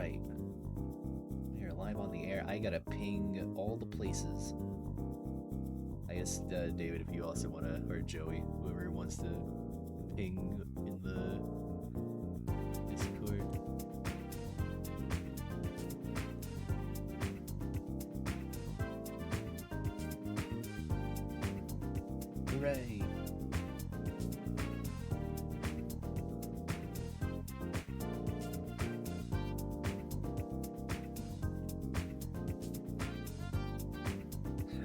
right. We're live on the air. I gotta ping all the places. I guess, David, if you also want to, or Joey, whoever wants to ping in the Discord. Hooray!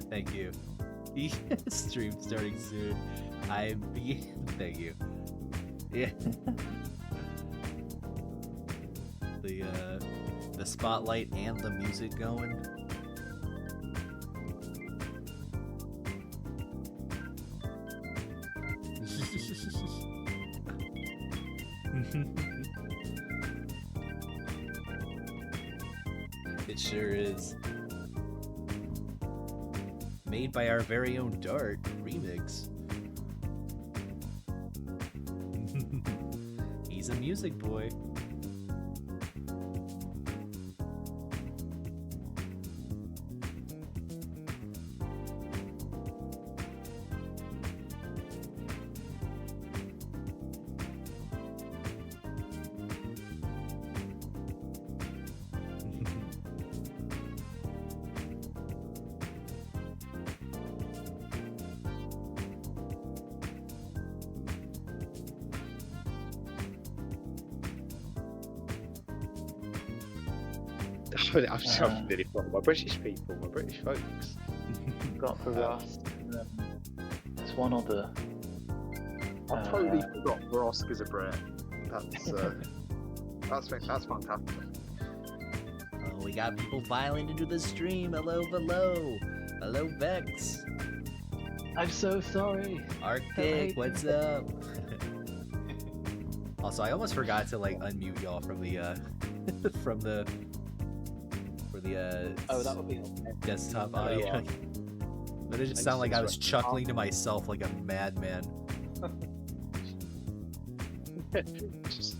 Thank you. Stream starting soon. Thank you. Yeah. The spotlight and the music going. It sure is. Made by our very own Dart remix. He's a music boy. I've just really thought my British people, my British folks. Got for Ross. There's one other. I totally forgot we're Oscars are Brit. That's fantastic. Oh, we got people filing into the stream. Hello, hello, Vex. I'm so sorry. Arctic, what's up? Also, I almost forgot to unmute y'all from the Oh, that would be desktop audio. But it just sounded like I was chuckling to myself like a madman. Just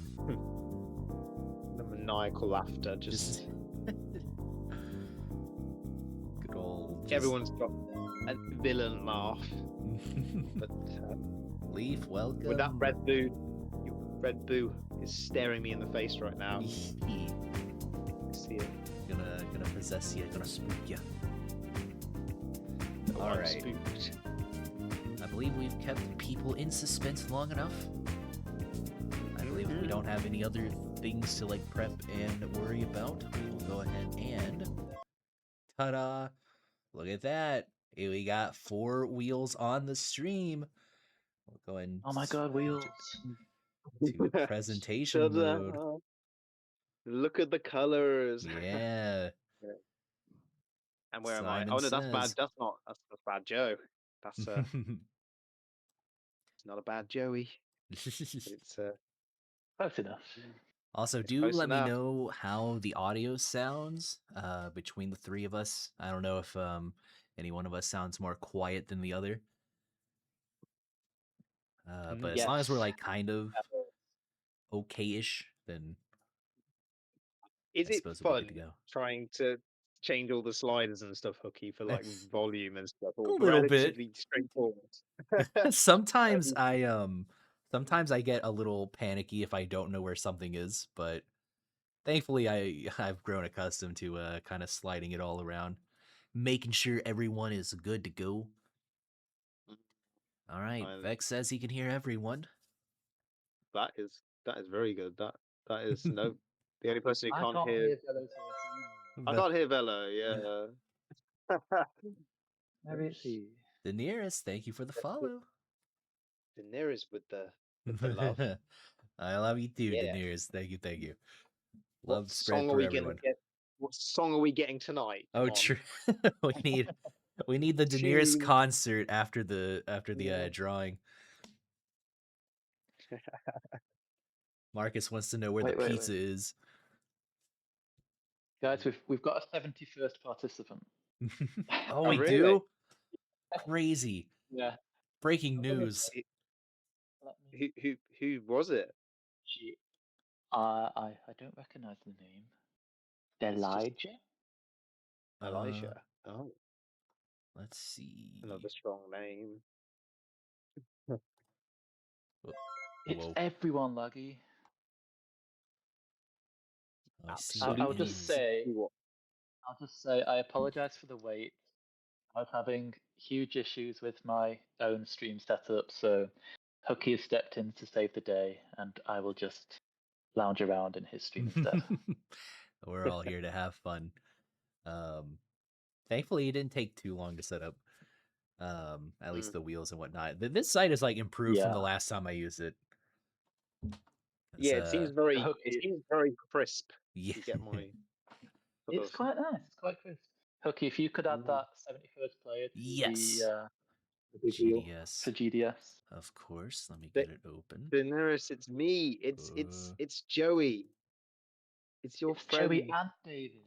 the maniacal laughter. Just good old. Everyone's got a villain laugh. But Leaf, welcome. with that red boo is staring me in the face right now. I see it. Gonna possess you, gonna spook you. Oh, All I'm right. spooked. I believe we've kept people in suspense long enough. I believe we don't have any other things to prep and worry about. We will go ahead and ta-da! Look at that. Hey, we got 4 wheels on the stream. We'll go ahead and Oh my god, wheels. to presentation mode. Look at the colors. Yeah. And where Simon am I? Oh no, that's bad. says. That's bad Joe. That's it's not a bad Joey. It's Close enough. Also, do let me know how the audio sounds between the 3 of us. I don't know if any one of us sounds more quiet than the other. But as long as we're kind of okay-ish, then is I it suppose we'll be fun good to go. trying to change all the sliders and stuff, Hooky, for volume and stuff? Or A little bit. relatively straightforward. Sometimes I get a little panicky if I don't know where something is, but thankfully I've grown accustomed to kind of sliding it all around, making sure everyone is good to go. All right, Vex says he can hear everyone. That is very good. That is the only person who can't hear. I can't hear Velo. Yeah. Maybe it's you. The nearest. Thank you for the follow. The nearest with the love. I love you too, Yeah. Daenerys. Thank you. What Love spread song are for we everyone. What song are we getting tonight? Oh, true. we need the Daenerys concert after the drawing. Marcus wants to know where the pizza is. Guys, we've got a 71st participant. Oh, we really? Do? Crazy. Yeah. Breaking news. Who was it? I don't recognize the name. Elijah? Elijah. Oh, Let's see. another strong name. It's Whoa. everyone, Laggy. I see. I'll it just is. say, I apologize for the wait. I was having huge issues with my own stream setup, so Hooky has stepped in to save the day, and I will just lounge around in his stream instead. We're all here to have fun. Thankfully, it didn't take too long to set up. At least the wheels and whatnot. This site is like improved from the last time I used it. Yeah, it seems very crisp. Yeah. You get my. It's quite nice. It's quite crisp. Hooky, if you could add that 71st player to the big wheel GDS. for GDS. Of course. Let me get it open. Daenerys, it's me. It's Joey. It's your friend. Joey and David.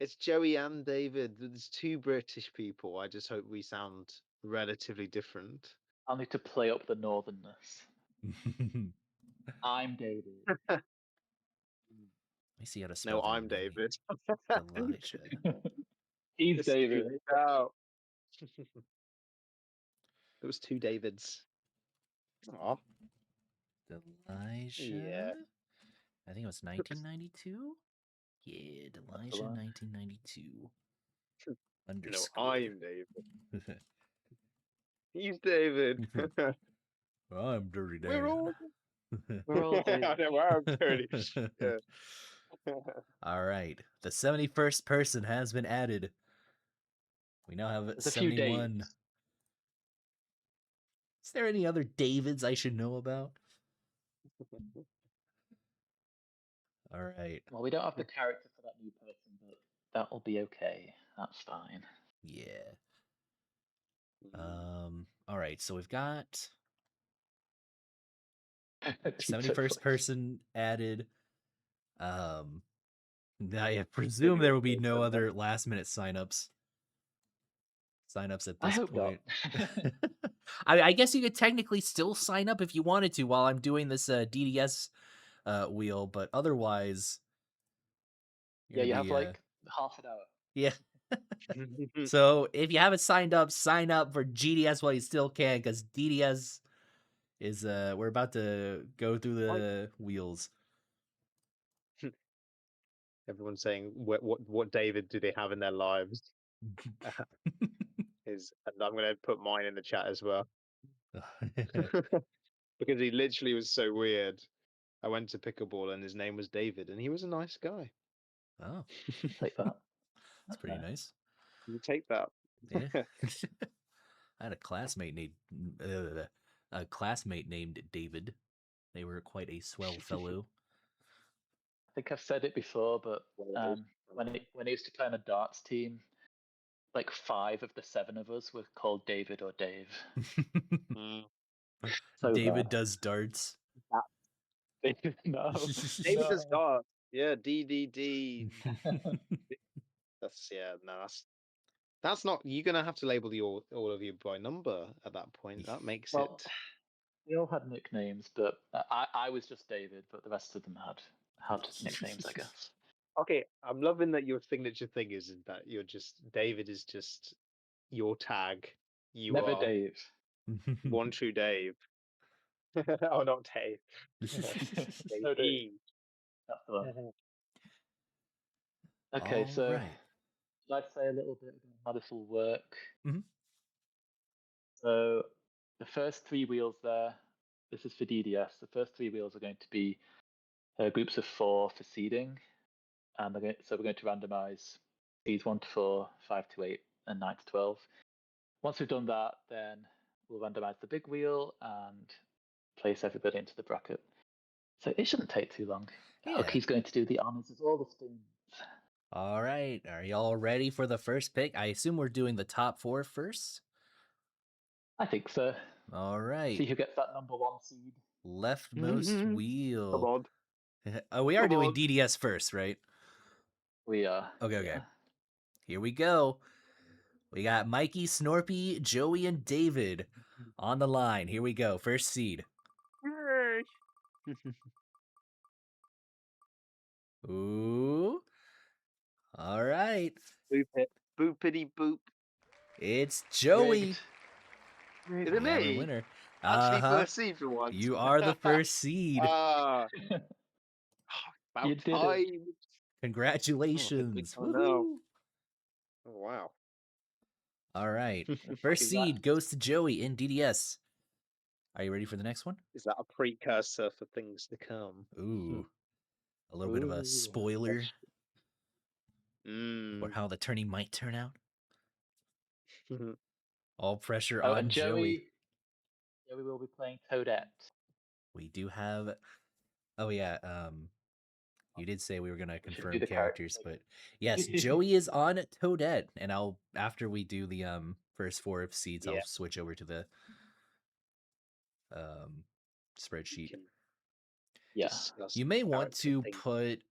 It's Joey and David. There's two British people. I just hope we sound relatively different. I'll need to play up the northernness. I'm David. Let me see how to spell. No, I'm David. Elijah. He's David. Out. There was two Davids. Aw. Elijah. Yeah. I think it was 1992. Yeah, Elijah 1992. Underscore. No, I'm David. He's David. I'm Dirty Dan. We're all David. I know, I'm dirty. Yeah. All right. The 71st person has been added. We now have There's 71. Is there any other Davids I should know about? All right. Well, we don't have the character for that new person, but that'll be okay. That's fine. Yeah. All right. So we've got 71st person added. I presume there will be no other last minute signups. Signups at this point. I guess you could technically still sign up if you wanted to while I'm doing this DDS wheel, but otherwise, you have like half an hour. Yeah. So if you haven't signed up, sign up for GDS while you still can, because DDS is we're about to go through the wheels. Everyone's saying what David do they have in their lives? And I'm gonna put mine in the chat as well. Because he literally was so weird. I went to pick a ball and his name was David and he was a nice guy. Oh. Take that. That's pretty nice. You take that. Yeah. I had a classmate named David. They were quite a swell fellow. I think I've said it before, but when I used to play on a darts team, like 5 of the 7 of us were called David or Dave. So David does darts. No. David does darts. Yeah, DDD. That's not. You're gonna have to label all of you by number at that point. That makes it. They all had nicknames, but I was just David, but the rest of them had nicknames, I guess. Okay, I'm loving that your signature thing is that you're just David is just your tag. You Never are Dave. one true Dave. Oh, not Dave. No, Dave. That's the one. Okay, so let's say a little bit about how this will work. So the first 3 wheels there, this is for DDS. The first 3 wheels are going to be groups of 4 for seeding, and we're going to randomize seeds 1 to 4, 5 to 8, and 9 to 12. Once we've done that, then we'll randomize the big wheel and place everybody into the bracket. So it shouldn't take too long. Yeah. He's going to do the honors of all the spins. All right. Are y'all ready for the first pick? I assume we're doing the top 4 first? I think so. All right. See who gets that number 1 seed. Leftmost wheel. Come on. We are doing DDS first, right? We are. Okay. Here we go. We got Mikey, Snorpy, Joey, and David on the line. Here we go. First seed. Ooh. right. Boop it. Boopity boop. It's Joey. Rigged. Is it We have a me? winner. Actually, first seed for once. You are the first seed. About You did it. time. Congratulations. Oh, no. Oh, wow. All right. The first Congrats. seed goes to Joey in DDS. Are you ready for the next one? Is that a precursor for things to come? Ooh. A little bit of a spoiler for how the tourney might turn out. All pressure on and Joey. Joey will be playing Toadette. We do have. Oh yeah. You did say we were gonna We should confirm do the characters, characters. but yes, Joey is on Toadette, and I'll after we do the first 4 seeds, I'll switch over to the spreadsheet. Yeah. You may want to put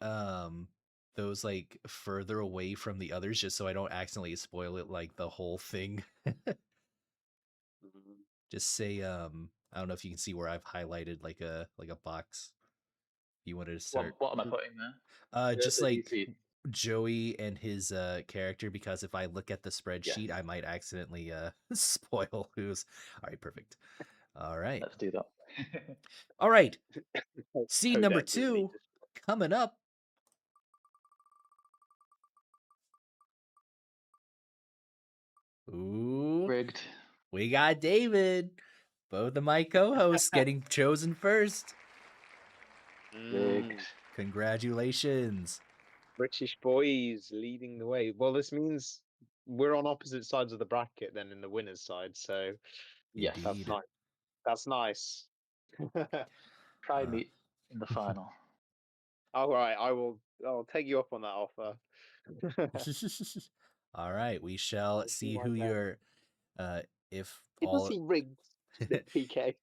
those like further away from the others, just so I don't accidentally spoil it like the whole thing. Just say I don't know if you can see where I've highlighted like a box. You wanted to start. What am I putting there? Just like Joey and his character, because if I look at the spreadsheet, I might accidentally spoil who's. All right, perfect. All right, let's do that. All right, seed number 2 coming up. Ooh, rigged. We got David. Both of my co-hosts getting chosen first. Rigged. Congratulations. British boys leading the way. Well, this means we're on opposite sides of the bracket then in the winner's side, so yes, indeed. That's nice. Try me in the final. All right, I'll take you up on that offer. All right, we shall see who your if It all does seem rigged, PK.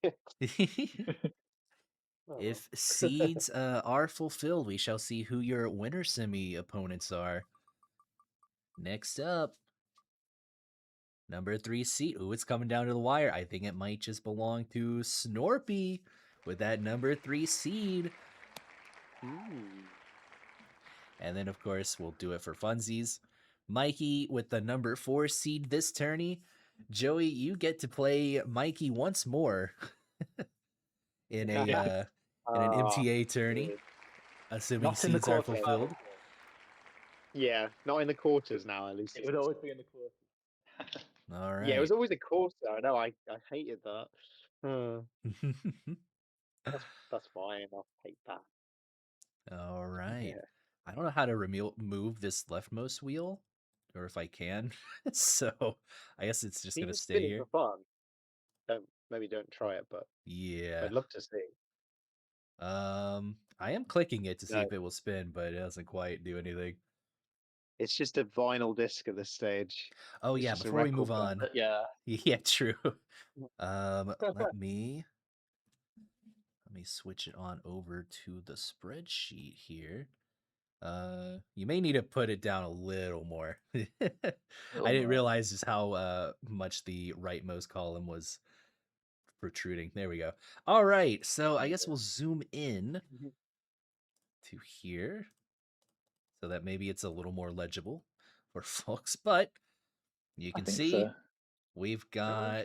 If seeds are fulfilled, we shall see who your winner semi opponents are. Next up, number 3 seed. Ooh, it's coming down to the wire. I think it might just belong to Snorpy with that number 3 seed. And then, of course, we'll do it for funsies. Mikey with the number 4 seed this tourney. Joey, you get to play Mikey once more in a in an MTA tourney, assuming seeds are fulfilled. Yeah, not in the quarters now, at least. It would always be in the quarters. All right. Yeah, it was always a quarter. I know. I hated that. That's fine. I'll take that. All right. Yeah. I don't know how to remove this leftmost wheel, or if I can. So I guess it's just gonna stay here for fun. Maybe don't try it, but yeah. I'd love to see. I am clicking it to see if it will spin, but it doesn't quite do anything. It's just a vinyl disc at this stage. Oh yeah, before we move on. Yeah, true. Let me switch it on over to the spreadsheet here. You may need to put it down a little more. I didn't realize just how much the rightmost column was protruding. There we go. All right, so I guess we'll zoom in to here so that maybe it's a little more legible for folks. But you can see we've got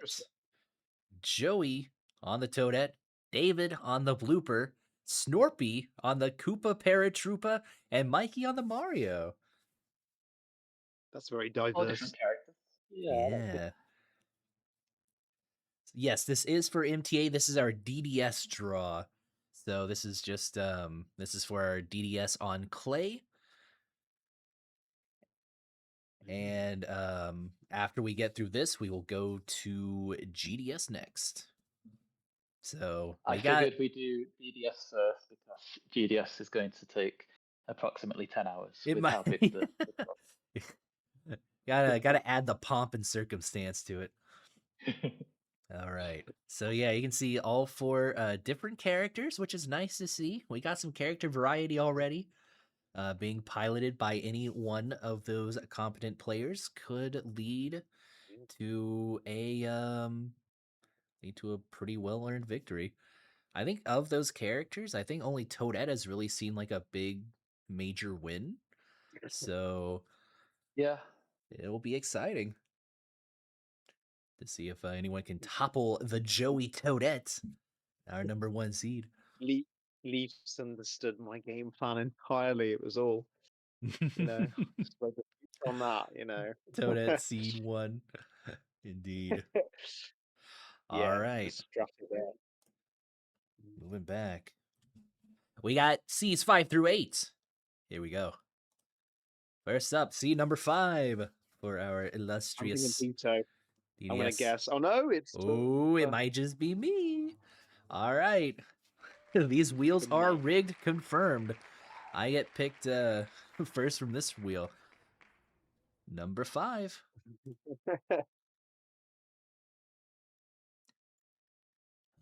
Joey on the Toadette, David on the Blooper, Snorpy on the Koopa Paratroopa, and Mikey on the Mario. That's very diverse. All different characters. Yeah. Yes, this is for MTA. This is our DDS draw. So this is just this is for our DDS on clay. And after we get through this, we will go to GDS next. So I figured we do DDS first because GDS is going to take approximately 10 hours. How big the gotta add the pomp and circumstance to it. All right. So yeah, you can see all 4 different characters, which is nice to see. We got some character variety already. Being piloted by any one of those competent players could lead to a pretty well-earned victory. I think of those characters, I think only Toadette has really seen like a big major win. So Yeah. It'll be exciting to see if anyone can topple the Joey Toadette, our number 1 seed. Leafs understood my game plan entirely. It was all, just like on that, Toadette seed 1. Indeed. All Yeah, right. just drafted there. Moving back. We got C's 5 through 8. Here we go. First up, seed number 5 for our I'm illustrious thinking Tito. DDS. I'm gonna guess. Oh no, it's Oh, it might just be me. All right. These wheels Good are name. rigged, confirmed. I get picked first from this wheel. Number 5.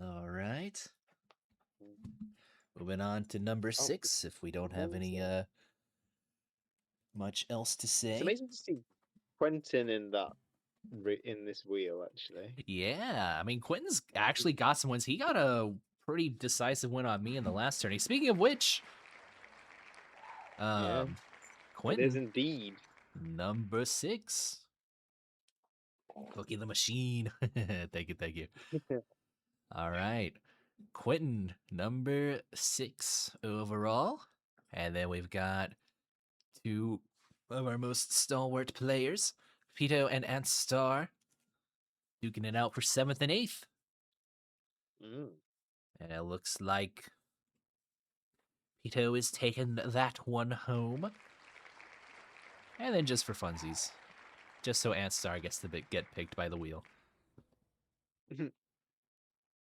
All right. Moving on to number 6, if we don't have any much else to It's say. amazing to see Quentin in this wheel, actually. Yeah, I mean, Quentin's actually got some wins. He got a pretty decisive win on me in the last tourney. Speaking of which, Yeah, Quentin, it is indeed. number 6. Cookie the machine. Thank you. All right. Quentin, number 6 overall. And then we've got 2 of our most stalwart players, Pito and Ant Star, duking it out for 7th and 8th. And it looks like Pito is taking that one home. And then just for funsies, just so Ant Star gets to get picked by the wheel.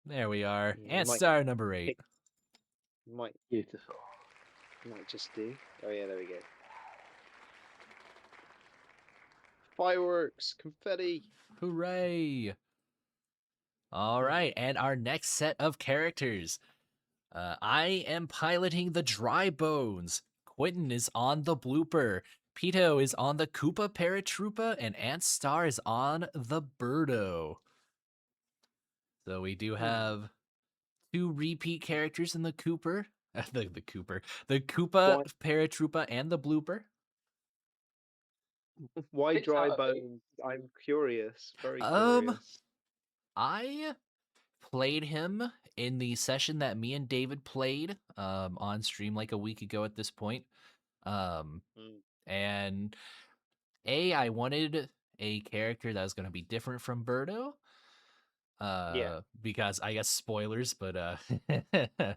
There we are. Yeah, Ant Star number 8. Beautiful. Might just do. Oh yeah, there we go. Fireworks, confetti. Hooray! All right, and our next set of characters. I am piloting the Dry Bones. Quentin is on the Blooper. Pito is on the Koopa Paratroopa, and Ant Star is on the Birdo. So we do have 2 repeat characters in the Koopa Paratroopa, and the Blooper. Why Dry Bones? I'm curious. Very curious. I played him in the session that me and David played on stream like a week ago at this point. And I wanted a character that was going to be different from Birdo. Because I guess spoilers, but I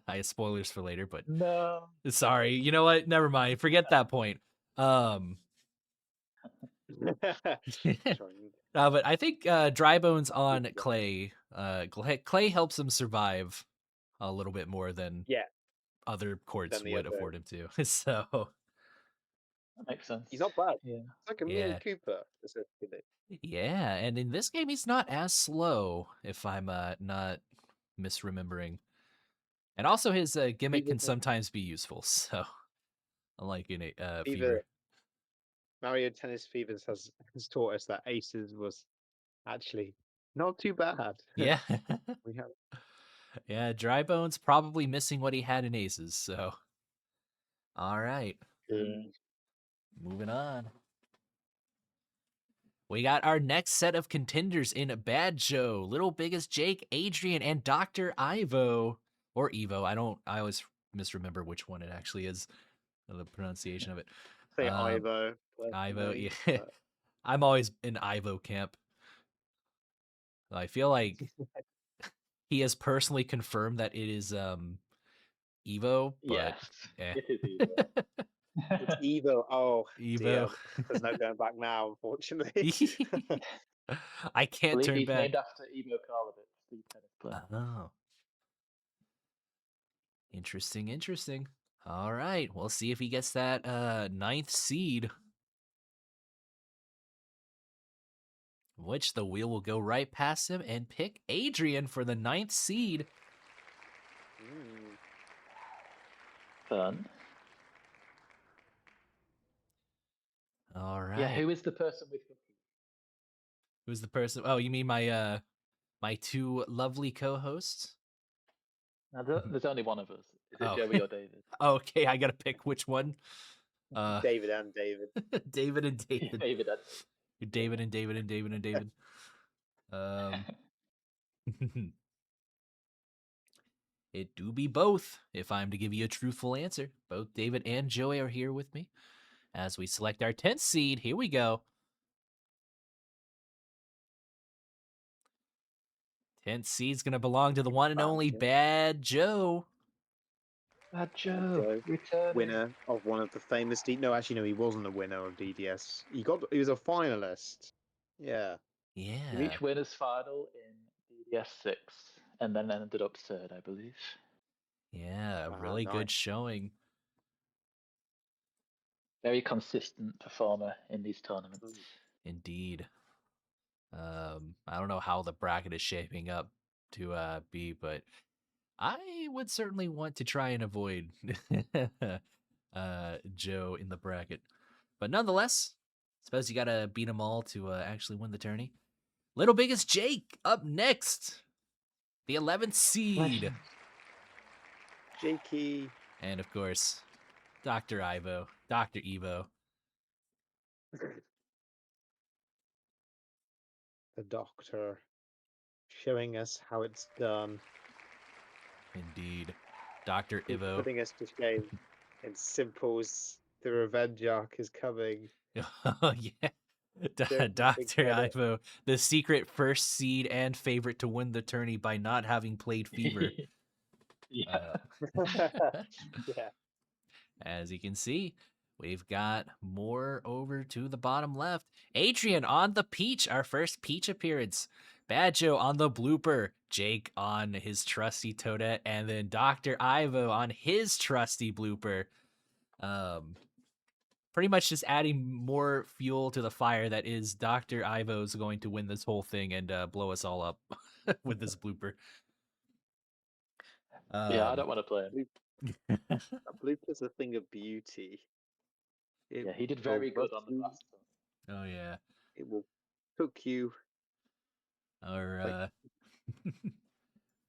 have spoilers for later, but no. Sorry, you know what? Never mind. Forget that point. But I think Dry Bones on Clay. Clay helps him survive a little bit more than other courts would afford him to. So that makes sense. He's not bad. Yeah, it's like a Mini Cooper. Yeah, and in this game he's not as slow, if I'm not misremembering. And also his gimmick can sometimes be useful. So unlike in Fever. Mario Tennis Fevers has taught us that Aces was actually not too bad. Yeah. Yeah, Dry Bones probably missing what he had in Aces, so. All right. Moving on. We got our next set of contenders in Bad Joe, Little Biggest Jake, Adrian, and Dr. Ivo. Or Evo. I always misremember which one it actually is, the pronunciation of it. Say Ivo. Ivo, yeah. I'm always in Ivo camp. I feel like he has personally confirmed that it is Evo, but it is Evo. It's Evo. Oh, Evo. Dear. There's no going back now, unfortunately. I can't turn he's back. Named after Evo Karlovic, the tennis player. Oh. Interesting. All right, we'll see if he gets that 9th seed. Which the wheel will go right past him and pick Adrian for the 9th seed. Fun. All right. Yeah, who is the person with Cookie? Who's the person? Oh, you mean my my 2 lovely co-hosts? Now, there's only one of us. Is it Joey or David? Okay, I gotta pick which one. David and David. David and David. David. David and David and David and David. It do be both, if I'm to give you a truthful answer. Both David and Joey are here with me as we select our 10th seed. Here we go. 10th seed's going to belong to the one and only Bad Joe. Bad Joe, returning. Winner of one of the famous No, actually, no, he wasn't a winner of DDS. He was a finalist. Yeah. Yeah. He reached winners final in DDS 6 and then ended up third, I believe. Yeah, really nice. good showing. Very consistent performer in these tournaments. Indeed. I don't know how the bracket is shaping up to be, but I would certainly want to try and avoid Joe in the bracket. But nonetheless, suppose you gotta beat them all to actually win the tourney. Little Biggest Jake up next. The 11th seed. Jakey. And of course, Dr. Ivo. Dr. Evo. The doctor showing us how it's done. Indeed. Dr. Ivo. Putting us to shame. And Simple's The Revenge Arc is coming. Oh, yeah. Dr. Ivo, the secret first seed and favorite to win the tourney by not having played Fever. Yeah. Yeah. As you can see, we've got more over to the bottom left. Adrian on the Peach, our first Peach appearance. Bad Joe on the blooper. Jake on his trusty Toadette. And then Dr. Ivo on his trusty blooper. Pretty much just adding more fuel to the fire that is Dr. Ivo's going to win this whole thing and blow us all up with this blooper. Yeah, I don't want to play him. A blooper's a thing of beauty. Yeah, he did very good on the last one. Oh, yeah. It will cook you. Our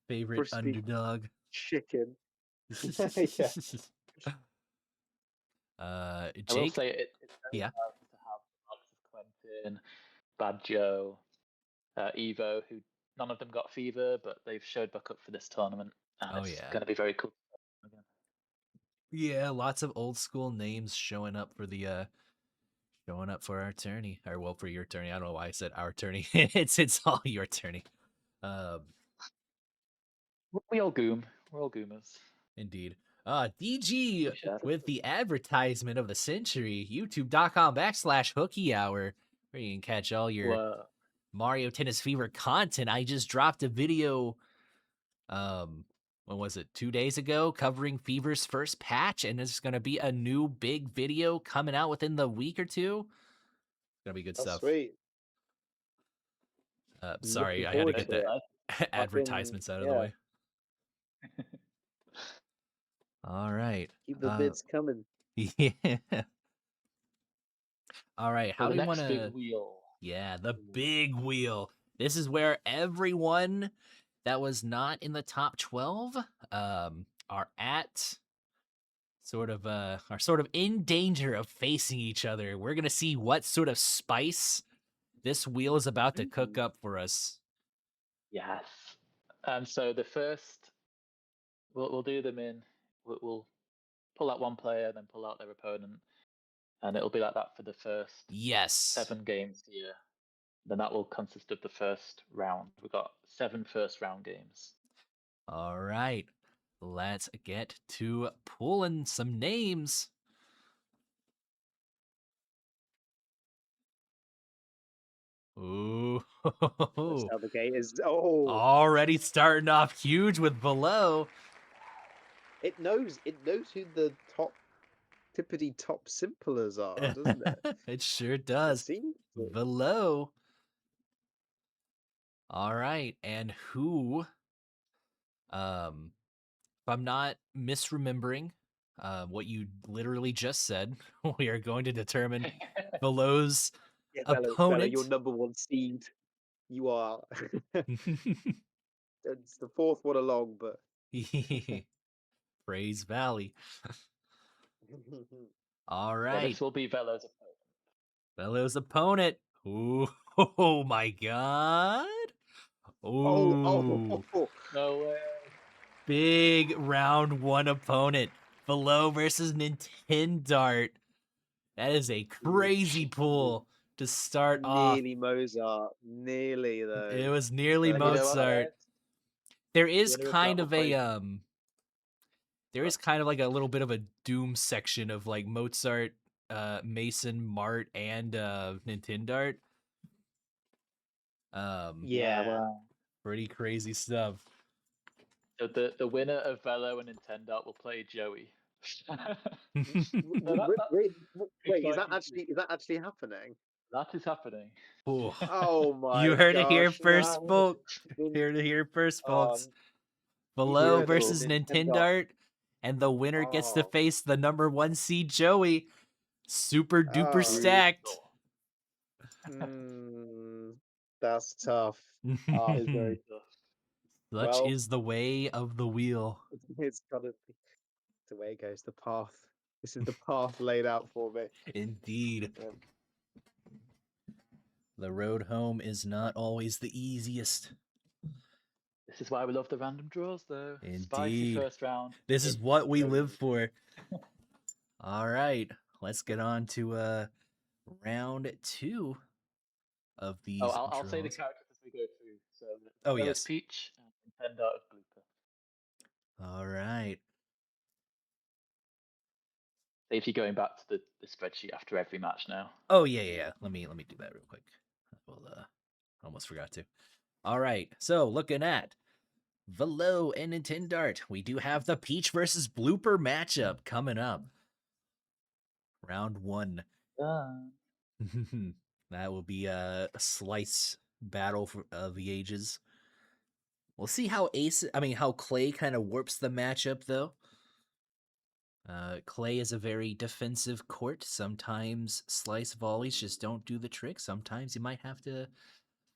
favorite underdog. Chicken. Yeah. Jake? I will say it's very hard to have Alexis Quentin, Bad Joe, Evo, who none of them got Fever, but they've showed back up for this tournament. And it's going to be very cool. Again. Yeah, lots of old school names showing up for the showing up for our tourney. Or well, for your tourney. I don't know why I said our tourney. it's all your tourney. We all goom. We're all goomers. Indeed. DG with the advertisement of the century, youtube.com/hooky hour, where you can catch all your Mario Tennis Fever content. I just dropped a video, when was it, 2 days ago, covering Fever's first patch, and there's going to be a new big video coming out within the week or two. It's going to be good stuff. Sweet. Sorry, I had to get that advertisements out of the way. All right. Keep the bids coming. Yeah. All right. How do you want to? Big wheel. Yeah, the big wheel. This is where everyone that was not in the top 12 are at sort of in danger of facing each other. We're gonna see what sort of spice this wheel is about to cook up for us. Yes. And so the first, we'll do them in. We'll pull out one player, then pull out their opponent, and it'll be like that for the first 7 games here. Then that will consist of the first round. We've got 7 first round games. All right, let's get to pulling some names. Ooh, how the game is. Already starting off huge with below. It knows who the tippity top simplers are, doesn't it? It sure does. Below. All right, and who? If I'm not misremembering what you literally just said, we are going to determine Below's opponent. Bello, your number 1 seed. You are. It's the 4th one along, but Praise Valley. All So right. this will be Velo's opponent. Velo's opponent. Ooh, oh my god. Ooh. No way. Big round 1 opponent. Velo versus Nintendart. That is a crazy pull to start off. Nearly Mozart. Nearly though. It was nearly But you know what, Mozart. guys? There is Winner of kind that of will a play- there is kind of like a little bit of a doom section of like Mozart, Mason, Mart, and Nintendart. Yeah. Wow. Pretty crazy stuff. So the winner of Velo and Nintendo will play Joey. Wait, is exciting. that actually happening? That is happening. Ooh. Oh my You heard it here gosh, first, no. folks. Heard it here first, folks. Velo versus Nintendart, and the winner gets to face the number 1 seed Joey. Super duper stacked. That's tough. That is very tough. Such is the way of the wheel. It's gotta be the way it goes, the path. This is the path laid out for me. Indeed. Yeah. The road home is not always the easiest. This is why we love the random draws, though. Indeed. Spicy first round. This is what we live for. All right, let's get on to round 2 of these. I'll say the characters as we go through. So yes, Peach and Nintendo is Blooper. All right. Safety going back to the spreadsheet after every match now. Oh yeah. Let me do that real quick. Well, almost forgot to. All right, so looking at Velo and Nintendart, we do have the Peach versus Blooper matchup coming up. Round 1. That will be a slice battle of the ages. We'll see how how Clay kind of warps the matchup, though. Clay is a very defensive court. Sometimes slice volleys just don't do the trick. Sometimes you might have to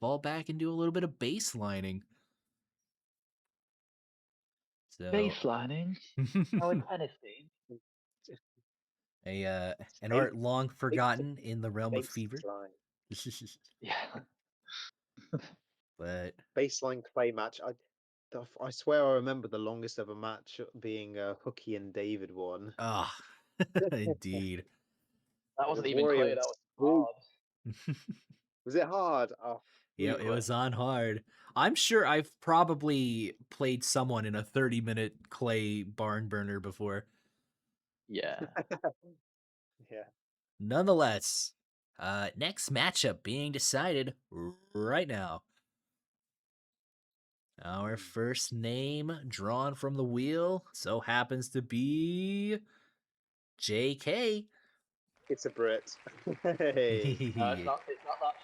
fall back and do a little bit of baselining. So baselining? How in tennis team? An art long forgotten in the realm of fever. Yeah. But baseline Clay match. I swear I remember the longest ever match being Hooky and David one. Ah, indeed. That wasn't even Clay. That was hard. Was it hard? Oh, yeah, it was on hard. I'm sure I've probably played someone in a 30-minute Clay barn burner before. Yeah. Yeah. Nonetheless, next matchup being decided right now. Our first name drawn from the wheel so happens to be JK. It's a Brit. Hey. It's not that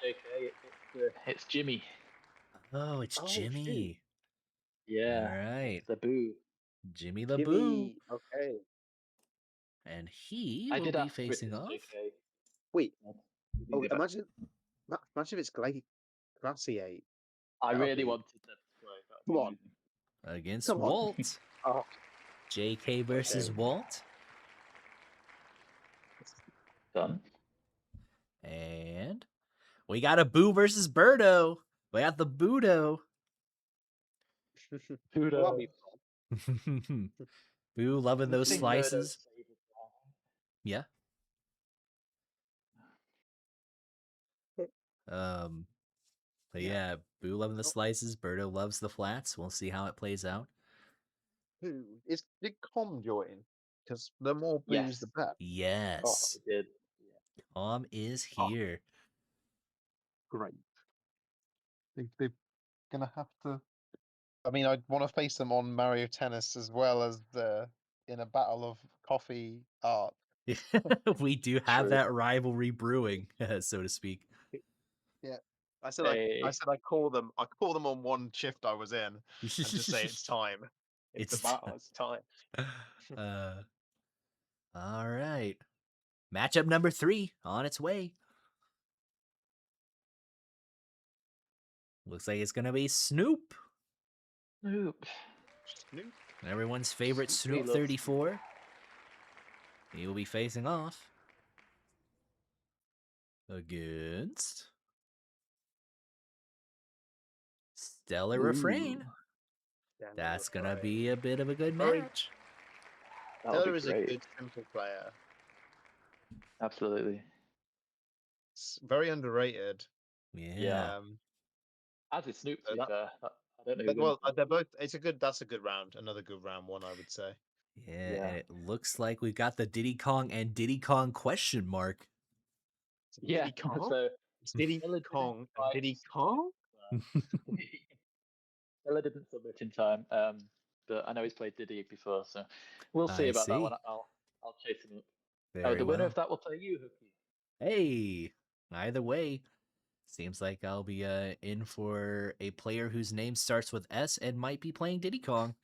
JK. It's Jimmy. Oh, it's Jimmy. Shoot. Yeah. All right. The Boo. Jimmy the Boo. Okay. And he will be facing off. JK. Wait. Oh, imagine if it's Glaciate. I really wanted to play. Come on. Against Walt. Oh. JK versus Walt. Done. And we got a Boo versus Birdo. We got the Boodo. Boo Boo loving those slices. Yeah. But yeah, Boo loving the slices. Birdo loves the flats. We'll see how it plays out. Did Com join? Because the more Boos, the better. Yes. Oh, it did. Yeah. Com is here. Great. They're gonna have to. I mean, I'd want to face them on Mario Tennis as well as in a battle of coffee art. We do have that rivalry brewing, so to speak. Yeah, I said I call them on one shift I was in and just say it's time. It's a battle. It's time. All right. Matchup number 3 on its way. Looks like it's gonna be Snoop. Snoop. Everyone's favorite Snoop 34. He will be facing off against Stellar Refrain. That's gonna be a bit of a good Very- match. That would Stellar be is a great. good simple player. Absolutely. It's very underrated. Yeah. As is Snoop, to be that- fair. I don't know. But, Who wins well, that. they're both. That's a good round. Another good round one, I would say. Yeah, Yeah. and it looks like we've got the Diddy Kong and Diddy Kong question mark. Yeah. Diddy Kong. So It's Diddy Stella didn't Kong and quite Diddy submit, Kong. Stella didn't submit in time. But I know he's played Diddy before, so we'll see I about that see. one. I'll chase him up. Very The winner well. of that will play you, Hookie. Hey, either way, seems like I'll be in for a player whose name starts with S and might be playing Diddy Kong.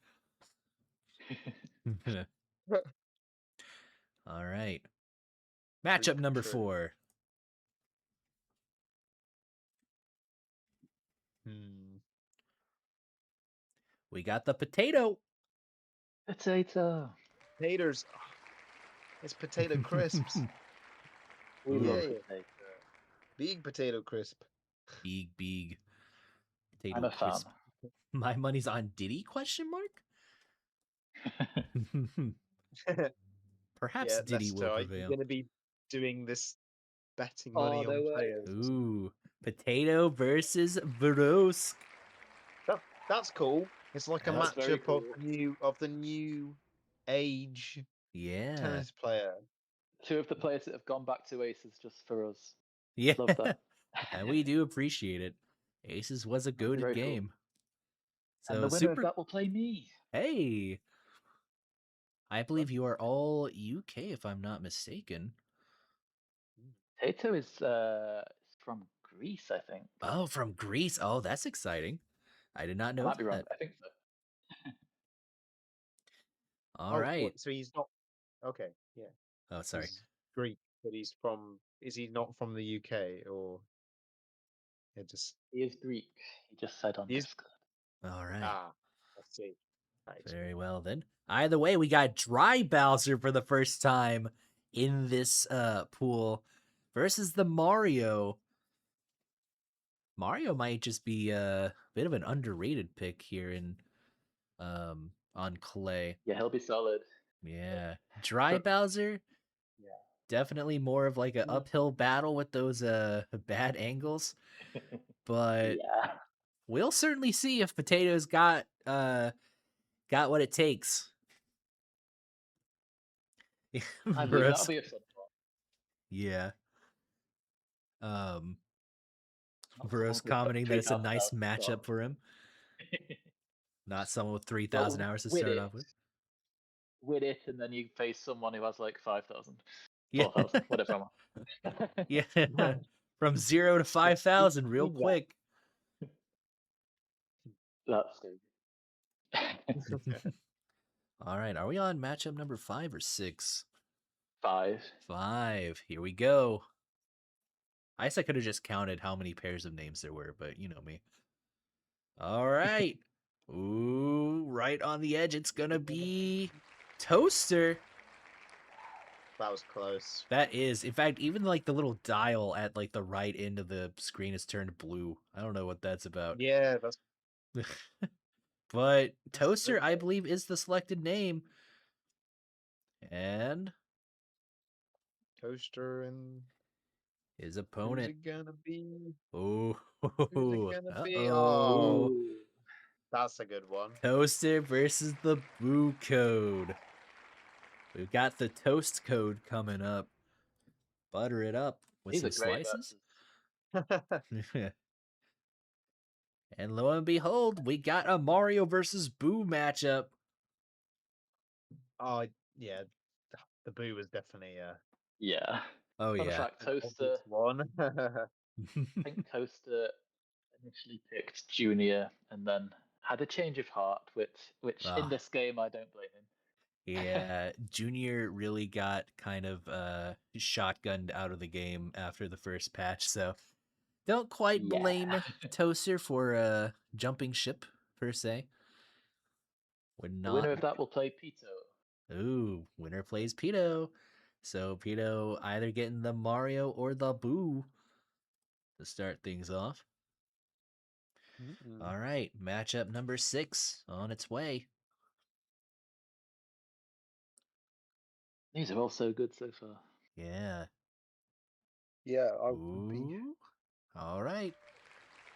All right. Matchup True, number true. 4. We got the potato. Potato. Potatoes. It's potato crisps. We Ooh. love Yeah. potato. Big potato crisp. Big potato I'm a fan. crisp. My money's on Diddy? Question mark. Perhaps Yeah, Diddy will Lester, are you prevail. going to be doing this betting money no on way. players? Ooh, potato versus Vrosk. That's cool. It's like a That's very matchup cool. of the new age Yeah. tennis player. 2 of the players that have gone back to aces just for us. Yeah. Love that. And we do appreciate it. Aces was a Very goated cool. game. And So the winner of that will play me. Hey. I believe you are all UK if I'm not mistaken. Potato is from Greece, I think. Oh, from Greece. Oh, that's exciting. I did not I know might be wrong. that. I think so. All right. So he's not. Okay, yeah. Oh, sorry. He's Greek, but he's from. Is he not from the UK or? It just. He is Greek. He just said on He is- Discord. All right. Let's see. That Very explains it. well then. Either way, we got Dry Bowser for the first time in this pool versus the Mario. Mario might just be a bit of an underrated pick here in on clay. Yeah, he'll be solid. Yeah. Dry But- Bowser, Yeah. definitely more of like an Mm. uphill battle with those bad angles. But Yeah. we'll certainly see if Potato's got what it takes. I believe that'll Vrosk. be a fun one. Yeah. Not Vrosk someone with commenting that it's a 3,000 nice hours to matchup start. for him. Not someone with 3,000 Well, hours to with start it, off with. With it, and then you face someone who has like 5,000, Yeah. 4,000, whatever I want. Yeah. From 0 to 5,000 real Yeah. quick. That's good. All right. Are we on matchup number 5 or 6? 5. 5. Here we go. I guess I could have just counted how many pairs of names there were, but you know me. All right. Ooh, right on the edge. It's going to be Toaster. That was close. That is. In fact, even like the little dial at like the right end of the screen is turned blue. I don't know what that's about. Yeah, that's. But That's Toaster, good, I though. believe, is the selected name. And Toaster and his who's opponent. it gonna be? Oh, Who's it gonna be? uh-oh. Oh, that's a good one. Toaster versus the Boo Code. We've got the Toast Code coming up. Butter it up with These some are great slices. versus. And lo and behold, we got a Mario versus Boo matchup. Oh yeah, the Boo was definitely Yeah. Oh, Fun yeah. fact, an Toaster. obvious one. I think Toaster initially picked Junior and then had a change of heart, which in Ah. this game I don't blame him. Yeah, Junior really got kind of shotgunned out of the game after the first patch, so don't quite Yeah. blame Toaster for jumping ship per se. We're The winner not. of that will play Pito. Ooh, winner plays Pito. So Pito either getting the Mario or the Boo. to start things off. Mm. All right, matchup number 6 on its way. These are all so good so far. Yeah. Yeah, I would be. Ooh. All right.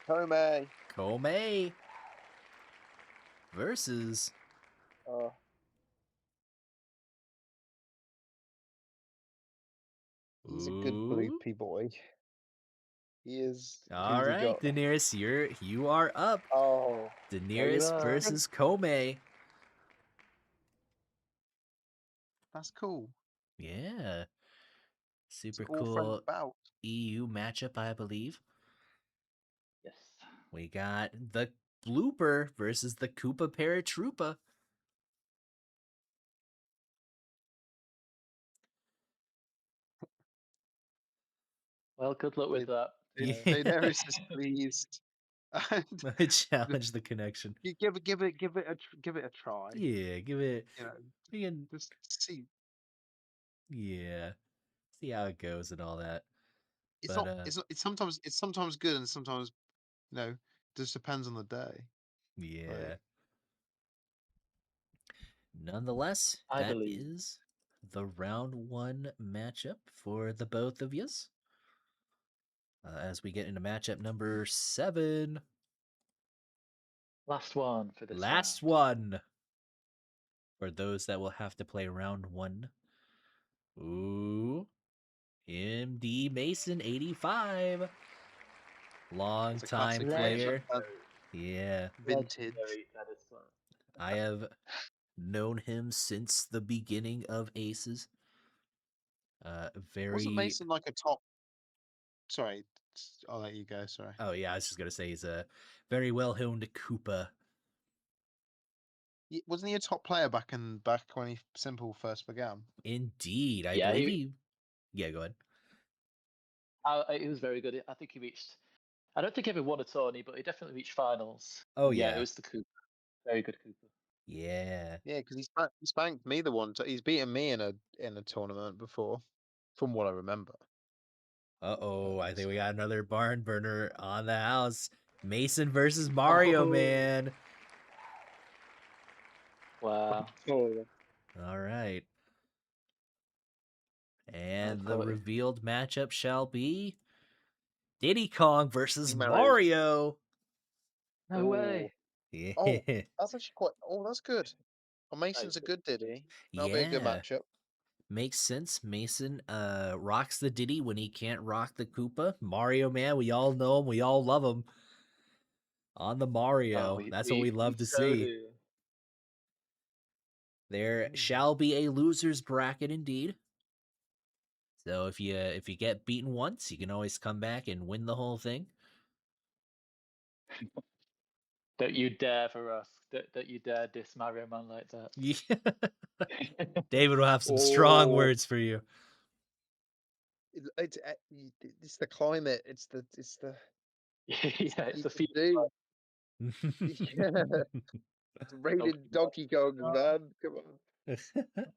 Kome. Komei versus He's a good Ooh. bloopy boy. He is. All Who's he right, got? Daenerys, you are up. Oh, There you Daenerys are. versus Komei. that's cool. Yeah. It's Super all friendly cool bout. EU matchup, I believe. Yes. We got the Blooper versus the Koopa Paratroopa. Well, good luck with that. Yeah. Daenerys is pleased. And I challenge the connection. you give it a try. Yeah, give it. You know, We can, just see. yeah, see how it goes and all that. It's But not. It's sometimes good and sometimes just depends on the day. yeah. Nonetheless, I that believe. is the round 1 matchup for the both of yous. As we get into matchup number 7. Last one for this Last round. one for those that will have to play round 1. Ooh, MD Mason 85. Long It's a time classic matchup. player. Legendary. Yeah, Vintage. Legendary, that is one. I have known him since the beginning of Aces. Wasn't Very. Mason like a top? Sorry, I'll let you go. Sorry. Oh yeah, I was just gonna say he's a very well-honed Koopa. Wasn't he a top player back when he Simple first began? Indeed, I Yeah, believe he. Yeah, go ahead. he was very good. I think he reached. I don't think he ever won a tourney, but he definitely reached finals. Oh And yeah, yeah, it was the Cooper. Very good Cooper. yeah. Yeah, because he spanked me the one. He's beaten me in a tournament before, from what I remember. Uh-oh, I think we got another barn burner on the house. Mason versus Mario Man. Wow. Oh, All right. And the quality. revealed matchup shall be Diddy Kong versus Mario. Mario. No way. Yeah. Oh, that's actually quite. Oh, that's good. Well, That Mason's is a good. good Diddy. That'll be a good Yeah. matchup. Makes sense. Mason rocks the Diddy when he can't rock the Koopa. Mario Man, we all know him, we all love him. On the Mario. Oh, That's what we love to so see. do. There Mm. shall be a losers bracket indeed. So if you get beaten once, you can always come back and win the whole thing. Don't you dare for us. Don't you dare diss Mario Man like that. Yeah. David will have some strong Oh, words for you. it's the climate. It's the Yeah, it's a people feat. do. Yeah, it's raining Donkey Kongs, man. Come on.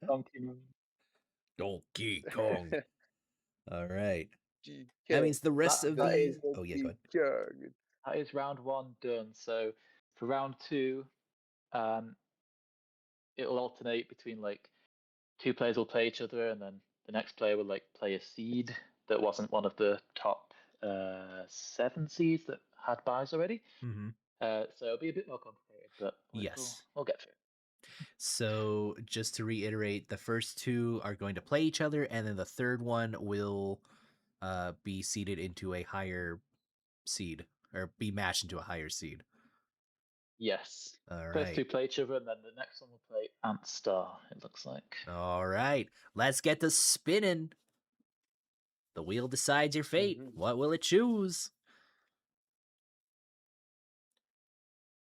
Donkey Man. Donkey Kong. All right. Donkey That Kong, means the rest of that the. is Oh yeah, go ahead. Donkey Kong. that is round 1 done. So for round 2, um, it'll alternate between like 2 players will play each other, and then the next player will like play a seed that wasn't one of the top 7 seeds that had buys already. Mm-hmm. So it'll be a bit more complicated, but Yes. we'll get through it. So just to reiterate, the first 2 are going to play each other, and then the third one will be seeded into a higher seed, or be matched into a higher seed. Yes. All First right. 2 play each other, and then the next one will play Ant Star, it looks like. All right. Let's get to spinning. The wheel decides your fate. Mhm. What will it choose?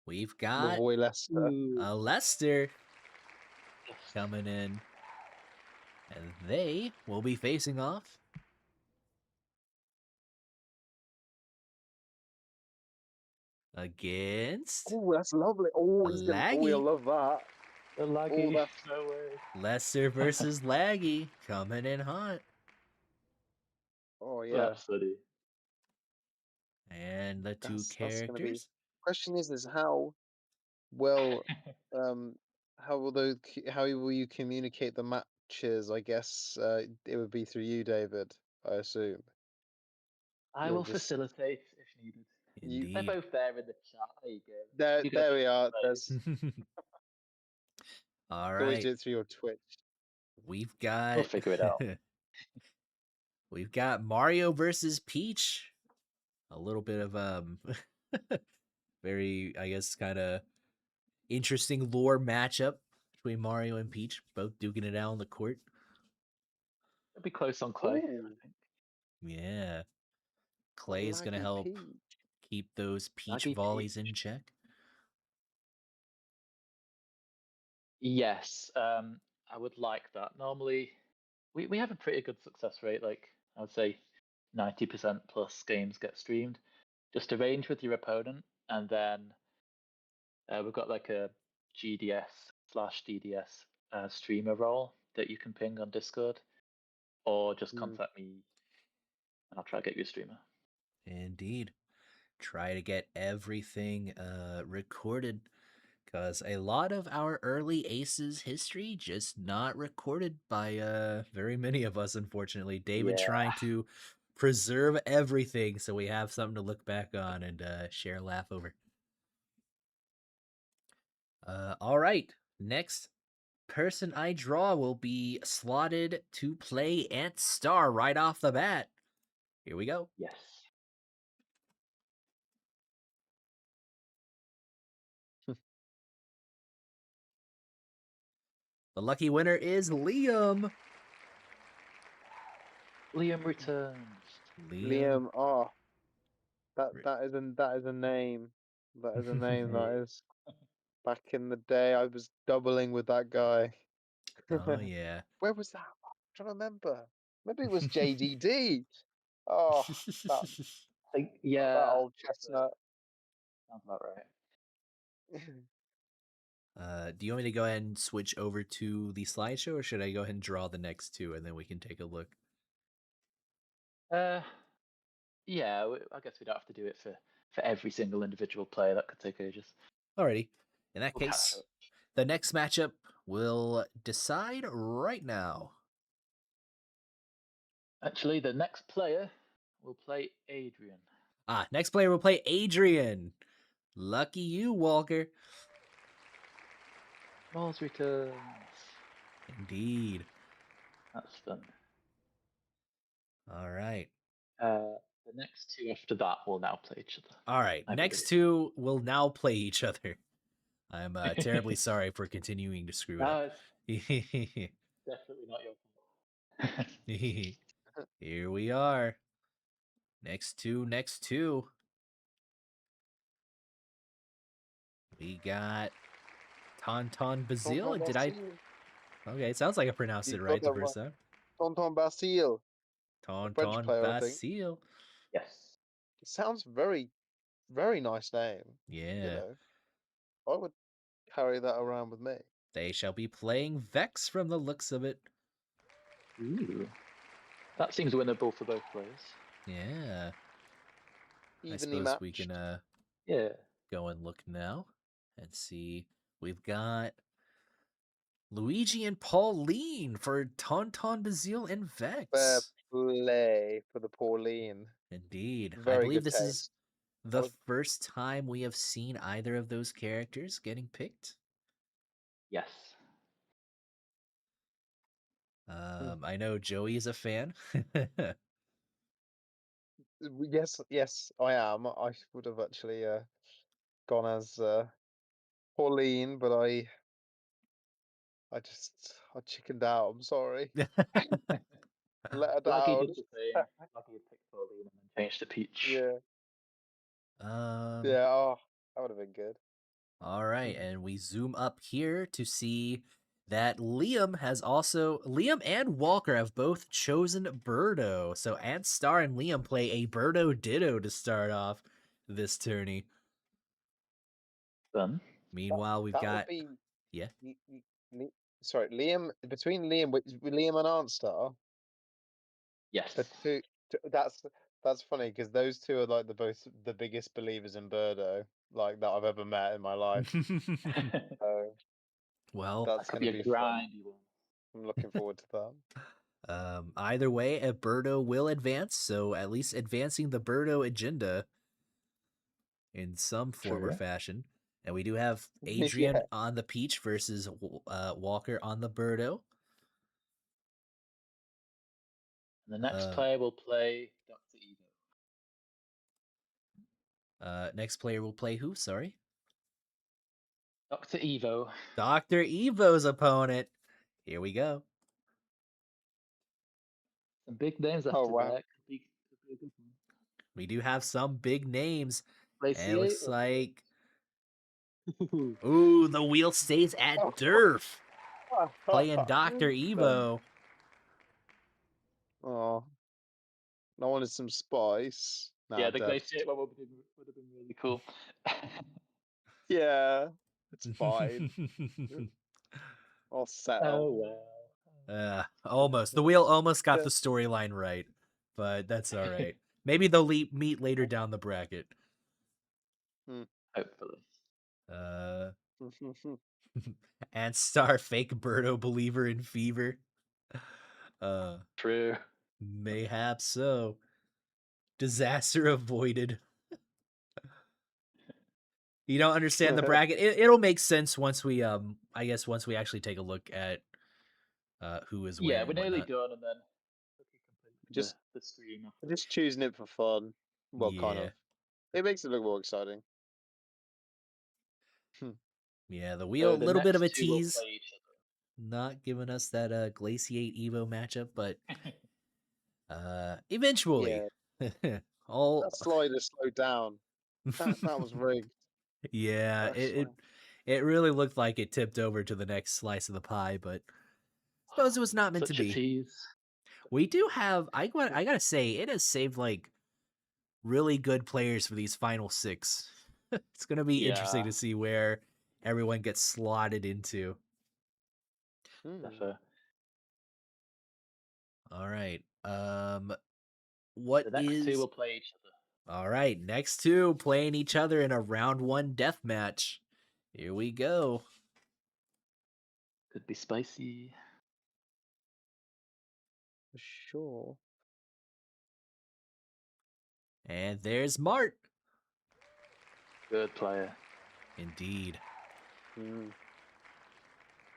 We've My got boy Lester. a Lester coming in, and they will be facing off against Oh, that's lovely. Oh, he's gonna. Oh, you'll Laggy. love that. The Oh, laggy. that's. No way. Lester versus Laggy coming in hot. Oh yeah. That's funny. And the two That's going to be. characters. Question is how well how will you communicate the matches? I guess it would be through you, David. I assume I you'll will just facilitate if needed. you They're Indeed. both there in the chat. There you go. there. You guys There know we what are. to say. There's All you can always right. do it through your Twitch. We've We'll got figure it out. we've got Mario versus Peach. A little bit of very, I guess, kind of interesting lore matchup between Mario and Peach, both duking it out on the court. It'll be close on clay, I Ooh, think. Yeah. a Clay is gonna laggy help Peach. keep those Peach Laggy volleys in Peach. check. Yes, I would like that. Normally, we have a pretty good success rate. Like I would say, 90% plus games get streamed. Just arrange with your opponent, and then we've got like a GDS/DDS streamer role that you can ping on Discord, or just Mm. contact me, and I'll try to get you a streamer. Indeed. Try to get everything recorded, because a lot of our early Aces history just not recorded by very many of us, unfortunately. David Yeah. trying to preserve everything so we have something to look back on and share a laugh over. All right, next person I draw will be slotted to play Ant Star right off the bat. Here we go. Yes. The lucky winner is Liam. Liam returns. Liam. Oh, that Ri- that is a name. That is a name. That Hey. is. Back in the day, I was doubling with that guy. Oh yeah. Where was that? I'm trying to remember. Maybe it was JDD. Oh, that I think, that yeah, old chestnut. sounds about right. Do you want me to go ahead and switch over to the slideshow, or should I go ahead and draw the next two and then we can take a look? Yeah, I guess we don't have to do it for every single individual player. That could take ages. Alrighty. In that We'll catch case, up. the next matchup will decide right now. Actually, the next player will play Adrian. Next player will play Adrian. Lucky you, Walker. Mars returns. Indeed. That's fun. All right. The next two after that will now play each other. All right. I Next believe. two will now play each other. I'm terribly sorry for continuing to screw it No, up. it's definitely not your fault. Here we are. Next two. We got Tonton Basile. Tonton Did I? Basile. Okay, it sounds like I pronounced You it got right the that right. first time. Tonton Basile, a French Tonton player, I think. Basile. Yes. It sounds very, very nice name. You Yeah. know, I would carry that around with me. They shall be playing Vex from the looks of it. Ooh. That seems winnable for both players. Yeah. I Evenly suppose matched. we can Yeah. go and look now and see. We've got Luigi and Pauline for Tonton Basile and Fair Vex. play for the Pauline. Indeed. I Very believe good this is taste. the was- first time we have seen either of those characters getting picked. Yes. I know Joey is a fan. Yes, I am. I would have actually gone as Pauline, but I chickened out. I'm sorry. Let her Laggy down. did the same. Laggy had picked Pauline and then changed to Peach. Yeah, um, yeah. Oh, that would have been good. all right, and we zoom up here to see that Liam and Walker have both chosen Birdo. So Ant Star and Liam play a Birdo Ditto to start off this tourney. Fun. Meanwhile, we've That got would be yeah. Sorry, Liam. Between Liam and Anstar, Yes. the two. That's That's funny because those two are like both the biggest believers in Birdo like that I've ever met in my life. So Well, that's That could going be to a be fun. grindy one. I'm looking forward to that. either way, a Birdo will advance, so at least advancing the Birdo agenda in some form or True. fashion. And we do have Yeah. Adrian on the Peach versus Walker on the Birdo. And the next Uh, player will play Dr. Evo. Next player will play who? Sorry? Dr. Evo. Dr. Evo's opponent. Here we go. Some big names after Oh, wow. that. Could be a good one. We do have some big names. And it Glaciate looks or like... Bird? Ooh, the wheel stays at Oh. Durf. Playing Dr. Fun. Evo. Oh. I wanted some spice. Nah, Yeah, the Dev. Glaciate one would have been really cool. Yeah, it's fine. I'll settle. Oh well. Almost. The wheel almost got the storyline right, but that's all right. Maybe they'll meet later down the bracket. Hopefully. And Star fake Birdo believer in fever. True. Mayhap so. Disaster avoided. You don't understand the bracket. It'll make sense once we I guess once we actually take a look at who is where Yeah, and we're nearly whatnot. done, and then we can complete Just- the stream after. Just choosing it for fun. Well, kind Yeah. of. It makes it look more exciting. Yeah, the So wheel, a the little bit of a next two will tease. play each Not giving us that Glaciate Evo matchup, but eventually. Yeah. All That slider slowed down. That was rigged. yeah, I swear. it really looked like it tipped over to the next slice of the pie, but suppose it was not meant Such to a be. tease. We do have I gotta say, it has saved like really good players for these final 6. It's gonna be interesting Yeah. to see where everyone gets slotted into. Defo. All right. What The next is two will play each other. all right? Next two playing each other in a round 1 death match. Here we go. Could be spicy. For sure. And there's Mart. Good player. Indeed.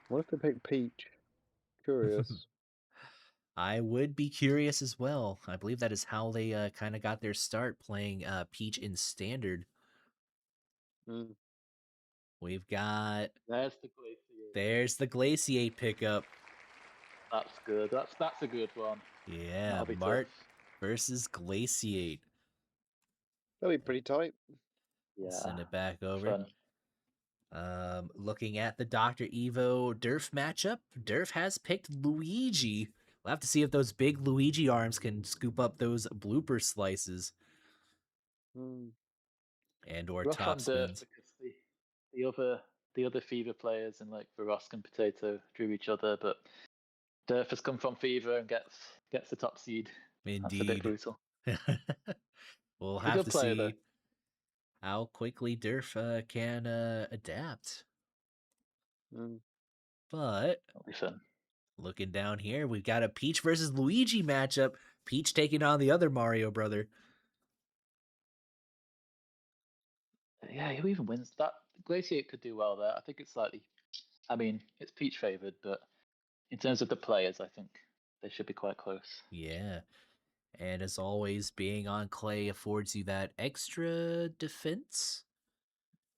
What if they pick Peach? Curious. I would be curious as well. I believe that is how they kind of got their start playing Peach in Standard. We've got... There's the Glaciate. There's the Glaciate pickup. That's good. That's a good one. Yeah, That'll be Mart tough. versus Glaciate. That'll be pretty tight. Yeah. Send it back over. Fun. Looking at the Dr. Evo Durf matchup, Durf has picked Luigi. We'll have to see if those big Luigi arms can scoop up those blooper slices. And or Rough top on Durf spins. because the other Fever players in like Verosk and Potato drew each other, but Durf has come from Fever and gets the top seed. Indeed. That's a bit brutal. We'll He's a have good to player, see though. how quickly Durf can adapt. But That'll be fun. looking down here, we've got a Peach versus Luigi matchup. Peach taking on the other Mario brother. Yeah, who even wins that? Glaciate could do well there. I think it's slightly. I mean, it's Peach favored, but in terms of the players, I think they should be quite close. Yeah. And as always, being on clay affords you that extra defense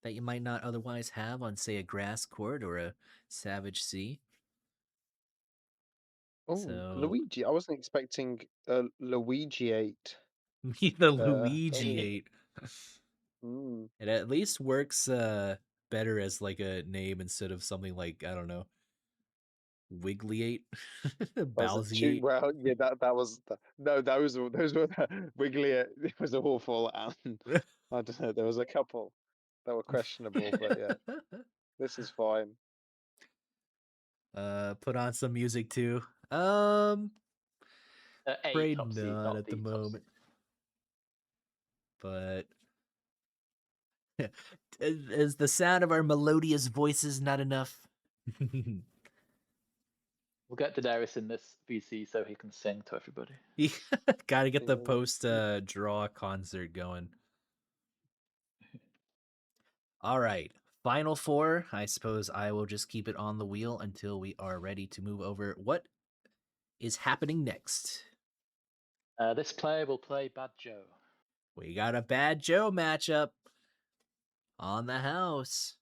that you might not otherwise have on, say, a grass court or a Savage Sea. Oh, So... Luigi. I wasn't expecting Luigi 8. the Luigi 8. Mm. It at least works better as like a name instead of something like, I don't know, Wiggly 8, Bowsy 8. Well, yeah, that was no, those were Wiggly. It was awful, and I don't know. There was a couple that were questionable, but yeah, this is fine. Put on some music too. A Afraid top seed, not not at the the top moment. seed. but is the sound of our melodious voices not enough? We'll get Daenerys in this VC so he can sing to everybody. Gotta get the Yeah. post draw concert going. All right, final four. I suppose I will just keep it on the wheel until we are ready to move over. What is happening next? This player will play Bad Joe. We got a Bad Joe matchup on the house.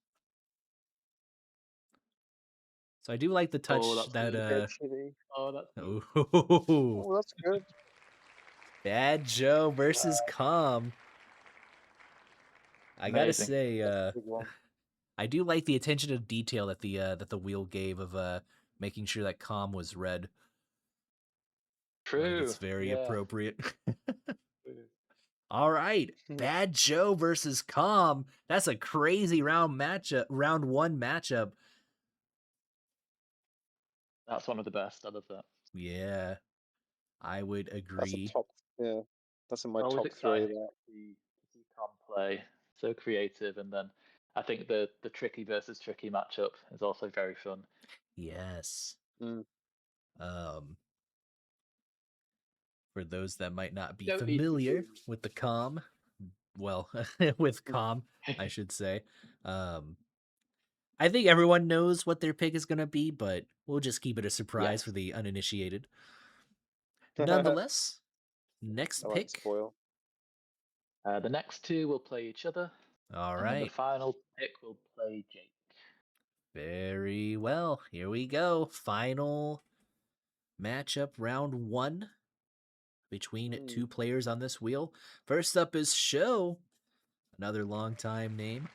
So I do like the touch that's that good. Get chilly. Oh, that's good. Ooh, Oh, that's good. Bad Joe versus Calm. I gotta Amazing. say, That's a big one. I do like the attention to detail that the wheel gave of making sure that Calm was red. I think True. it's very Yeah. appropriate. True. All right, Bad Joe versus Calm. That's a crazy round one matchup. That's one of the best. I love that. Yeah, I would That's a agree. top. Yeah, that's in my Always top three. exciting That. to see Tom play. So creative, and then I think the tricky versus tricky matchup is also very fun. Yes. Mm. For those that might not be You don't need to familiar do. with the Calm, well, with Calm, I should say. I think everyone knows what their pick is going to be, but we'll just keep it a surprise Yes. for the uninitiated. Nonetheless, next I like pick. spoil. The next two will play each other. All And then the right. final pick will play Jake. Very well. Here we go. Final matchup, round one, between two players on this wheel. First up is Show, another long-time name.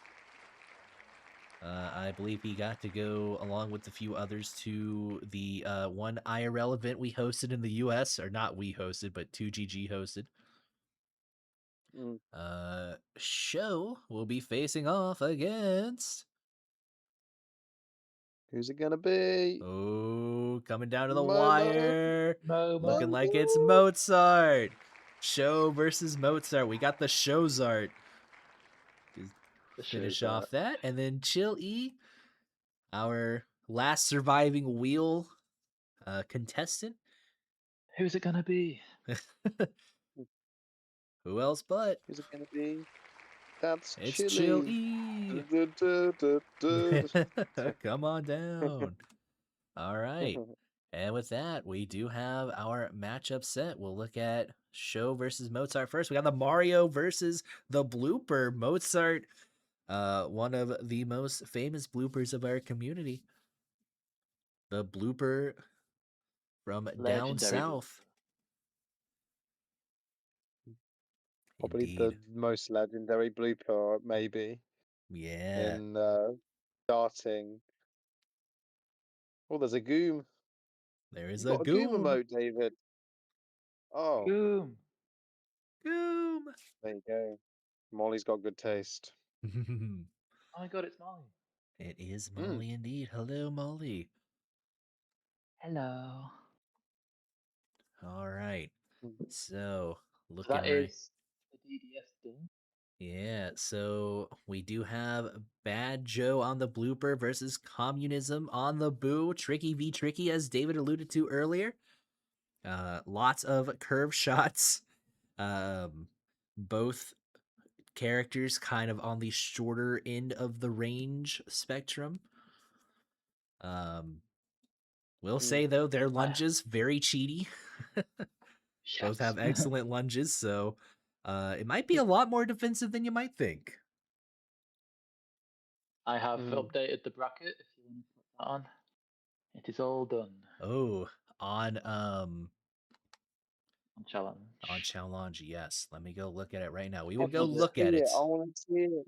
I believe he got to go along with a few others to the one IRL event we hosted in the US, or not we hosted, but 2GG hosted. Show will be facing off against. Who's it gonna be? Oh, coming down to the Momo. wire. Momo. Looking like it's Mozart. Show versus Mozart. We got the Showzart. The Finish show's off that. And then Chill E, our last surviving wheel contestant. Who's it gonna be? Who else but? Who's it gonna be? That's It's Chili. Chill E. Du-du-du-du-du. Come on down. All right. And with that, we do have our matchup set. We'll look at Show versus Mozart first. We got the Mario versus the Blooper. Mozart, one of the most famous bloopers of our community. The blooper from down Legendary. south. Probably Indeed. the most legendary blooper, maybe, Yeah. in starting. Oh, there's a Goom. There is You a got a Goom Goom. emote, David. Oh, Boom. Goom. there you go. Molly's got good taste. Oh my god, it's Molly. It is Molly indeed. Hello, Molly. Hello. All right. So, looking That right. is the DDS done. Yeah, so we do have Bad Joe on the blooper versus Communism on the boo. Tricky v Tricky, as David alluded to earlier. Lots of curve shots. Both characters kind of on the shorter end of the range spectrum. We'll say though their lunges very cheaty. Both have excellent lunges, so it might be a lot more defensive than you might think. I have updated the bracket if you want to put that on. It is all done. Oh, on challenge. On challenge, yes. Let me go look at it right now. We I will go want to look at see it. I want to see it.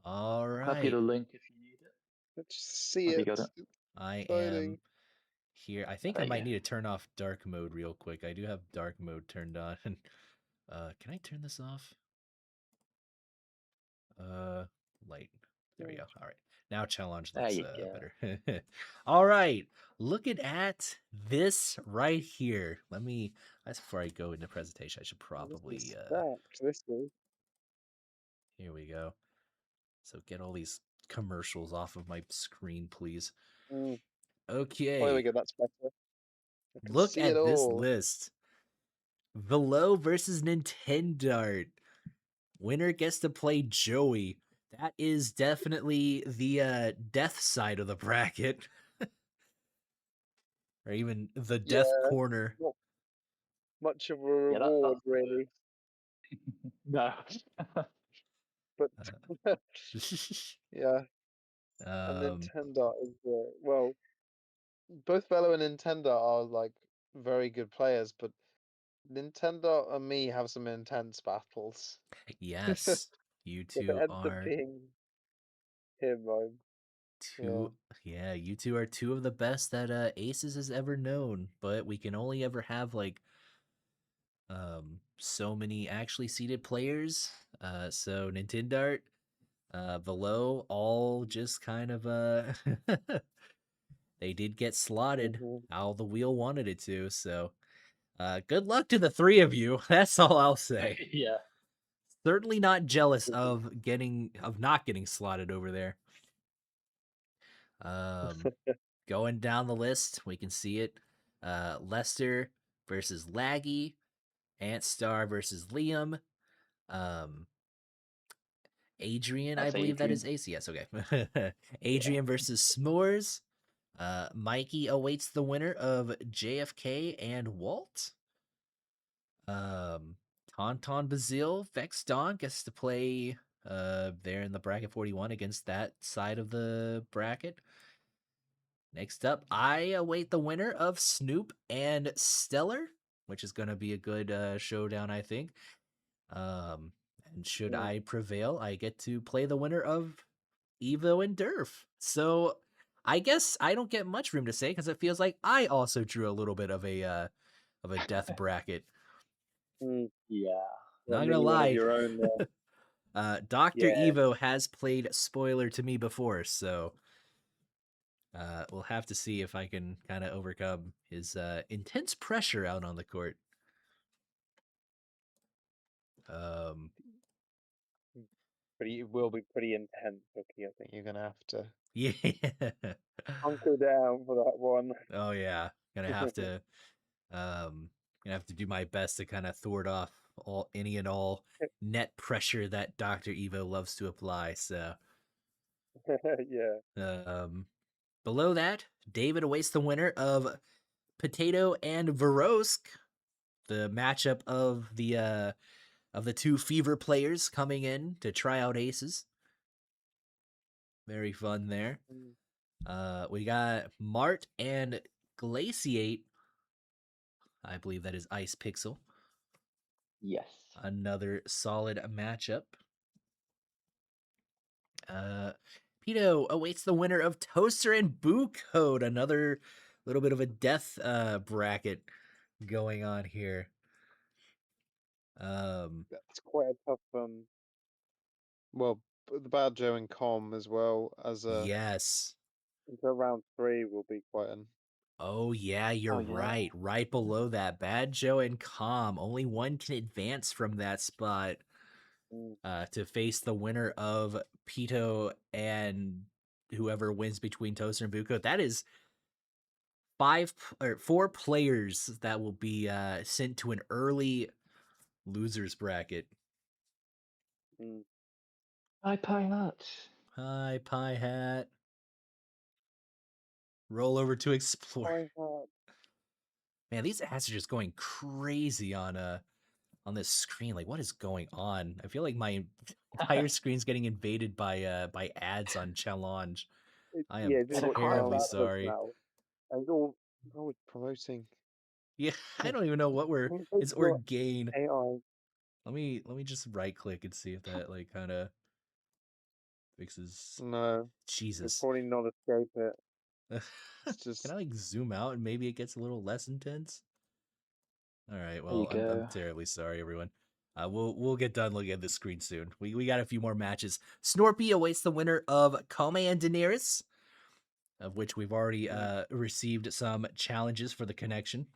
All Copy the right. link if you need it. Let's see Have you it. got it? I Exciting. am here. I think I might need to turn off dark mode real quick. I do have dark mode turned on. Can I turn this off? Light. There we go. All right. Now challenge looks better. All right. Looking at this right here. Let me, that's before I go into presentation, I should probably This is Here we go. So get all these commercials off of my screen, please. Oh, there Okay. we go. That's better. I can Look see it at this all. list. Velo versus Nintendo. Winner gets to play Joey. That is definitely the death side of the bracket. Or even the death Yeah, corner. not much of a Yeah, reward, that's really. no. But yeah, and um, Nintendo is well, both Velo and Nintendo are like very good players, but Nintendo and me have some intense battles. yes, you If it two ends up are being him, yeah. two. Yeah, you two are two of the best that Aces has ever known. But we can only ever have like so many actually seated players. So Nintendo, Velo, all just kind of they did get slotted Mhm. how the wheel wanted it to. So good luck to the three of you. That's all I'll say. Yeah. Certainly not jealous Mhm. of not getting slotted over there. Going down the list, we can see it. Lester versus Laggy, Antstar versus Liam, um, Adrian, I That's believe that Adrian. is Ace. Yes, okay. Adrian versus S'mores. Mikey awaits the winner of JFK and Walt. Tauntaun Bazil, Vex Dawn gets to play there in the bracket 41 against that side of the bracket. Next up, I await the winner of Snoop and Stellar, which is going to be a good showdown, I think. And should Mm. I prevail, I get to play the winner of Evo and Durf. So I guess I don't get much room to say because it feels like I also drew a little bit of a death bracket. Mm. Yeah. A Not gonna mini one of lie, your own there. Dr. Yeah. Evo has played spoiler to me before, so we'll have to see if I can kind of overcome his intense pressure out on the court. Um, It will be pretty intense, Cookie. I think you're gonna have to yeah. hunker down for that one. Oh yeah, gonna have to um gonna have to do my best to kind of thwart off any and all net pressure that Dr. Evo loves to apply. So Yeah. um below that, David awaits the winner of Potato and Verosk, the matchup of the two Fever players coming in to try out aces. Very fun there. Mm. We got Mart and Glaciate. I believe that is Ice Pixel. Yes. Another solid matchup. Pito awaits the winner of Toaster and Boo Code. Another little bit of a death bracket going on here. That's quite a tough well, the Bad Joe and Com as well as Yes. into round 3 will be quite an Oh yeah, you're Oh yeah. right. Right below that, Bad Joe and Calm. Only one can advance from that spot mm. to face the winner of Pito and whoever wins between Toaster and Buko. That is four players that will be sent to an early losers bracket. Mm. Hi, Pie Hut. Hi, Pie Hat. Roll over to explore. Quite hard. Man, these ads are just going crazy on this screen. Like, what is going on? I feel like my entire screen's getting invaded by ads on Challenge. I am Yeah, it just Get a looks car terribly back. backwards sorry. now. And it's all promoting. Yeah, I don't even know what It's it's your Orgain. AI. Let me just right click and see if that like kind of fixes. No, you'll Jesus. probably not escape it. It's Can I just like zoom out and maybe it gets a little less intense? All right. There you Well, I'm go. terribly sorry, everyone. We'll get done looking at the screen soon. We got a few more matches. Snorpy awaits the winner of Kame and Daenerys, of which we've already received some challenges for the connection.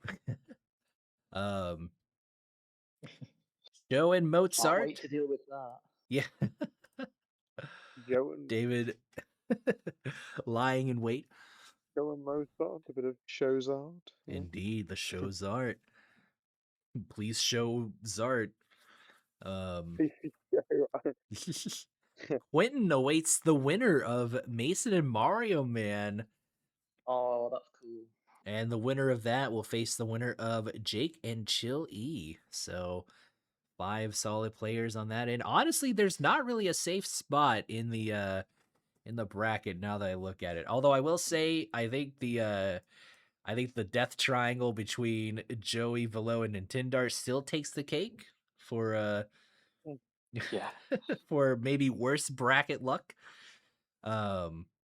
um, Joe and Can't Mozart. wait to deal with that. Yeah. Joe and David lying in wait. Mozart, a bit of Showzart. Indeed, the show's art. Please show Zart. Um, Quentin awaits the winner of Mason and Mario Man, Oh, that's cool. and the winner of that will face the winner of Jake and Chill E. So 5 solid players on that. And honestly, there's not really a safe spot in the bracket now that I look at it. Although I will say, I think the death triangle between Joey, Velo, and Nintendart still takes the cake for Yeah. for maybe worse bracket luck.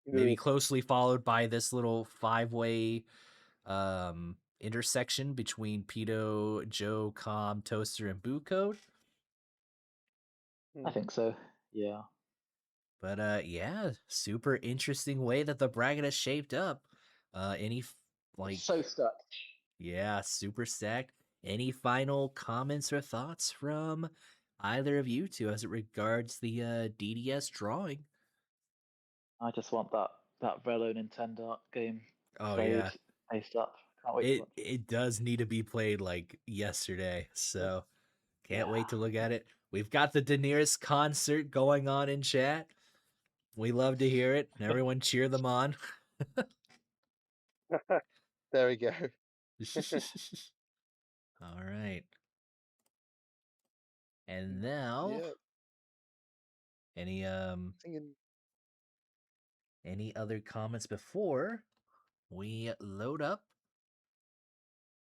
Maybe closely followed by this little 5-way intersection between Pedo, Joe, Com, Toaster, and Boo Code. I think so. Yeah. But yeah, super interesting way that the bracket is shaped up. Any It's so stuck. yeah, super stacked. Any final comments or thoughts from either of you two as it regards the DDS drawing? I just want that Velo Nintendo game Oh played yeah, ASAP. Can't wait to it watch it. it does need to be played like yesterday, so can't Yeah. wait to look at it. We've got the Daenerys concert going on in chat. We love to hear it. Everyone cheer them on. There we go. All right. And now, Yeah, any singing. any other comments before we load up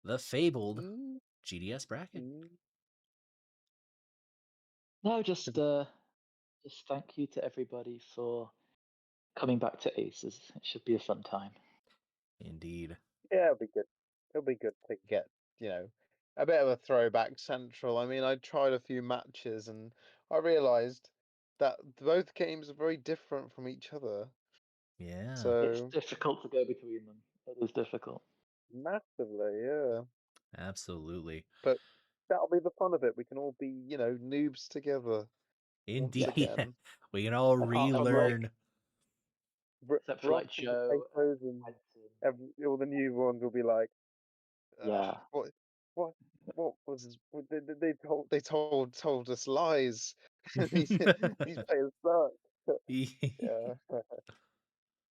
the fabled Mm, GDS bracket? mm. No, just thank you to everybody for coming back to Aces. It should be a fun time. Indeed. Yeah, it'll be good. It'll be good to get, a bit of a throwback central. I mean, I tried a few matches and I realized that both games are very different from each other. Yeah, It's So difficult to go between them. It is difficult. massively, yeah. absolutely. But that'll be the fun of it. We can all be, noobs together once Indeed. Yeah. again. We can all Apart from like, relearn. except for like Rock and Joe potatoes and and all the new ones will be like, yeah, what, what, what was? They told us lies. These players suck. Yeah.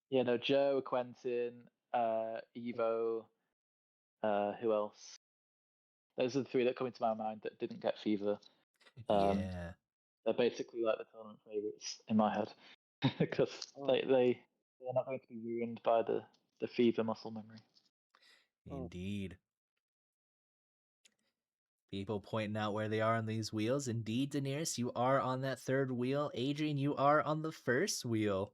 yeah. No, Joe, Quentin, Evo. Who else? Those are the 3 that come into my mind that didn't get fever. Yeah, They're basically like the tournament favorites in my head because Oh, they're not going to be ruined by the fever muscle memory. oh. indeed. People pointing out where they are on these wheels. Indeed, Daenerys, you are on that 3rd wheel. Adrian, you are on the 1st wheel.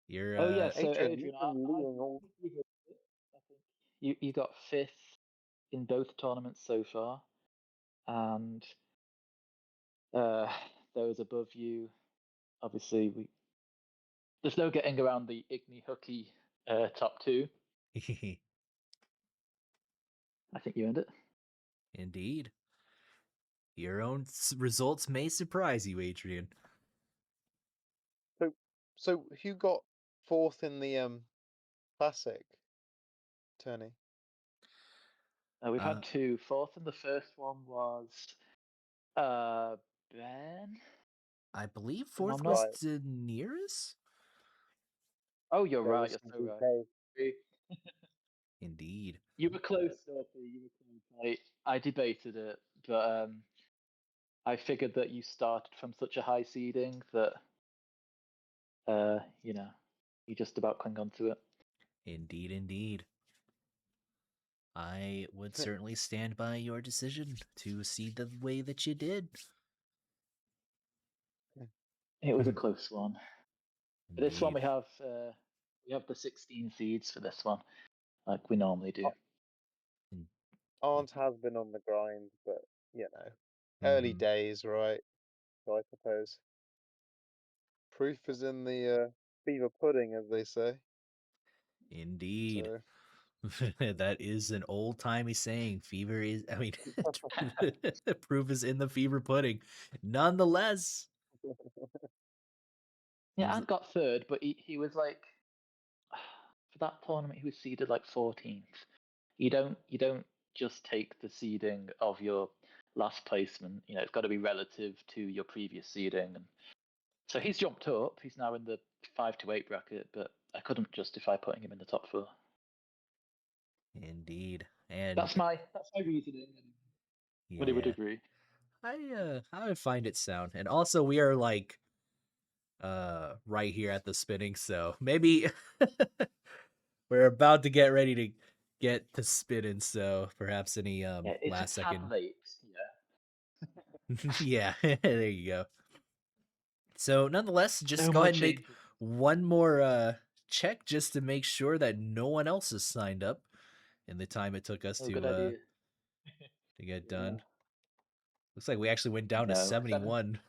You're Oh yeah, so Adrian, you've Adrian, been I leading all. think I think you got 5th in both tournaments so far, and those above you, obviously there's no getting around the Igni Hooky top 2. I think you earned it. Indeed. Your own results may surprise you, Adrian. So who got 4th in the classic tourney? We've Uh, had 2. 4th, and the first one was Ben. I believe Am I 4th was Right. Daenerys? Oh, you're There right. was You're some so right. DK. Indeed. You were close, Sophie. You were close. I debated it, but I figured that you started from such a high seeding that you just about cling on to it. Indeed, indeed. I would certainly stand by your decision to see the way that you did. It was a close one. For this one, Indeed. we have the 16 seeds for this one, like we normally do. Arndt has been on the grind, but early Mhm. days, right? So I suppose proof is in the fever pudding, as they say. Indeed. So That is an old timey saying. Fever is, I mean, proof is in the fever pudding. Nonetheless, Yeah, seems Ant got third, but he was like for that tournament he was seeded like 14th. You don't just take the seeding of your last placement. You know, it's got to be relative to your previous seeding, and so he's jumped up. He's now in the 5 to 8 bracket, but I couldn't justify putting him in the top 4. indeed, and That's my reasoning. Everybody would yeah, agree. I would find it sound, and also we are like right here at the spinning, so maybe we're about to get ready to get to spinning, so perhaps any Yeah, it's a last tad second. late. Yeah. Yeah, there you go. So nonetheless, just No go more ahead and make changes. one more check just to make sure that no one else is signed up in the time it took us Oh, good idea. to get Yeah. done. Looks like we actually went down to No, 71.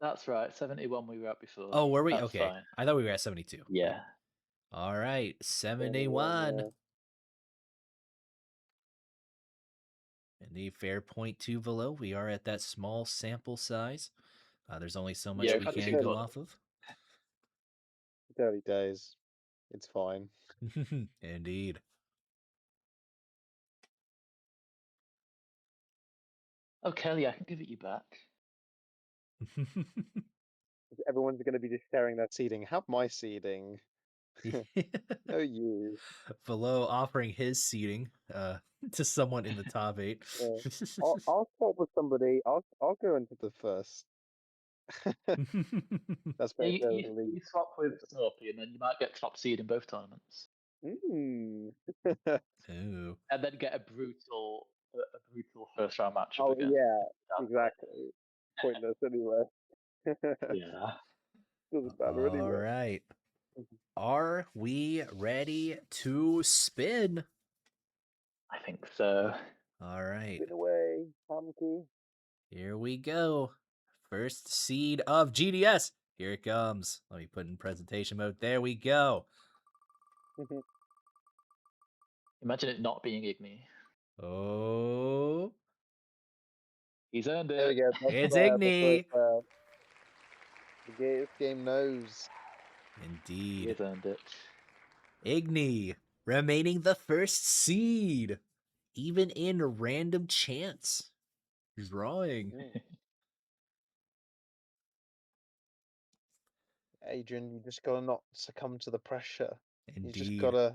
That's right. 71 we were at before. Oh, were we? That's Okay. fine. I thought we were at 72. Yeah. All right, 71, 71. yeah. And the fair point to below. We are at that small sample size. There's only so much Yeah, we we've had can two go tournaments. off of. It's early days. It's fine. Indeed. Oh, Kelly, I can give it you back. Everyone's going to be just sharing their seeding. Have my seeding. No, you. Below offering his seating to someone in the top 8. Yeah. I'll swap with somebody. I'll go into the first. That's Yeah, very fairly. you swap with Snorpy, and then you might get top seed in both tournaments, Mm. Ooh. and then get a brutal first round matchup Oh again. yeah, That's exactly. Pointless anyway. Yeah. Doesn't matter All anyway. right. Are we ready to spin? I think so. All right. Spin away, Hamky. Here we go. First seed of GDS. Here it comes. Let me put in presentation mode. There we go. Imagine it not being Igni. Oh, He's earned There we it. go. That's it's fair. That's very Igni. fair. This game knows. He Indeed. has earned it. Igni remaining the first seed, even in random chance drawing. Adrian, you just gotta not succumb to the pressure. You just Indeed. gotta.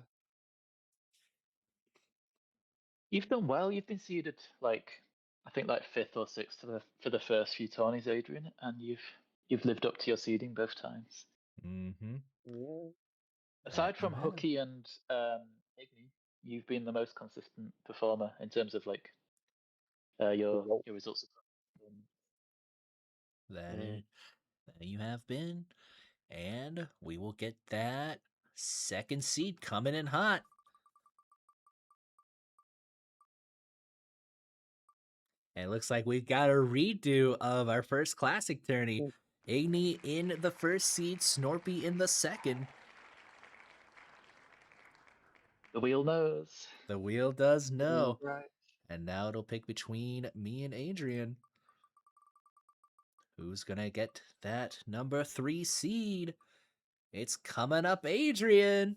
You've done well. You've been seeded I think 5th or 6th for the first few tourneys, Adrian, and you've lived up to your seeding both times. Mm-hmm. Yeah. Aside You from have. Hooky and Igni, you've been the most consistent performer in terms of your results. That you have been. And we will get that second seed coming in hot. And it looks like we've got a redo of our first classic tourney. Igni in the first seed, Snorpy in the second. The wheel knows. The wheel does know. Right. And now it'll pick between me and Adrian. Who's gonna get that number 3 seed? It's coming up, Adrian.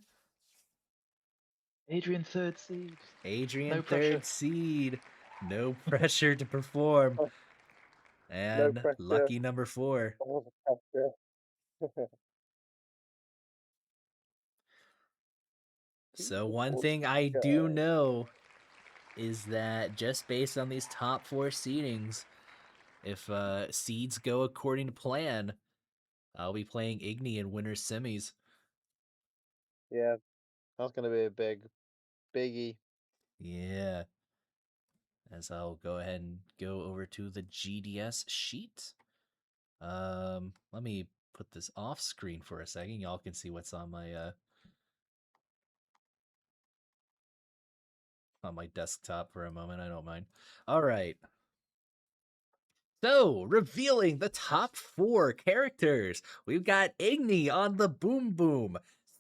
Adrian, 3rd seed. Adrian, No 3rd pressure. seed. No pressure to perform. And pressure. lucky number 4. Oh, pressure. So one thing I do know is that just based on these top 4 seedings, if seeds go according to plan, I'll be playing Igni in winter semis. Yeah, that's gonna be a biggie. Yeah. As I'll go ahead and go over to the GDS sheet. Let me put this off screen for a second. Y'all can see what's on my desktop for a moment. I don't mind. All right. So, revealing the top 4 characters. We've got Igni on the Boom Boom,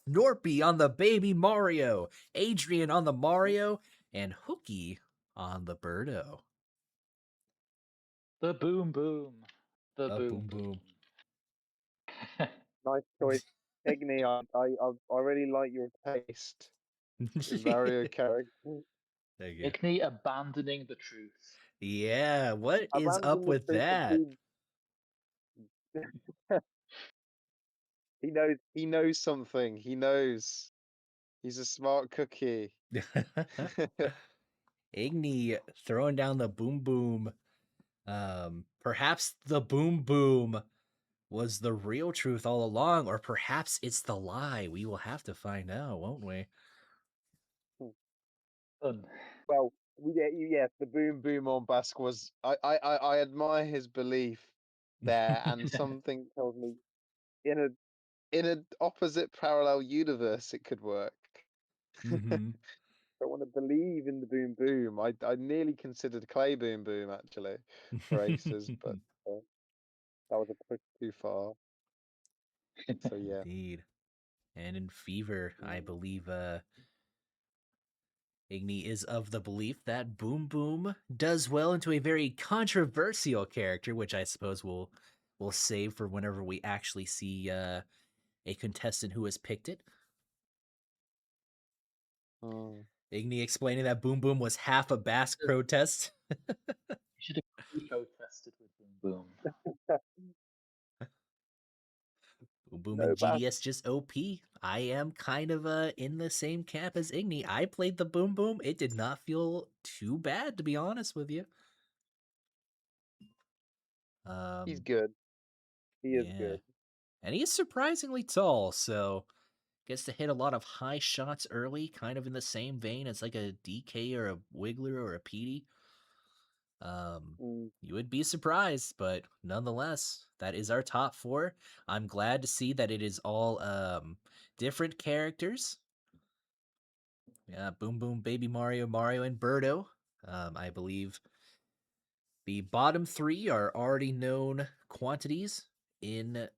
Snorpy on the baby Mario, Adrian on the Mario, and Hooky on the Birdo. The boom boom. The The boom boom boom. Nice choice. Igni, I really like your taste in Mario characters. Thank you. Igni abandoning the truth. Yeah, what I is ran up in the with street of that? Boom. He knows something. He knows. He's a smart cookie. Igni throwing down the boom boom. Perhaps the boom boom was the real truth all along, or perhaps it's the lie. We will have to find out, won't we? Fun. Well, yes, the boom boom on Basque was. I admire his belief there, and something tells me in an opposite parallel universe it could work. Mm-hmm. I want to believe in the boom boom. I nearly considered clay boom boom actually for aces, but that was a push too far. So yeah. Indeed. And in Fever, I believe Igni is of the belief that Boom Boom does well into a very controversial character, which I suppose we'll save for whenever we actually see a contestant who has picked it. Mm. Igni explaining that Boom Boom was half a Basque protest. You should have protested with boom boom. Boom Boom No, and but GDS just OP. I am kind of in the same camp as Igni. I played the Boom Boom. It did not feel too bad, to be honest with you. he's good. He is Yeah. good. And he is surprisingly tall, so gets to hit a lot of high shots early, kind of in the same vein as like a DK or a Wiggler or a Petey. Mm. You would be surprised, but nonetheless, that is our top four. I'm glad to see that it is all different characters. Yeah, Boom Boom, Baby Mario, Mario, and Birdo. I believe the bottom three are already known quantities in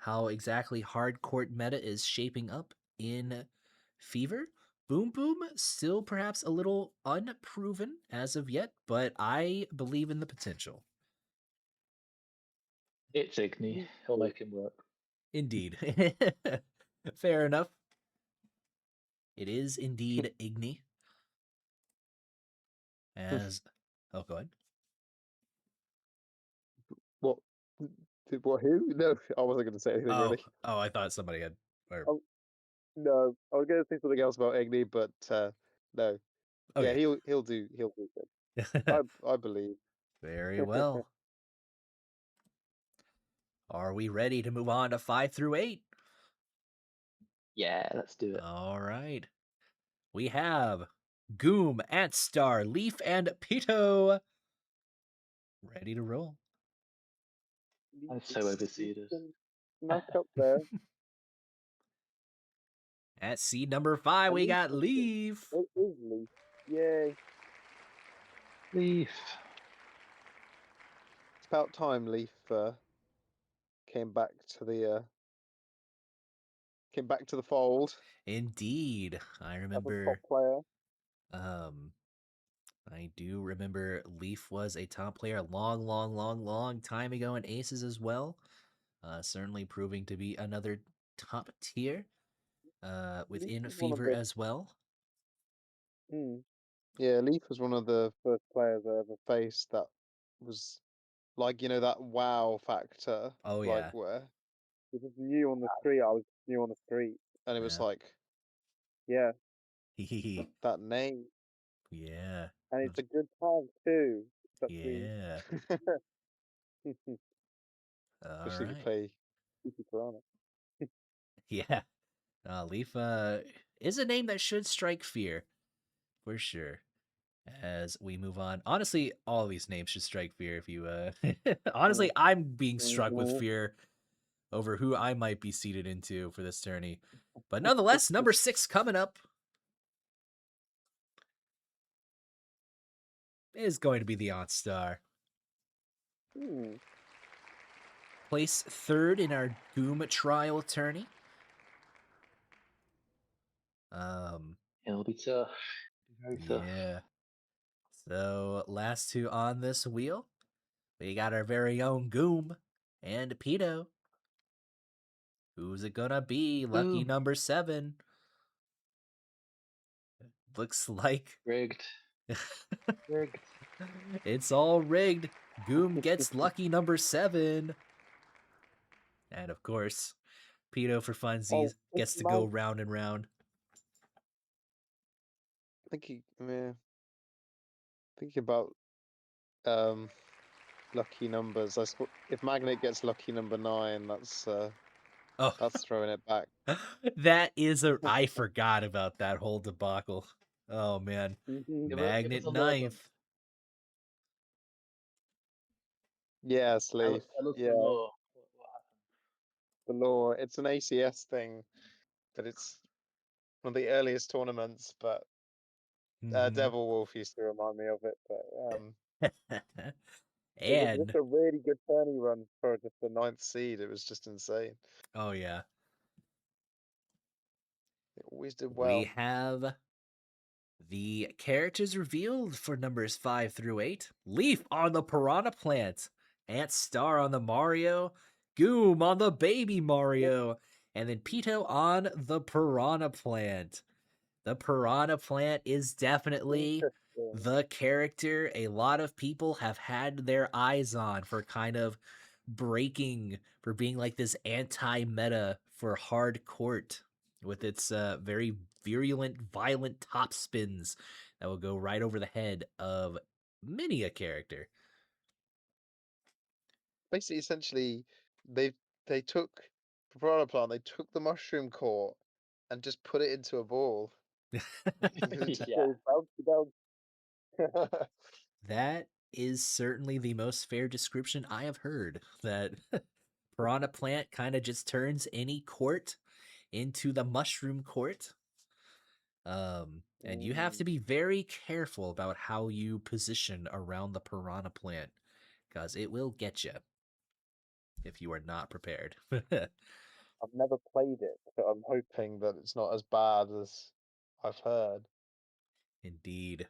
how exactly hard court meta is shaping up in Fever. Boom Boom, still perhaps a little unproven as of yet, but I believe in the potential. It's Igni. He's He'll good. make him work. Indeed. Fair enough. It is indeed Igni. As. Oh, go ahead. What? What? Who? No, I wasn't going to say anything really. Oh, I thought somebody had. Or... Oh, no, I was going to say something else about Igni, but no. Yeah, Okay. he'll do good. I believe. Very well. Are we ready to move on to 5 through 8? Yeah, let's do it. All right. We have Goom, Antstar, Leaf, and Pito. Ready to roll. I'm so overseeded. Snuck up there. At seed number 5, we got Leaf. It is Leaf. Yay. Leaf. It's about time Leaf came back to the fold Indeed. I as a top remember. player. I do remember Leaf was a top player a long time ago in Aces as well. Certainly proving to be another top tier Leaf within was one of Fever the as well. Yeah, Leaf was one of the first players I ever faced that was like, that wow factor. Oh, Like yeah. where it was new on the street. I was new on the street. And it was Yeah. like, yeah, Hee that name. Yeah. And it's a good time too. Yeah. All Especially if you right. play PC Piranha. Yeah. Leaf is a name that should strike fear, for sure. As we move on, honestly, all of these names should strike fear. If you, honestly, I'm being struck with fear over who I might be seated into for this tourney. But nonetheless, number 6 coming up is going to be the OnStar. Place 3rd in our Doom Trial tourney. It'll be tough. Very tough. Yeah. So last two on this wheel, we got our very own Goom and Peto. Who's it gonna be? Lucky Boom. number 7. Looks like Rigged. Rigged. it's all rigged. Goom gets lucky number 7. And of course, Peto for funsies gets to go round and round. Thinking about lucky numbers. If Magnet gets lucky number 9, that's Oh, throwing it back. that is I forgot about that whole debacle. Oh man, Give Magnet us a little bit. 9th. Yeah, Tell Sleeve. us Yeah, the law. What happened? the law. It's an ACS thing, but it's one of the earliest tournaments. But Mhm. Devil Wolf used to remind me of it. But it was And just a really good tourney run for just the 9th seed. It was just insane. oh yeah, It always did we well. have the characters revealed for numbers 5 through 8. Leaf on the Piranha Plant, Ant Star on the Mario, Goom on the Baby Mario, and then Pito on the Piranha Plant. The Piranha Plant is definitely Interesting. the character a lot of people have had their eyes on for kind of for being like this anti-meta for hard court with its very virulent, violent top spins that will go right over the head of many a character. Basically, essentially, they took for Piranha Plant. They took the mushroom court and just put it into a ball. It just Yeah. goes bouncy bouncy. That is certainly the most fair description I have heard. That Piranha Plant kind of just turns any court into the mushroom court. And you have to be very careful about how you position around the Piranha Plant, because it will get you if you are not prepared. I've never played it, but I'm hoping that it's not as bad as I've heard. Indeed.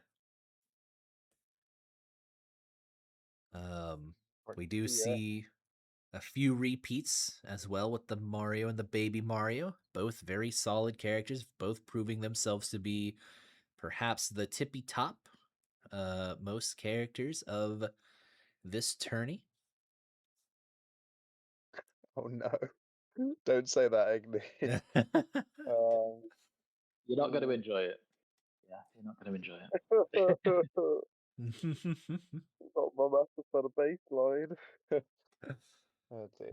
Right, We do yeah. see a few repeats as well with the Mario and the Baby Mario. Both very solid characters, both proving themselves to be perhaps the tippy top most characters of this tourney. Oh no. Don't say that, Igni. um, You're not going to enjoy it. Yeah, you're not going to enjoy it. Got my massive on a baseline. Oh dear.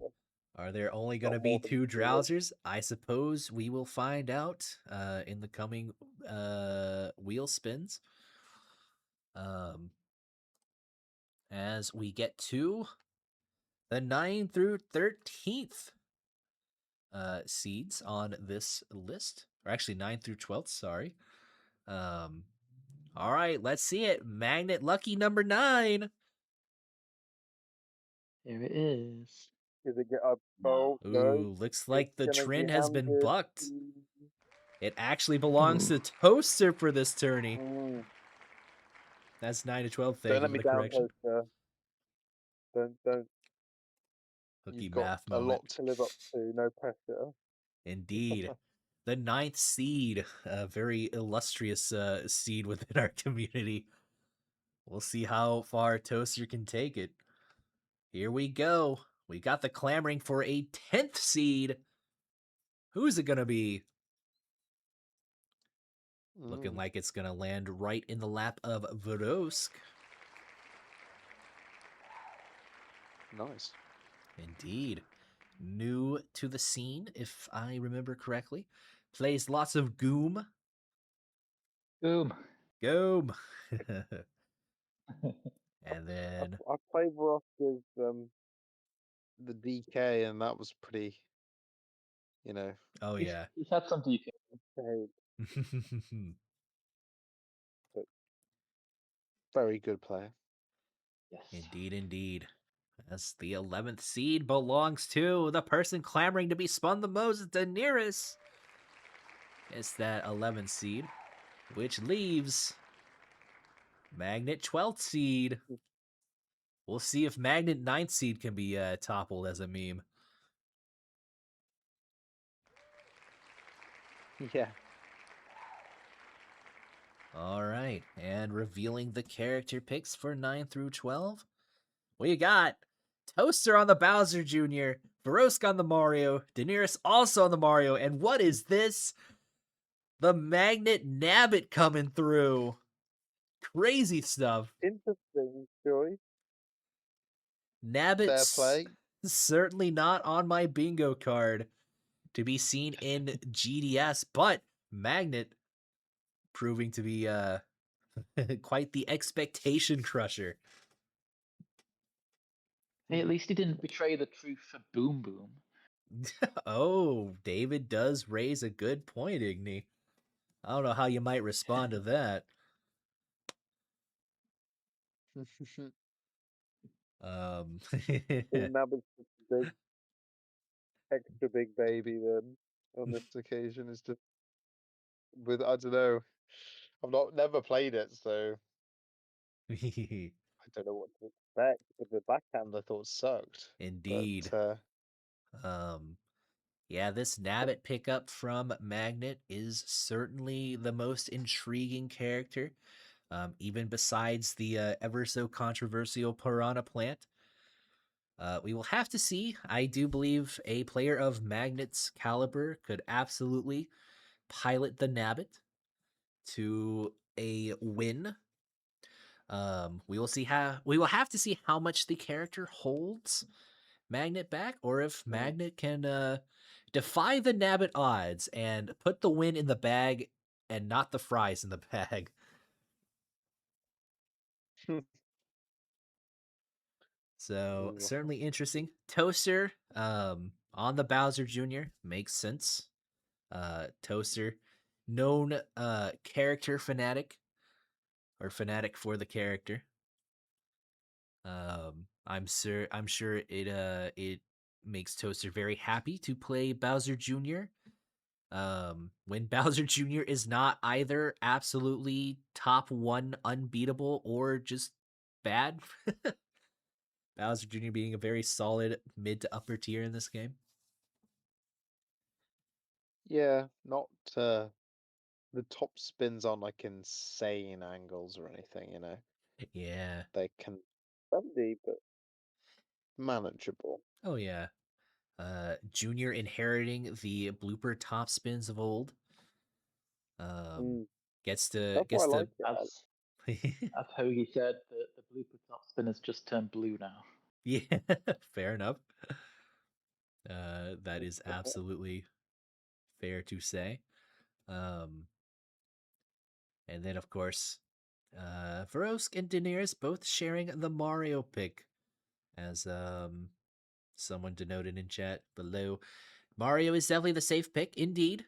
Are there only going Got to be more than 2 two. Drowsers? I suppose we will find out in the coming wheel spins. As we get to the 9 through 13th seeds on this list, or actually 9 through 12th, sorry. All right, let's see it. Magnet lucky number 9. Here it is. Is it get up? No. Oh no. Ooh, looks like the Gonna trend get has been handed. bucked. It actually belongs to Toaster for this tourney. That's 9 to 12. Thank Don't you let for me the down, correction. Toaster. Don't. Hooky You've got math a moment. lot to live up to. No pressure. Indeed. The 9th seed, a very illustrious seed within our community. We'll see how far Toaster can take it. Here we go. We got the clamoring for a 10th seed. Who's it going to be? Looking like it's going to land right in the lap of Vodosk. Nice. Indeed. New to the scene, if I remember correctly. Plays lots of Goom. Boom. Goom. And then I played Rock as the DK, and that was pretty. oh yeah. He's had some DK. But very good player. Yes. Indeed. As the 11th seed belongs to the person clamoring to be spun the most, Daenerys. It's that 11 seed, which leaves Magnet 12th seed. We'll see if Magnet 9th seed can be toppled as a meme. Yeah. All right, and revealing the character picks for 9 through 12. We got Toaster on the Bowser Jr., Barosk on the Mario, Daenerys also on the Mario, and what is this? The Magnet Nabbit coming through. Crazy stuff. Interesting choice. Fair Nabbit's play. certainly not on my bingo card to be seen in GDS, but Magnet proving to be quite the expectation crusher. Hey, at least he didn't betray the truth for Boom Boom. Oh, David does raise a good point, Igny. I don't know how you might respond to that. Um, Nabbit's just a big, extra big baby then on this occasion. Is just with, I don't know. I've never played it, so I don't know what to expect. With the backhand, I thought sucked. Indeed. But Yeah, this Nabbit pickup from Magnet is certainly the most intriguing character, even besides the ever so controversial Piranha Plant. We will have to see. I do believe a player of Magnet's caliber could absolutely pilot the Nabbit to a win. We will see how we will have to see how much the character holds Magnet back, or if Magnet can defy the Nabbit odds and put the win in the bag and not the fries in the bag. So Ooh. certainly interesting. Toaster on the Bowser Jr. makes sense. Toaster, known character fanatic or fanatic for the character. I'm sure it makes Toaster very happy to play Bowser Jr. When Bowser Jr. is not either absolutely top one unbeatable or just bad. Bowser Jr. being a very solid mid to upper tier in this game. Yeah, not the top spins on like insane angles or anything, you know. Yeah. They can be, but manageable. Oh yeah. Junior inheriting the blooper top spins of old. Gets to That's why I like it. As Hoagie said, the blooper top spin has just turned blue now. Yeah, fair enough. That is absolutely fair to say. And then of course, Varosk and Daenerys both sharing the Mario pick, as someone denoted in chat below. Mario is definitely the safe pick, indeed.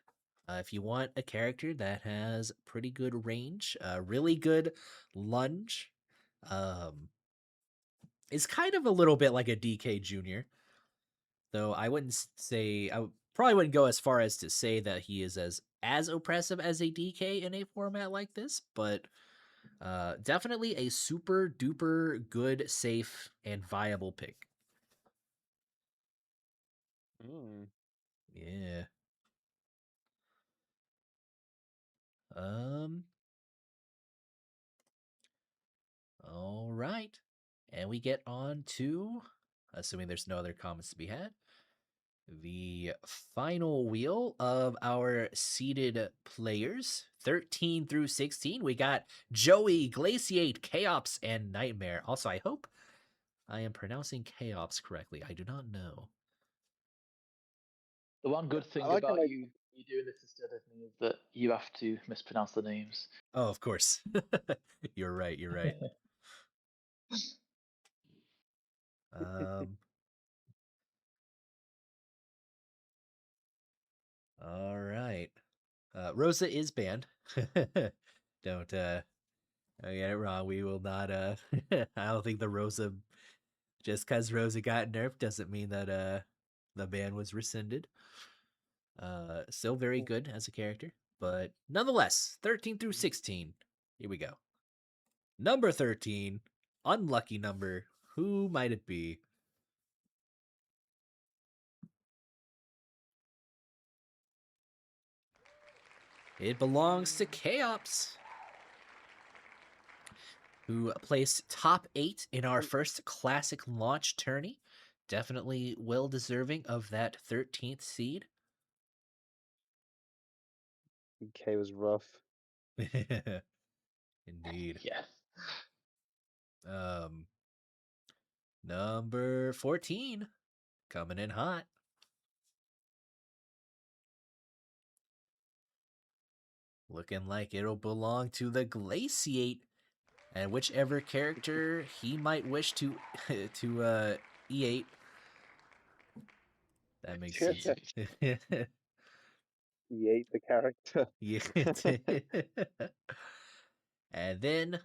If you want a character that has pretty good range, really good lunge, is kind of a little bit like a DK Jr. Though I wouldn't say probably wouldn't go as far as to say that he is as oppressive as a DK in a format like this, but definitely a super duper good, safe, and viable pick. Yeah. All right. And we get on to, assuming there's no other comments to be had, the final wheel of our seeded players, 13 through 16. We got Joey, Glaciate, Chaos, and Nightmare. Also, I hope I am pronouncing Chaos correctly. I do not know. The one good thing like about you doing this instead of me is that you have to mispronounce the names. Oh, of course. You're right. You're right. All right. Rosa is banned. Don't get it wrong. We will not I don't think the Rosa, just because Rosa got nerfed doesn't mean that the ban was rescinded. Still very good as a character. But nonetheless, 13 through 16. Here we go. Number 13, unlucky number. Who might it be? It belongs to Chaos, who placed top 8 in our first classic launch tourney. Definitely well deserving of that 13th seed. DK was rough. Indeed. Yeah. Number 14, coming in hot. Looking like it'll belong to the Glaciate, and whichever character he might wish to to E8. That makes sense. He ate the character. Yeah. And then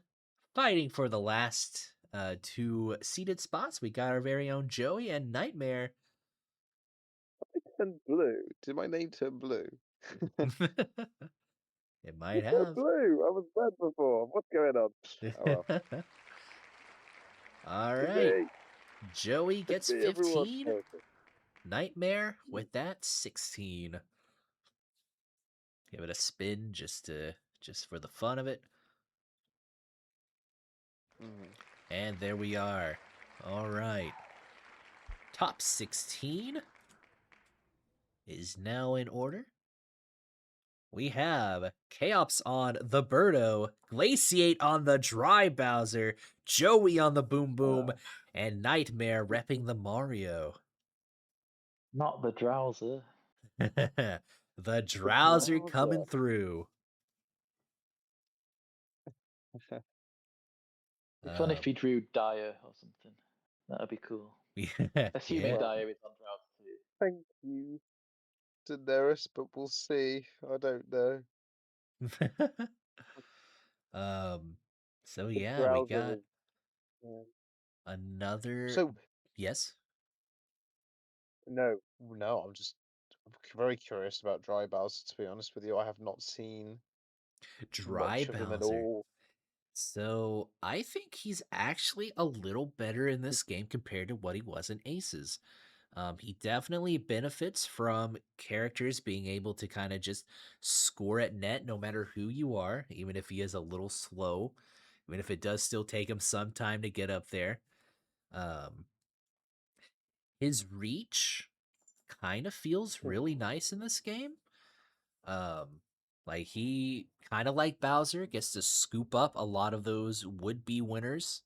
fighting for the last 2 seated spots, we got our very own Joey and Nightmare. Turned blue. Did my name turn blue? It might It turned have. blue. I was red before. What's going on? Oh well. All Good right. me. Joey Good gets me, everyone. 15. Nightmare with that 16. Give it a spin just for the fun of it. And there we are. All right. Top 16 is now in order. We have Chaos on the Birdo, Glaciate on the Dry Bowser, Joey on the Boom Boom, and Nightmare repping the Mario. Not the Drowser. The Drowser coming through. It'd be fun if he drew Dyer or something. That'd be cool. Assuming Yeah. Dyer is on Drowser too. Thank you, Daenerys, but we'll see. I don't know. So The yeah, we browser got was, another. So Yes. no, I'm just very curious about Dry Bowser. To be honest with you, I have not seen Dry much of him at Bowser. all. So I think he's actually a little better in this game compared to what he was in Aces. He definitely benefits from characters being able to kind of just score at net no matter who you are, even if he is a little slow, even if it does still take him some time to get up there. His reach kind of feels really nice in this game. Like he kind of like Bowser gets to scoop up a lot of those would-be winners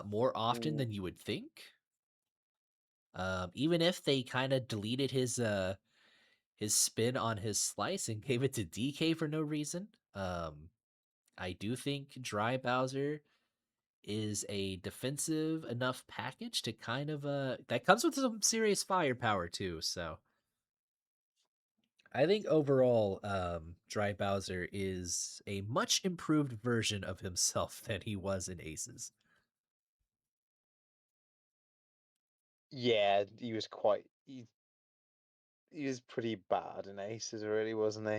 more often than you would think. Even if they kind of deleted his spin on his slice and gave it to DK for no reason, I do think Dry Bowser is a defensive enough package to kind of that comes with some serious firepower too. So I think overall, Dry Bowser is a much improved version of himself than he was in Aces. Yeah, he was quite. He was pretty bad in Aces, really, wasn't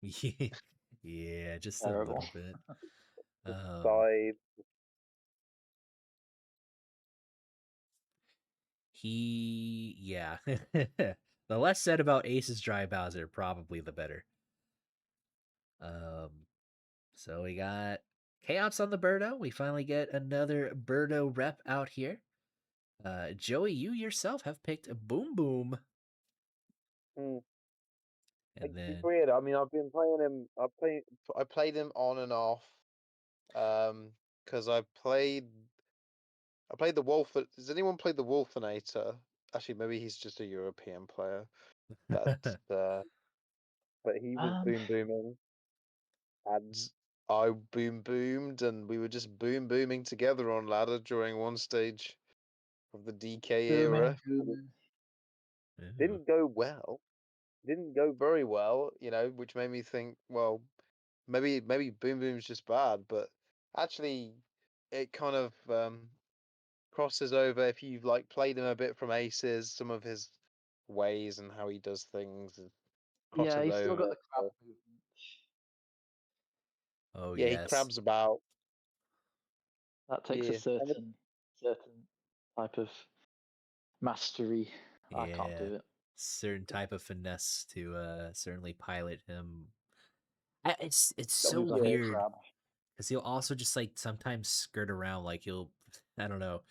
he? Yeah, just a Terrible. little bit. Side. Yeah. The less said about Ace's Dry Bowser, probably the better. So we got Chaos on the Birdo. We finally get another Birdo rep out here. Joey, you yourself have picked a Boom Boom. And then It's weird. I mean, I've been playing him. I played him on and off. Because I played the Wolf. Does anyone play the Wolfinator? Actually, maybe he's just a European player. That but he was boom booming, and I boom boomed, and we were just boom booming together on ladder during one stage of the DK era. Didn't go well. Didn't go very well, which made me think, well, maybe Boom Boom's just bad, but actually, it kind of crosses over if you've played him a bit from Aces, some of his ways and how he does things Yeah, crosses he's still got over. the crab move Oh Yeah, he yes. crabs about. That takes a Yeah. certain type of mastery. I can't Yeah. do it. Certain type of finesse to certainly pilot him. It's Got so moves like a Yeah. weird crab. because he'll also just like sometimes skirt around like he'll I don't know.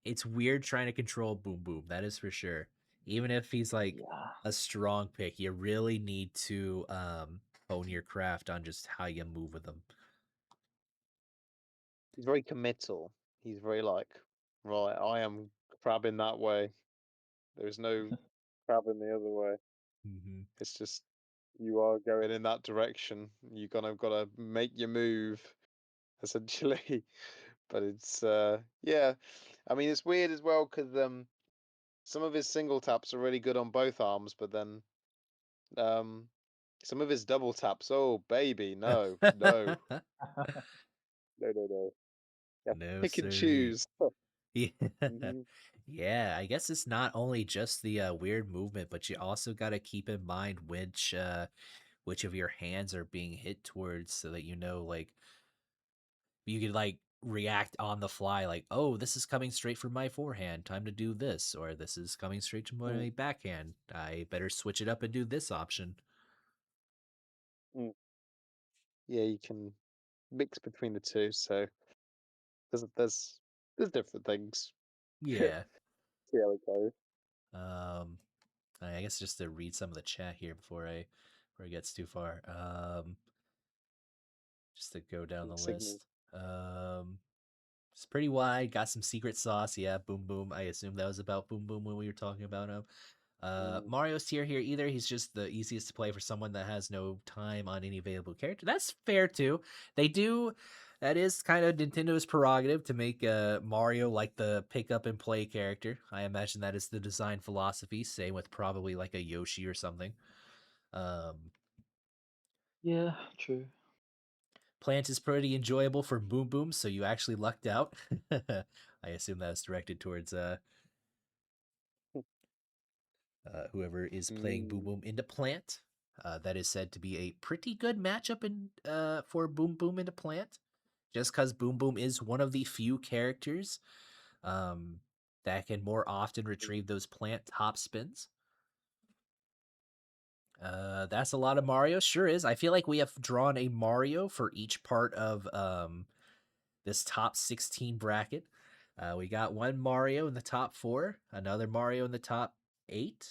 It's weird trying to control Boom Boom, that is for sure. Even if he's like Yeah. a strong pick, you really need to hone your craft on just how you move with him. He's very committal. He's very like, right, I am crabbing that way. There's no crabbing the other way. Mm-hmm. It's just you are going in that direction. You gotta make your move, essentially. But it's yeah. I mean, it's weird as well because some of his single taps are really good on both arms, but then um some of his double taps, oh baby, no, no, no, no, no. Yeah, No, pick and sirree. choose. Yeah. Hmm. Yeah, I guess it's not only just the weird movement, but you also got to keep in mind which of your hands are being hit towards so that you know like you could like react on the fly like, "Oh, this is coming straight from my forehand. Time to do this." Or this is coming straight from Mm, my backhand. I better switch it up and do this option. mm. Yeah, you can mix between the two, so there's different things. See Yeah. how it goes. Um I guess just to read some of the chat here before it gets too far. Just to go down the Signal. list. It's pretty wide. Got some secret sauce. Yeah, Boom Boom. I assume that was about Boom Boom when we were talking about him. Mm, Mario's tier here either. He's just the easiest to play for someone that has no time on any available character. That's fair too. They do. That is kind of Nintendo's prerogative to make Mario like the pick up and play character. I imagine that is the design philosophy. Same with probably like a Yoshi or something. Um, Yeah, true. Plant is pretty enjoyable for Boom Boom, so you actually lucked out. I assume that's directed towards whoever is playing Boom mm, Boom into Plant. That is said to be a pretty good matchup in for Boom Boom into Plant, just because Boom Boom is one of the few characters um, that can more often mm, retrieve those Plant top spins. That's a lot of Mario. Sure is. I feel like we have drawn a Mario for each part of this top 16 bracket. We got one Mario in the top 4, another Mario in the top 8,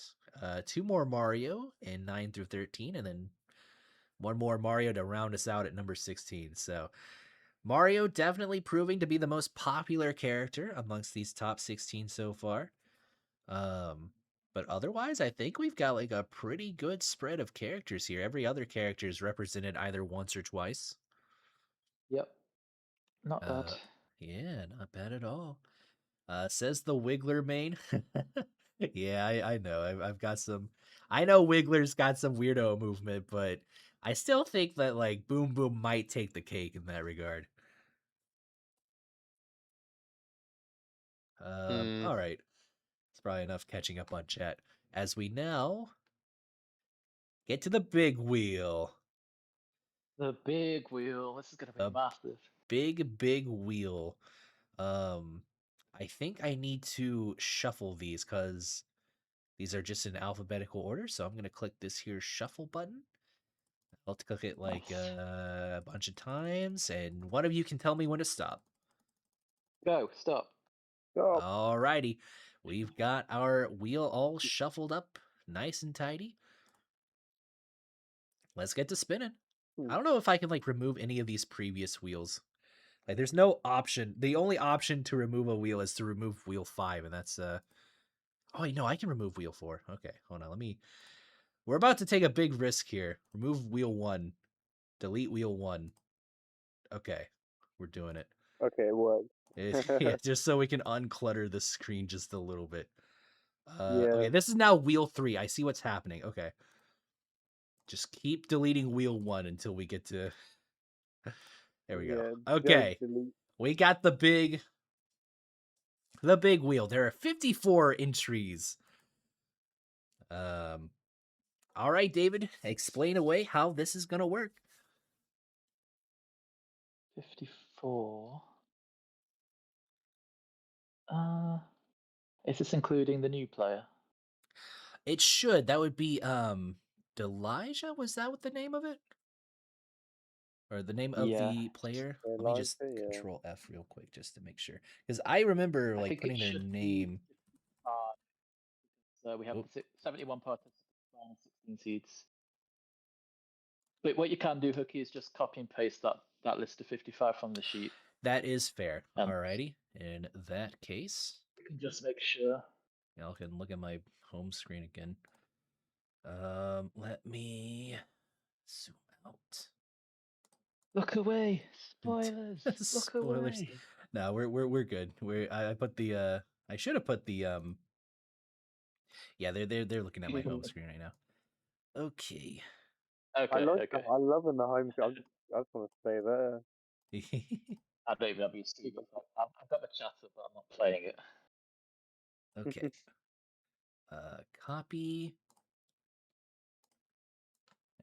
two more Mario in 9 through 13, and then one more Mario to round us out at number 16. So Mario definitely proving to be the most popular character amongst these top 16 so far. Um, but otherwise, I think we've got like a pretty good spread of characters here. Every other character is represented either once or twice. Yep. Not bad. Yeah, not bad at all. Says the Wiggler main. Yeah, I know. I've got some. I know Wiggler's got some weirdo movement, but I still think that like Boom Boom might take the cake in that regard. mm. All right. It's probably enough catching up on chat. As we now get to the big wheel. The big wheel. This is going to be The massive. big wheel. Um, I think I need to shuffle these because these are just in alphabetical order. So I'm gonna click this here shuffle button. I'll click it like Nice. a bunch of times, and one of you can tell me when to stop. Go. Stop. Stop. Alrighty, we've got our wheel all shuffled up, nice and tidy. Let's get to spinning. I Mm. don't know if I can like remove any of these previous wheels. Like, there's no option. The only option to remove a wheel is to remove wheel 5, and that's Oh, no, I can remove wheel 4. Okay, hold on. We're about to take a big risk here. Remove wheel 1. Delete wheel 1. Okay, we're doing it. Okay, it worked. Yeah, just so we can unclutter the screen just a little bit. Yeah, Okay, this is now wheel 3. I see what's happening. Okay. Just keep deleting wheel 1 until we get to... There we go. yeah. Don't Okay. delete. We got the big wheel. There are 54 entries. All right, David, explain away how this is going to work. 54. Is this including the new player? It should. That would be Delija? Was that what the name of it? Or the name of Yeah. the player? Let me just Elijah, yeah. control F real quick just to make sure. Because I remember I like think putting it their should name. be 55. So we have Oh. the 71 participants and 16 seeds. But what you can do, Hooky, is just copy and paste that list of 55 from the sheet. That is fair. Um, Alrighty. In that case, You can just make sure. yeah, I can look at my home screen again. Let me zoom out. Look away, spoilers. Look Spoilers. away. No, we're good. I put the I should have put the yeah, they're looking at my home screen right now. Okay. Okay, I okay. I love in the home. I just want to stay there. I don't even have your Steam. I've got the chat up, but I'm not playing it. Okay. Copy.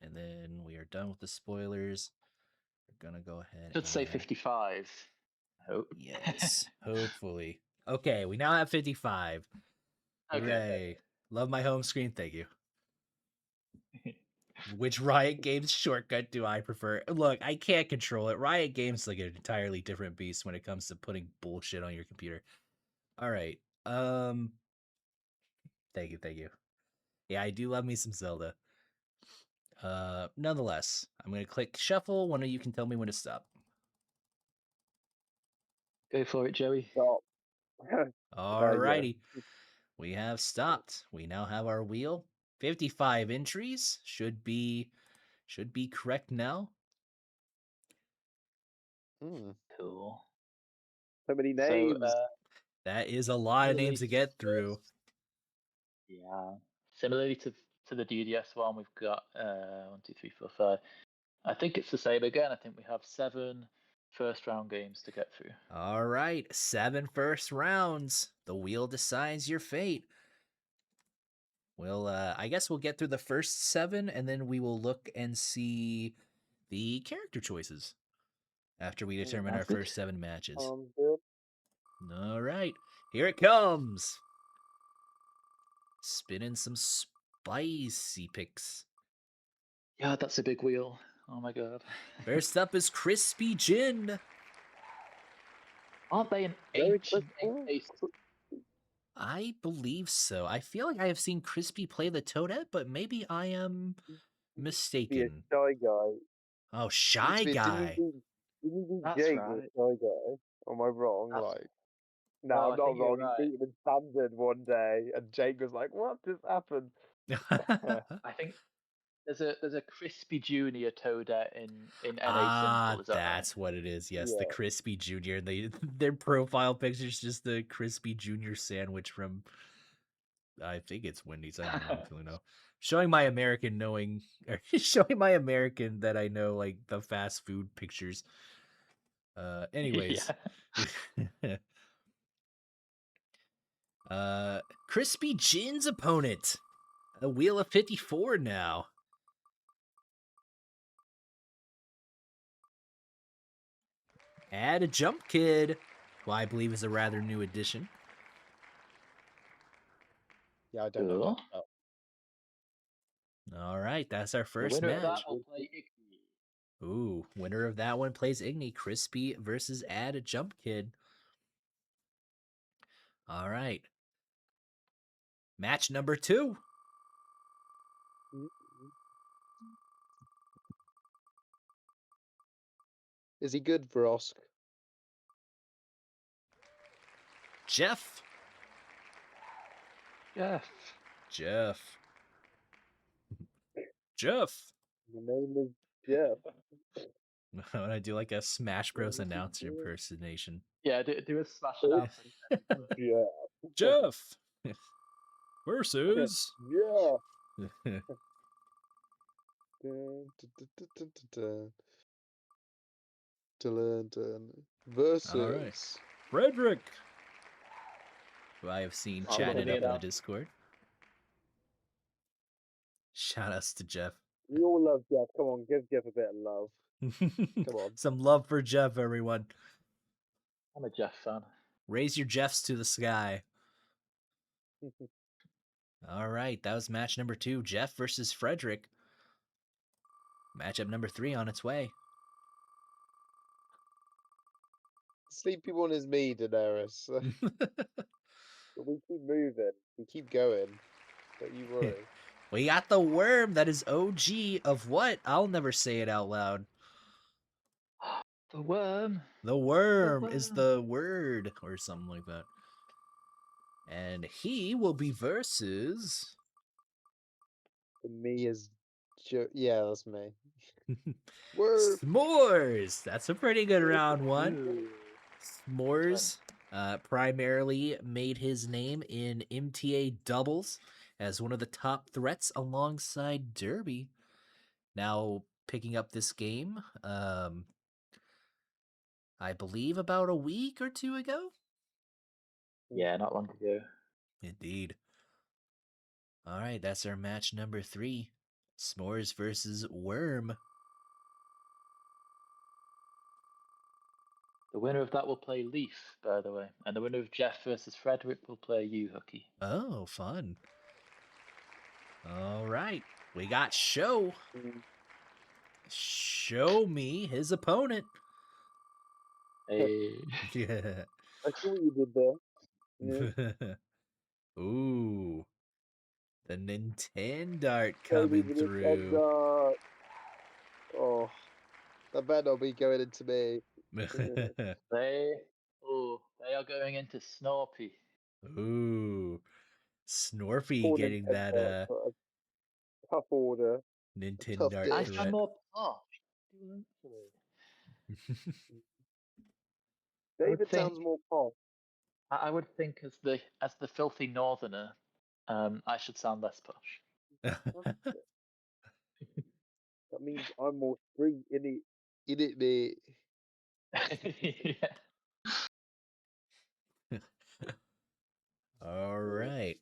And then we are done with the spoilers. We're gonna go ahead. Should say and- 55. I hope. Yes, hopefully. Okay, we now have 55. Okay. Hooray. Love my home screen, thank you. Which Riot Games shortcut do I prefer? Look, I can't control it. Riot Games is like an entirely different beast when it comes to putting bullshit on your computer. All right. Thank you. Yeah, I do love me some Zelda. Nonetheless, I'm gonna click shuffle. One of you can tell me when to stop. Go for it, Joey. Stop. Alrighty. We have stopped. We now have our wheel. 55 entries should be correct now. Hmm. Cool. So many So, names. That is a lot of names to get through. Yeah. Similarly to the DDS one, we've got 1, 2, 3, 4, 5. I think it's the same again. I think we have 7 first round games to get through. All right, 7 first rounds. The wheel decides your fate. Well, I guess we'll get through the first 7, and then we will look and see the character choices after we determine our Sounds good. first 7 matches. Good. All right, here it comes. Spinning some spicy picks. Yeah, that's a big wheel. Oh my god. First up is Crispy Gin. Aren't they an Very ancient quick. taste? I believe so. I feel like I have seen Crispy play the Toadette, but maybe I am Be a mistaken. shy guy. Oh, Shy be- didn't Guy. Didn't you beat That's Jake right. with shy guy? Or am I wrong? That's- Like, no, No, I'm I not think you're wrong. right. He beat him in standard one day, and Jake was like, "What just happened?" I think there's a Crispy Junior Toadette in NA Simple. Is that That's what it is. Yes, the Yeah. Crispy Junior. Their profile picture is just the Crispy Junior sandwich from, I think it's Wendy's. I don't really know. Showing my American knowing, or showing my American that I know like the fast food pictures. Anyways. Crispy Gin's opponent. A wheel of 54 now. Add a Jump Kid, who I believe is a rather new addition. Yeah, I don't know Cool. much about. All right, that's our The first winner of match. that will play Iggy. Ooh, winner of that one plays Igni. Crispy versus Add a Jump Kid. All right. Match number 2. Is he good, Vrosk? Jeff. Jeff. Jeff. The name is Jeff. When I do like a Smash Bros. Announcer impersonation. Yeah, do a smash Oh. announcement. Yeah. Jeff versus. Yeah. Versus. Frederick, who I have seen Oh, chatted look up at in the that. Discord. Shout outs to Jeff. We all love Jeff. Come on, give Jeff a bit of love. Come on. Some love for Jeff, everyone. I'm a Jeff fan. Raise your Jeffs to the sky. All right, that was match number 2. Jeff versus Frederick. Matchup number 3 on its way. Sleepy one is me, Daenerys. But we keep moving. We keep going. Don't you worry. We got the worm that is OG of what? I'll never say it out loud. The worm. The worm worm. is the word, or something like that. And he will be versus. And me is yeah, that's me. Word. S'mores. That's a pretty good round 1. Ooh. S'mores primarily made his name in MTA doubles as one of the top threats alongside Derby. Now picking up this game, I believe about a week or 2 ago. Yeah, not long ago. Indeed. All right, that's our match number 3. S'mores versus Worm. The winner of that will play Leaf, by the way. And the winner of Jeff versus Frederick will play you, Hookie. Oh, fun. All right, we got Show. Show me his opponent. Hey. Yeah. I see what you did there. Yeah. Ooh. The Nintendo Baby, coming the through. Nintendo. Oh, that better not be going into me. They are going into Snorpy. Ooh. Snorpy Poor getting that Nintendo. A tough order. Tough Nintendo I dish. sound threat. more posh. I would David think sounds more pop. I would think as the filthy northerner, I should sound less posh. That means I'm more street in it, mate. Yeah. All right.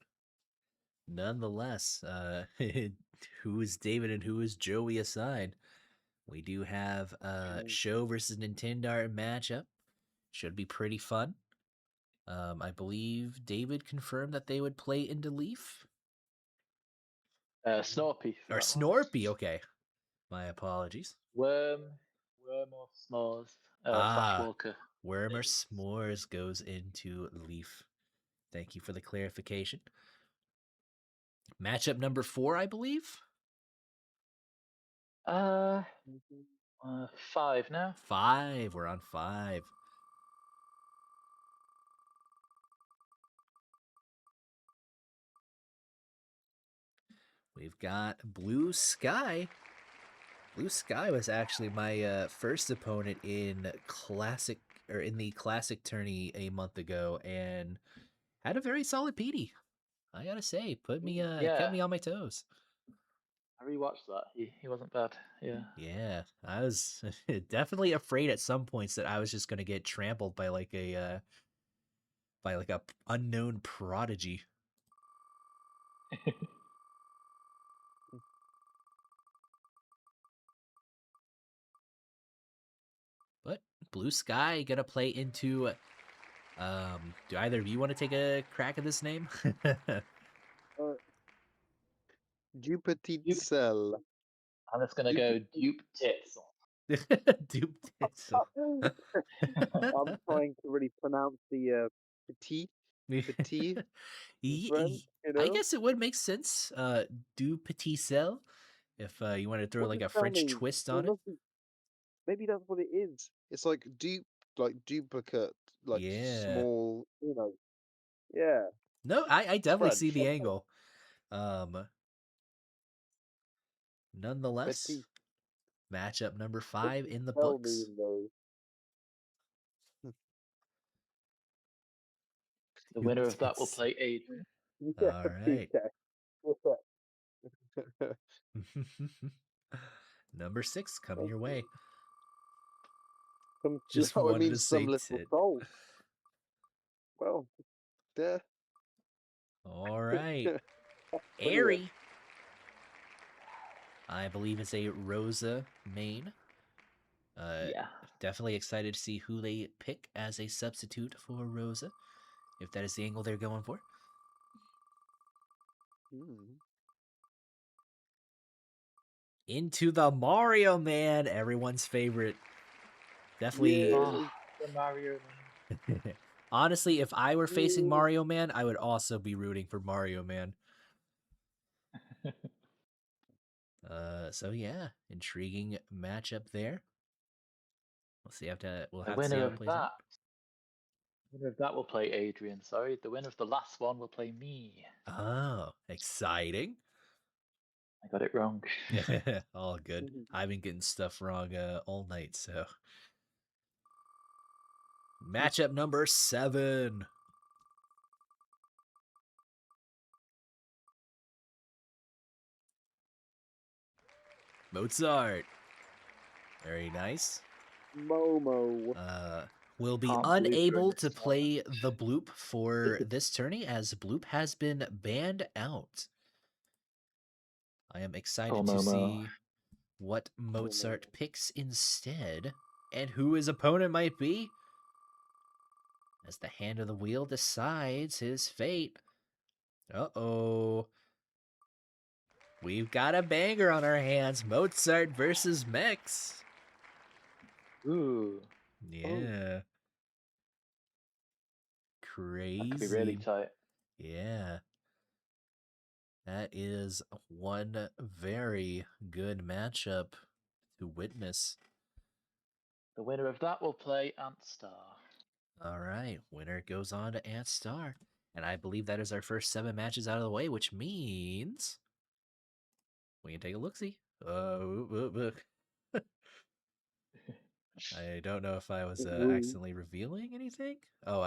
Nonetheless, who is David and who is Joey aside? We do have Show versus Nintendo matchup. Should be pretty fun. I believe David confirmed that they would play into Leaf. Snorpy for Or that one. Snorpy, okay. My apologies. Worm or s'mores. Flash Walker. Worm or Davis. S'mores goes into Leaf. Thank you for the clarification. Matchup number 4, I believe. 5 now. 5. We're on 5. We've got Blue Sky. Blue Sky was actually my first opponent in the classic tourney a month ago, and had a very solid PD. I gotta say, kept me on my toes. I rewatched that. He wasn't bad. Yeah. Yeah, I was definitely afraid at some points that I was just gonna get trampled by like a unknown prodigy. But Blue Sky gonna play into. Do either of you want to take a crack at this name? Jupiter. I'm just gonna go dupe tits. Dupe Titzel. I'm trying to really pronounce the petit in French, you I know? guess it would make sense. Du Petit Sel, if you want to throw What like does a that French mean? twist It on it. must be, maybe that's what it is. It's like duplicate, like Yeah. small, you know. Yeah, No, I definitely see French. the Okay. angle. Nonetheless, Petit. matchup number What 5 does in the spell books. mean though? The Dupe winner of that will Titzel. play Adrian. Yeah, All right. Peter. Number 6 coming your way. Just Oh, it wanted to means some say little tit. soul. Well, there. All right. Brilliant. Airy. I believe it's a Rosa main. Yeah. Definitely excited to see who they pick as a substitute for Rosa, if that is the angle they're going for. Into the Mario Man, everyone's favorite. Definitely. Oh, the Mario Man. Honestly, if I were facing Mario Man, I would also be rooting for Mario Man. So yeah, intriguing matchup there. We'll see. We'll The have to see winner how it of plays out. The winner of that will play Adrian. Sorry, the winner of the last one will play me. Oh, exciting! I got it wrong. All good. I've been getting stuff wrong all night, so. Matchup number 7. Mozart. Very nice. Momo. Will be Can't believe you're in unable this to play tournament. the Bloop for this tourney, as Bloop has been banned out. I am excited Poor to Momo. see what Mozart picks instead, and who his opponent might be, as the hand of the wheel decides his fate. Uh-oh. We've got a banger on our hands. Mozart versus Mex. Ooh, Yeah. Crazy. that could be really tight. Yeah. That is one very good matchup to witness. The winner of that will play Ant Star. All right, winner goes on to Ant Star. And I believe that is our first 7 matches out of the way, which means we can take a look-see. I don't know if I was accidentally revealing anything. Oh,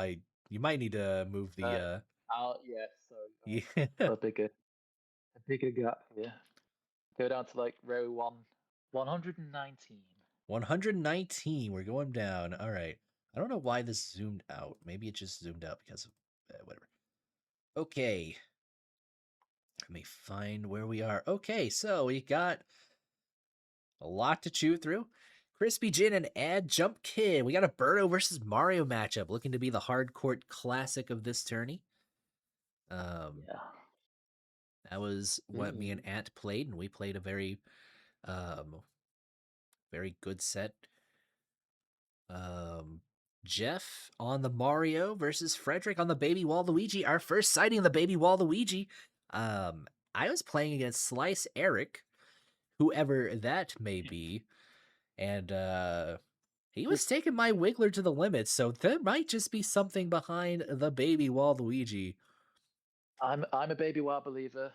you might need to move the Yes, sorry. yeah. A bigger gap here. Go down to like row 119. 119. We're going down. All right. I don't know why this zoomed out. Maybe it just zoomed out because of whatever. Okay. Let me find where we are. Okay, so we got a lot to chew through. Crispy Jin and Ad Jump Kid. We got a Birdo versus Mario matchup, looking to be the hardcourt classic of this tourney. Yeah. That was what me and Ant played, and we played a very good set. Jeff on the Mario versus Frederick on the Baby Waluigi. Our first sighting of the Baby Waluigi. I was playing against Slice Eric, whoever that may be, and he was taking my Wiggler to the limit, so there might just be something behind the Baby Waluigi. I'm a Baby Wow believer.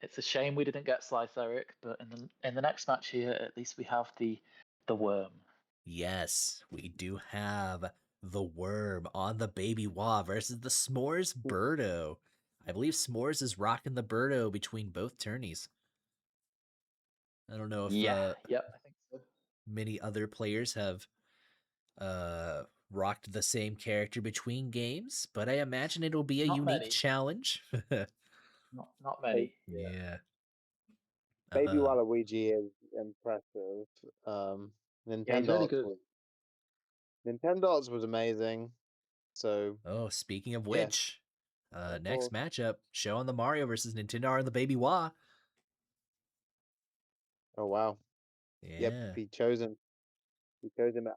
It's a shame we didn't get Slice Eric, but in the next match here, at least we have the worm. Yes, we do have the worm on the Baby Wah versus the S'mores Birdo. I believe S'mores is rocking the Birdo between both tourneys. I don't know if Yep, I think so. many other players have rocked the same character between games, but I imagine it'll be a Not unique many. challenge. Not many. Yeah. Baby Waluigi is impressive. Yeah, he's really good. Nintendo's was amazing. So Oh, speaking of Yeah. which, next matchup, show on the Mario versus Nintendo and the Baby Wah. Oh wow. Yeah. Yep, he chose him.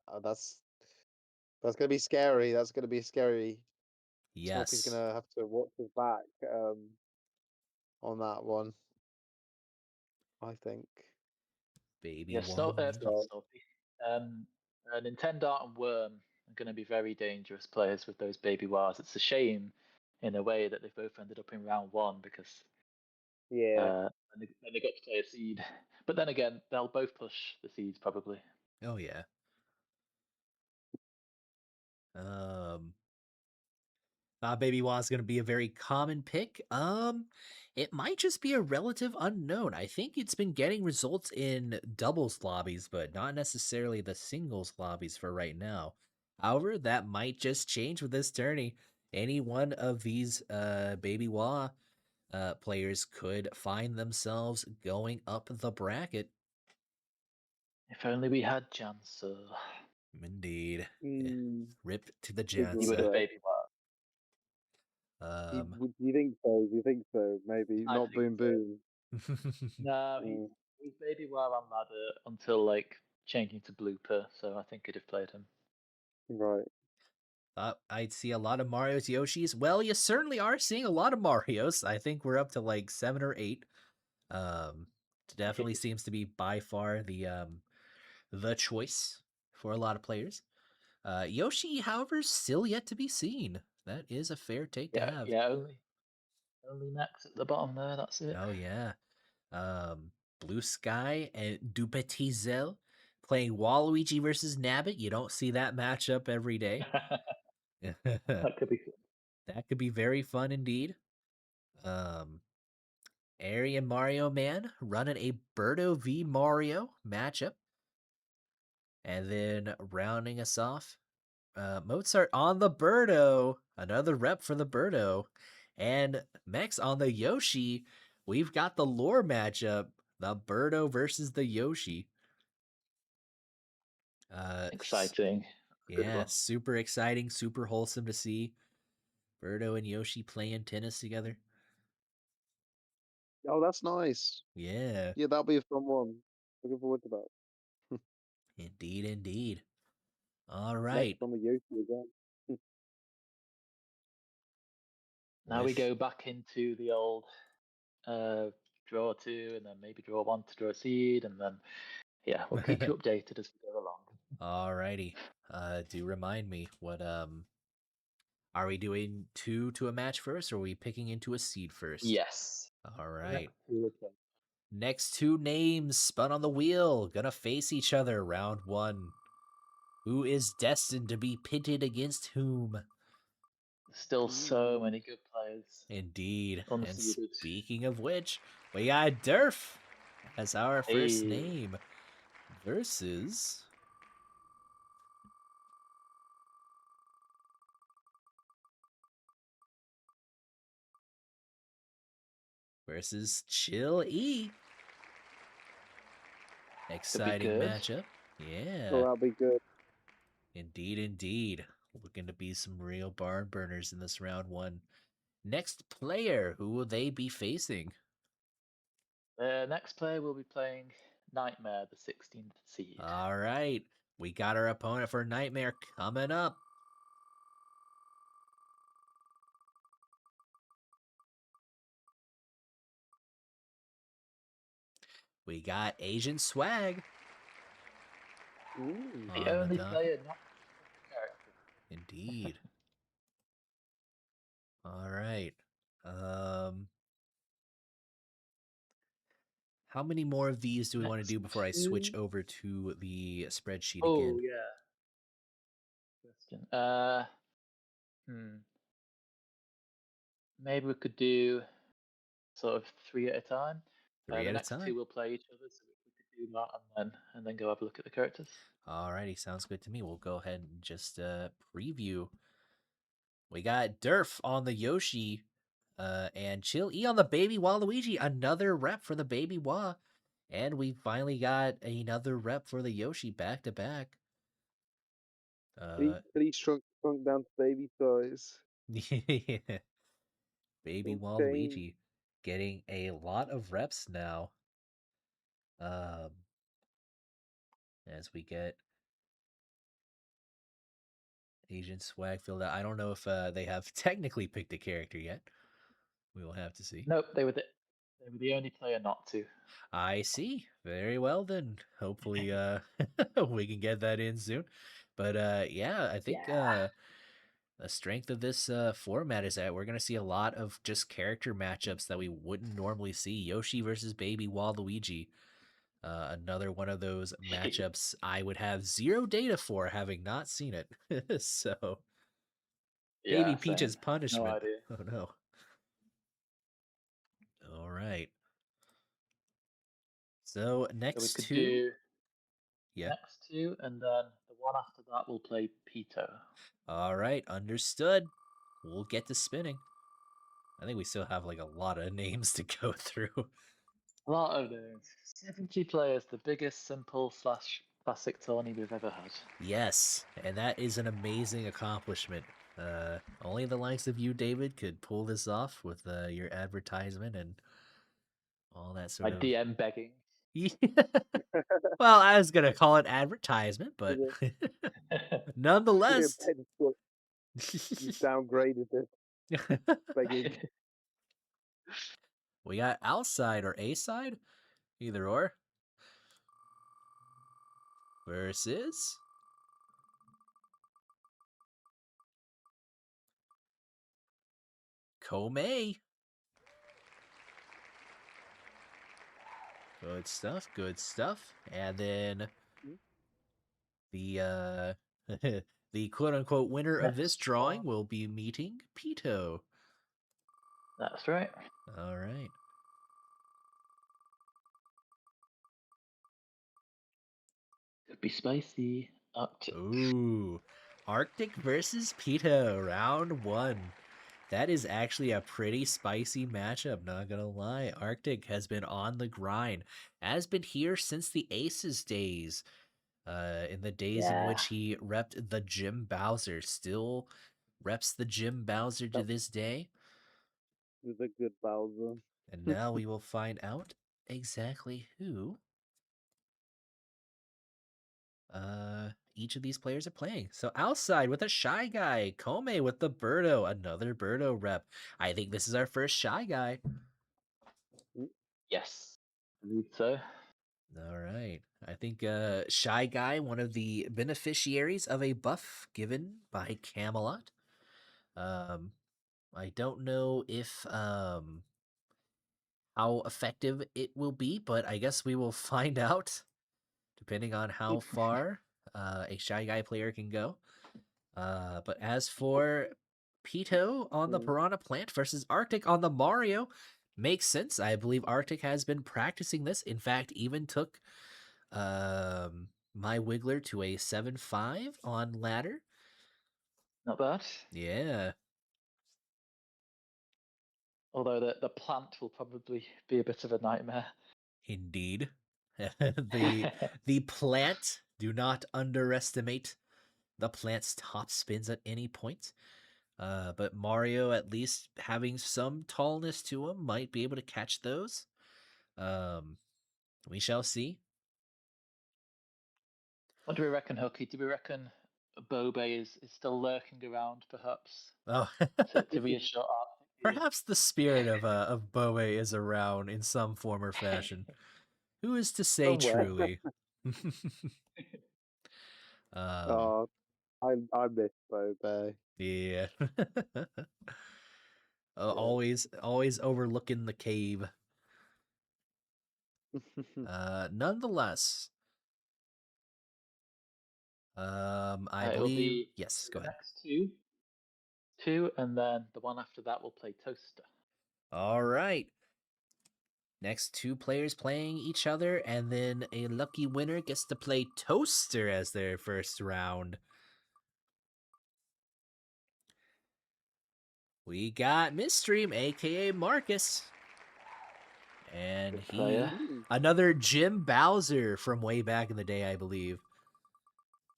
Oh, that's gonna be scary. That's gonna be scary. Yes. Smoky's gonna have to watch his back on that one. I think. Baby Yeah, Wah. Nintendo and Worm are going to be very dangerous players with those Baby Wows. It's a shame, in a way, that they both ended up in round 1 because Yeah. and they got to play a seed. But then again, they'll both push the seeds probably. Oh yeah. Baby Wah is going to be a very common pick. It might just be a relative unknown. I think it's been getting results in doubles lobbies, but not necessarily the singles lobbies for right now. However, that might just change with this tourney. Any one of these Baby Wah players could find themselves going up the bracket. If only we had Janser. Indeed. Mm, Rip to the Good He would one. have Jansa. baby wow. Do you think so? Do you think so? Maybe I not. think Boom so. boom. No, Mm, he's baby wow on ladder until like changing to blooper, so I think I'd have played him. right. Thought I'd see a lot of Mario's Yoshis. Well, you certainly are seeing a lot of Marios. I think we're up to like 7 or 8. Definitely seems to be by far the choice for a lot of players. Yoshi, however, still yet to be seen. That is a fair take to have. Yeah, only Max at the bottom there. That's it. Oh yeah. Blue Sky and Dupetizel playing Waluigi versus Nabbit. You don't see that matchup every day. That could be. That could be very fun indeed. Airy and Mario Man running a Birdo v Mario matchup. And then rounding us off, Mozart on the Birdo. Another rep for the Birdo. And Mex on the Yoshi. We've got the lore matchup. The Birdo versus the Yoshi. Exciting. Good Yeah, one. super exciting, super wholesome to see Birdo and Yoshi playing tennis together. Oh, that's nice. Yeah, Yeah, that'll be a fun one. Looking forward to that. indeed, indeed. All Next right. on the Yoshi again. Now we With- go back into the old draw 2, and then maybe draw 1 to draw a seed, and then yeah, we'll keep you updated as we go along. Alrighty. Do remind me what are we doing 2 to a match first, or are we picking into a seed first? Yes. All right. Okay. Next 2 names spun on the wheel, gonna face each other round 1. Who is destined to be pitted against whom? Still so many good players. Indeed. And Unseeded. speaking of which, we got Durf as our first Hey. name versus Chill E. Exciting good. matchup. Yeah. Oh, that'll be good. Indeed, indeed. Looking to be some real barn burners in this round 1. Next player, who will they be facing? Next player will be playing Nightmare, the 16th seed. All right. We got our opponent for Nightmare coming up. We got Asian Swag. Ooh. The on only dock. player not character. Indeed. All right. How many more of these do we want to Next do before I switch two. over to the spreadsheet Oh again? yeah. Question. Maybe we could do sort of 3 at a time. 3 The at a next time. 2 will play each other, so we could do that and then go have a look at the characters. Alrighty, sounds good to me. We'll go ahead and just preview. We got Durf on the Yoshi, and Chill E on the Baby Waluigi. Another rep for the Baby Wa, and we finally got another rep for the Yoshi back to back. He shrunk down to baby size. Yeah. Baby Okay. Waluigi getting a lot of reps now. As we get Asian Swag filled out. I don't know if they have technically picked a character yet. We will have to see. Nope, they were the only player not to. I see. Very well then. Hopefully we can get that in soon. But yeah, I think Yeah. the strength of this format is that we're going to see a lot of just character matchups that we wouldn't normally see. Yoshi versus Baby Waluigi. Another one of those matchups I would have 0 data for, having not seen it. So, Yeah, Baby Peach's same. punishment. No idea. Oh no. All right. So So next we could 2. do Yeah. next 2, and then the one after that will play Pito. All right, understood. We'll get to spinning. I think we still have like a lot of names to go through. A lot of those. 70 players, the biggest simple slash classic tourney we've ever had. Yes, and that is an amazing accomplishment. Only the likes of you, David, could pull this off with your advertisement and all that My sort of. DM begging. Well, I was gonna call it advertisement, but nonetheless. You downgraded this begging. We got outside or A side, either or. Versus Komei. Good stuff, good stuff. And then the the quote unquote winner of this Next drawing one. will be meeting Pito. That's right. All right. Could be spicy. Arctic. Ooh. Arctic versus Pito, round 1. That is actually a pretty spicy matchup, not gonna lie. Arctic has been on the grind, has been here since the Aces days. In the days in which he repped the Jim Bowser, still reps the Jim Bowser to this day. With a good Bowser. And now we will find out exactly who each of these players are playing. So outside with a Shy Guy, Komei with the Birdo, another Birdo rep. I think this is our first Shy Guy. Yes. I believe so. All right. I think Shy Guy, one of the beneficiaries of a buff given by Camelot. I don't know if how effective it will be, but I guess we will find out depending on how far a Shy Guy player can go. But as for Pito on the Piranha Plant versus Arctic on the Mario, makes sense. I believe Arctic has been practicing this. In fact, even took my Wiggler to a 7-5 on ladder. Not bad. Yeah. Although the plant will probably be a bit of a nightmare. Indeed. the plant, do not underestimate the plant's top spins at any point. But Mario, at least having some tallness to him, might be able to catch those. We shall see. What do we reckon, Hooky? Do we reckon Bobe is still lurking around, perhaps, Oh, to reassure Arctic? perhaps the spirit of Boe is around in some form or fashion. Who is to say Somewhere. truly? Oh, I miss Bobe. Yeah. Always overlooking the cave. Nonetheless, I It'll believe be yes. Go the ahead. next two, and then the one after that will play Toaster. All right. Next 2 players playing each other, and then a lucky winner gets to play Toaster as their first round. We got Midstream, aka Marcus. And Good player. another Jim Bowser from way back in the day, I believe.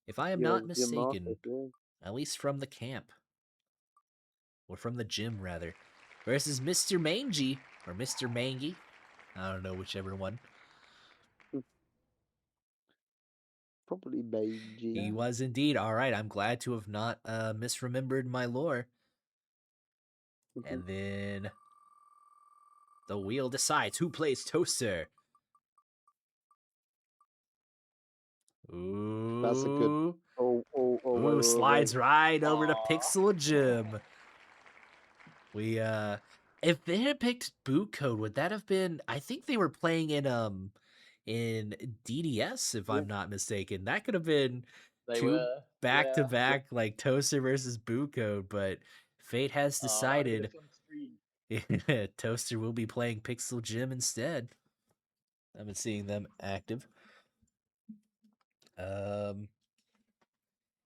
If I am not mistaken, at least from the camp. Or from the gym, rather. Versus Mr. Mangy, or Mr. Mangy. I don't know, whichever one. Probably Mangy. He was indeed. All right, I'm glad to have not misremembered my lore. And then the wheel decides who plays Toaster. Ooh. That's a good. Ooh, slides right over to Pixel Jim. We if they had picked boot code, would that have been I think they were playing in DDS, if I'm not mistaken. That could have been They 2 were back-to-back like Toaster versus boot code, but fate has decided Toaster will be playing Pixel Jim instead. I've been seeing them active.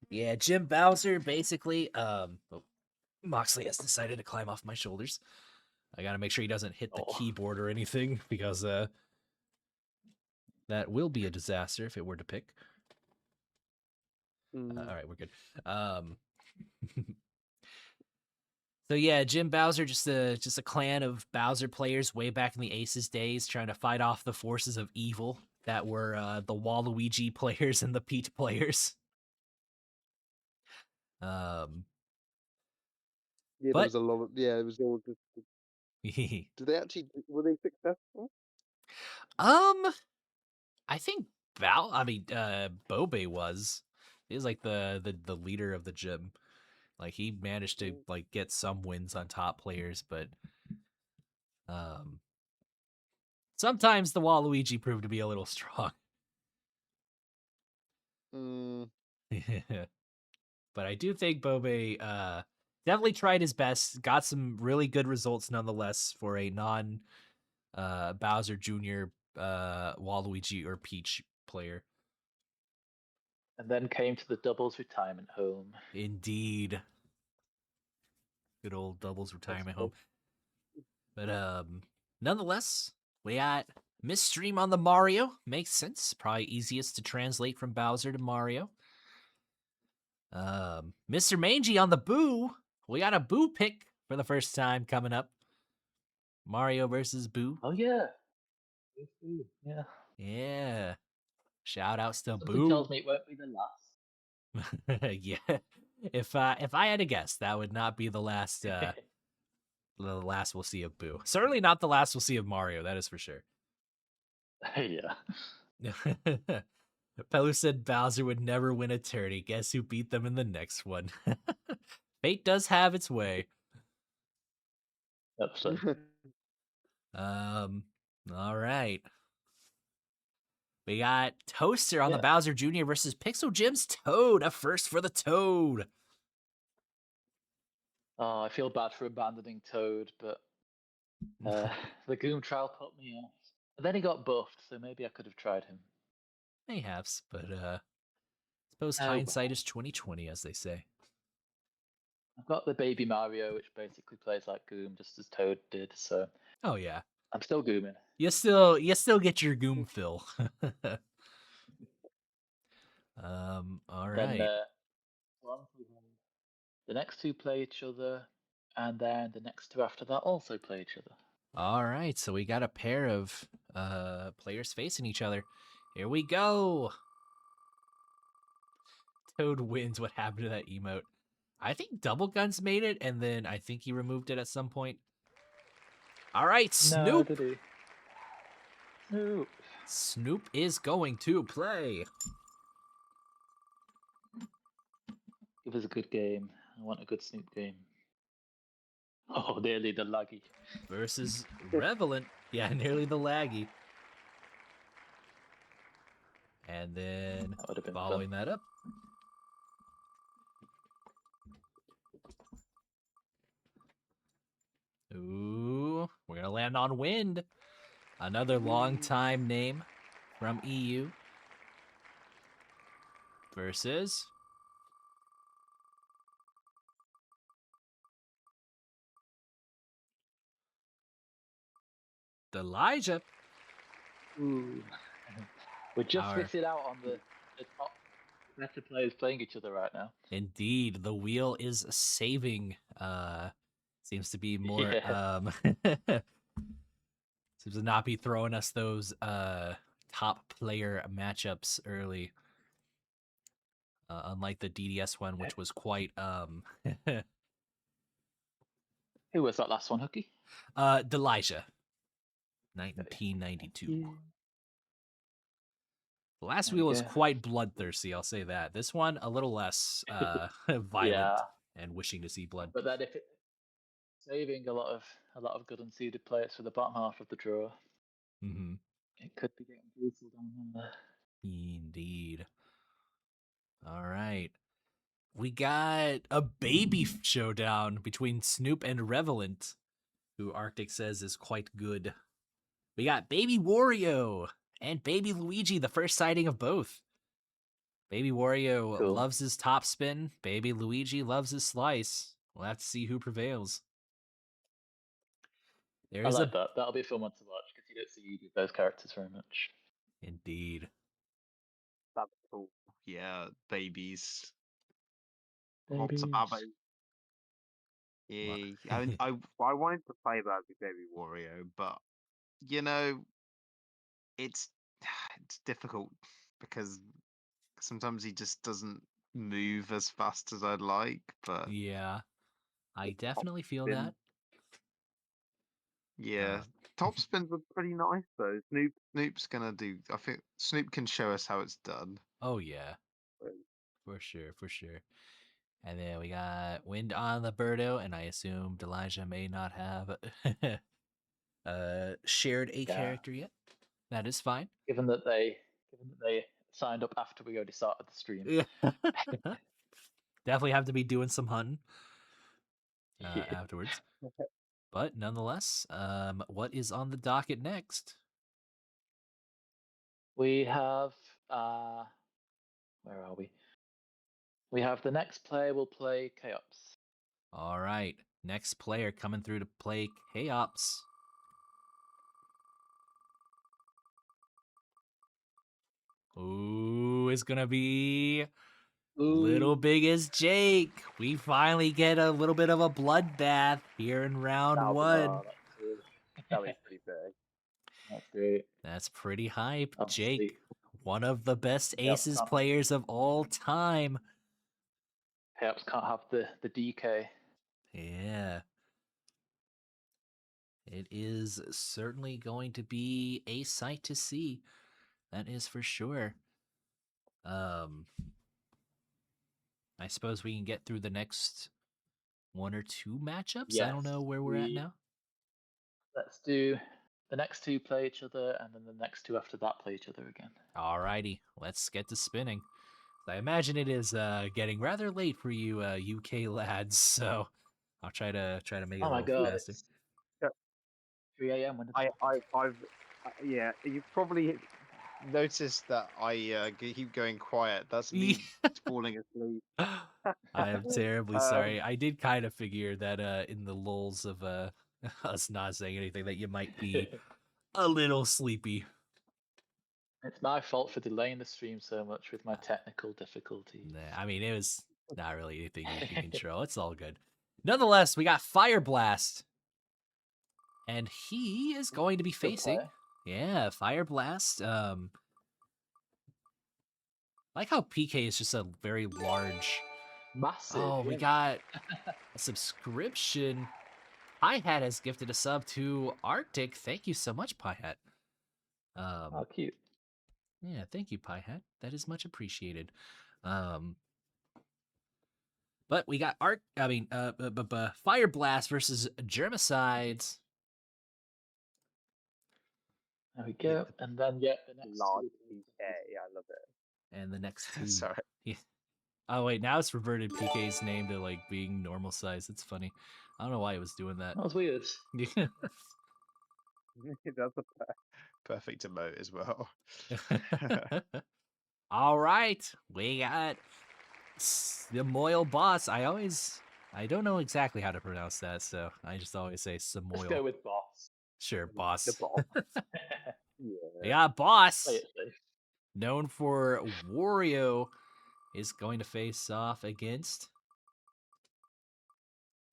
Yeah, Jim Bowser basically. Moxley has decided to climb off my shoulders. I gotta make sure he doesn't hit the keyboard or anything because that will be a disaster if it were to pick. Mm. All right, we're good. So yeah, Jim Bowser, just a clan of Bowser players way back in the Aces days, trying to fight off the forces of evil that were the Waluigi players and the Peach players. Yeah, there But was a lot of it was all just. Did they actually were they successful? I think Bobe was. He was like the leader of the gym. Like he managed to like get some wins on top players, but sometimes the Waluigi proved to be a little strong. Mm. But I do think Bobe definitely tried his best, got some really good results nonetheless for a non Bowser Jr. Waluigi or Peach player. And then came to the doubles retirement home. Indeed. Good old doubles retirement home. But nonetheless, we got Miss Stream on the Mario. Makes sense. Probably easiest to translate from Bowser to Mario. Mr. Mangy on the Boo. We got a Boo pick for the first time coming up. Mario versus Boo. Oh yeah. Yeah. Yeah. Shout outs to Something Boo. tells me it won't be the last. Yeah. If I had to guess, that would not be the last the last we'll see of Boo. Certainly not the last we'll see of Mario, that is for sure. Yeah. Pelu said Bowser would never win a tourney. Guess who beat them in the next one? Fate does have its way. That's it. All right. We got Toaster on the Bowser Jr. versus Pixel Jim's Toad. A first for the Toad. Oh, I feel bad for abandoning Toad, but the Goom trial put me off. But then he got buffed, so maybe I could have tried him. Mayhaps, but suppose Oh, hindsight is 20/20, as they say. I've got the Baby Mario, which basically plays like Goom, just as Toad did. So Oh yeah, I'm still Gooming. you still get your Goom fill. All right. Then the next two play each other, and then the next two after that also play each other. All right, so we got a pair of players facing each other. Here we go. Toad wins. What happened to that emote? I think Double Guns made it, and then I think he removed it at some point. All right, Snoop. No, did he? Snoop. Snoop is going to play. It was a good game. I want a good Snoop game. Oh, nearly the laggy. Versus Revelant. Yeah, nearly the laggy. And then That would have been following fun. that up. Ooh, we're going to land on Wind. Another long-time name from EU. Versus Elijah. Ooh. We're just missing out on the top better players playing each other right now. Indeed, the wheel is saving. Seems to be more. Seems to not be throwing us those top player matchups early. Unlike the DDS one, which was quite Who was that last one, Hookie? Delija. 1992. The last wheel is quite bloodthirsty, I'll say that. This one, a little less violent and wishing to see blood. But then if it's saving a lot of good unseeded players for the bottom half of the draw, it could be getting brutal down there. Indeed. All right. We got a baby showdown between Snoop and Revelant, who Arctic says is quite good. We got Baby Wario and Baby Luigi, the first sighting of both. Baby Wario loves his top spin. Baby Luigi loves his slice. We'll have to see who prevails. I like that. That'll be a fun one to watch because you don't see those characters very much. Indeed. That's cool. Yeah, babies. Babies. Baba. Yeah, I mean, I wanted to play Baby Wario, but you know, it's it's difficult because sometimes he just doesn't move as fast as I'd like. But Yeah, I top definitely feel spin, that. yeah, Uh, top spins are pretty nice though. Snoop's gonna do. I think Snoop can show us how it's done. oh yeah, So, for sure, for sure. And then we got Wind on the Birdo, and I assumed Elijah may not have shared a Yeah. character yet. That is fine. Given that they signed up after we already started the stream. Yeah. Definitely have to be doing some hunting Yeah. afterwards. But nonetheless, what is on the docket next? We have where are we? We have the next player will play Chaos. All right, next player coming through to play Chaos. Ooh, it's gonna be Little Big as Jake. We finally get a little bit of a bloodbath here in round that'll be- one. That's cool. That'll be pretty big. That's great. That's pretty hype. Obviously, Jake, one of the best Yep, Aces can't- players of all time. Chaos can't have the DK. Yeah. It is certainly going to be a sight to see. That is for sure. I suppose we can get through the next one or two matchups. I don't Yes, know where we're at now. Let's do the next two play each other, and then the next two after that play each other again. Alrighty, let's get to spinning. I imagine it is getting rather late for you UK lads, so I'll try to make it Oh a my little god, faster. it's 3 a.m. When did I've yeah. You've probably noticed that I keep going quiet. That's me falling asleep. I am terribly Um, sorry. I did kind of figure that in the lulls of us not saying anything that you might be a little sleepy. It's my fault for delaying the stream so much with my technical difficulties. Nah, I mean, it was not really anything you can control. It's all good. Nonetheless, we got Fire Blast. And he is going to be Good facing, player. yeah, Fire Blast. I like how PK is just a very large. Massive. Oh, we yeah. got a subscription. Pie Hat has gifted a sub to Arctic. Thank you so much, Pie Hat. Oh, cute. Yeah, thank you, Pie Hat. That is much appreciated. But we got Fire Blast versus Germicides. There we go. And then the next Large two. PK. Yeah, I love it. And the next two. Sorry. Yeah. Oh wait, now it's reverted PK's name to like being normal size. It's funny. I don't know why it was doing that. That was weird. Yeah. That's a Perfect emote as well. All right, we got the Moyle Boss. I don't know exactly how to pronounce that, so I just always say Let's go Samoil. with boss. Sure, Boss. the ball. We Yeah. got Boss, Play it safe. known for Wario, is going to face off against.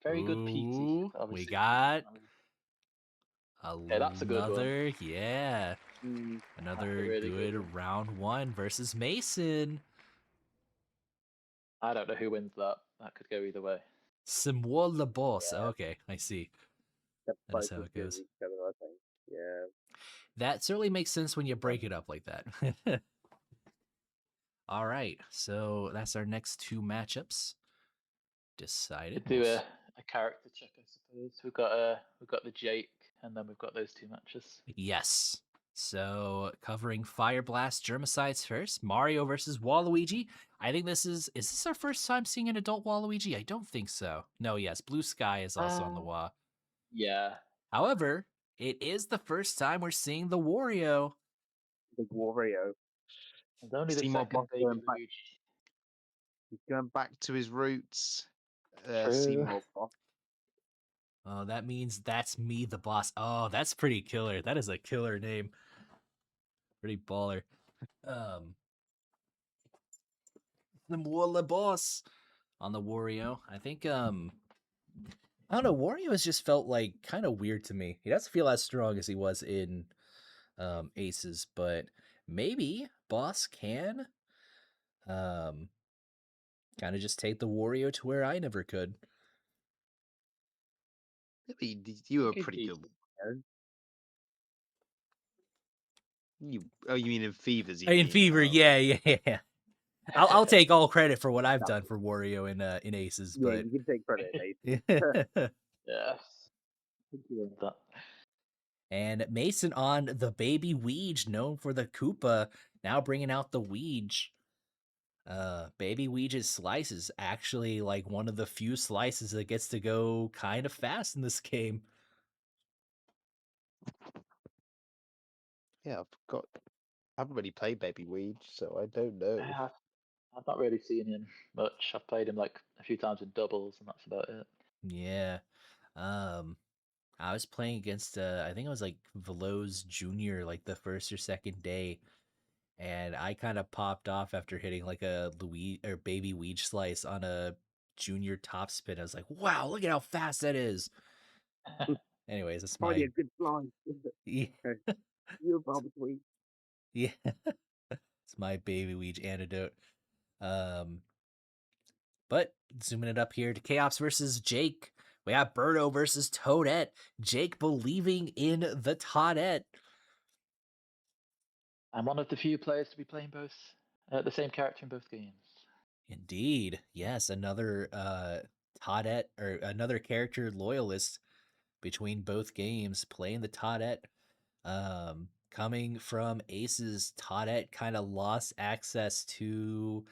Very good PT. Ooh, we Obviously. got that's a good one. another, yeah, Mm, another really good good one. round one versus Mason. I don't know who wins that. That could go either way. Samuel the Boss. Yeah. Okay, I see. they're That is both how as it good goes. as each other, I think. Yeah. That certainly makes sense when you break it up like that. All right, so that's our next two matchups decided. Could do a character check, I suppose. We've got the Jake, and then we've got those two matches. Yes. So covering Fire Blast Germicides first, Mario versus Waluigi. I think is this our first time seeing an adult Waluigi? I don't think so. No, yes, Blue Sky is also on the Wa. Yeah. However, it is the first time we're seeing the Wario. The Wario. And only the Seymour second Boss baby going back. Luigi. He's going back to his roots. True. Seymour Boss. Oh, that means that's me, the boss. Oh, that's pretty killer. That is a killer name. Pretty baller. The Mola boss on the Wario. I think I don't know, Wario has just felt like kind of weird to me. He doesn't feel as strong as he was in Aces, but maybe Boss can kind of just take the Wario to where I never could. I mean, you were Okay, pretty good. decent. Aaron. You mean in Fevers? You In mean Fever, yeah. I'll take all credit for what I've No. done for Wario in Aces, Yeah, but you can take credit, mate. Yes. Thank you for that. And Mason on the baby Weege, known for the Koopa, now bringing out the Weege. Baby Weege's slice is actually like one of the few slices that gets to go kind of fast in this game. Yeah, I haven't really played Baby Weed, so I don't know. Yeah, I've not really seen him much. I've played him like a few times in doubles, and that's about it. Yeah. I was playing against I think it was like Veloz Jr. like the first or second day, and I kind of popped off after hitting like a Louis or baby Weege slice on a junior top spin. I was like, wow, look at how fast that is. Anyways, that's Probably my a good blind. yeah, You're probably. yeah. It's my baby Weege antidote. But zooming it up here to Chaos versus Jake. We got Birdo versus Toadette. Jake believing in the Toadette. I'm one of the few players to be playing both the same character in both games. Indeed. Yes, another Toadette or another character loyalist between both games playing the Toadette. Coming from Aces, Toadette kind of lost access to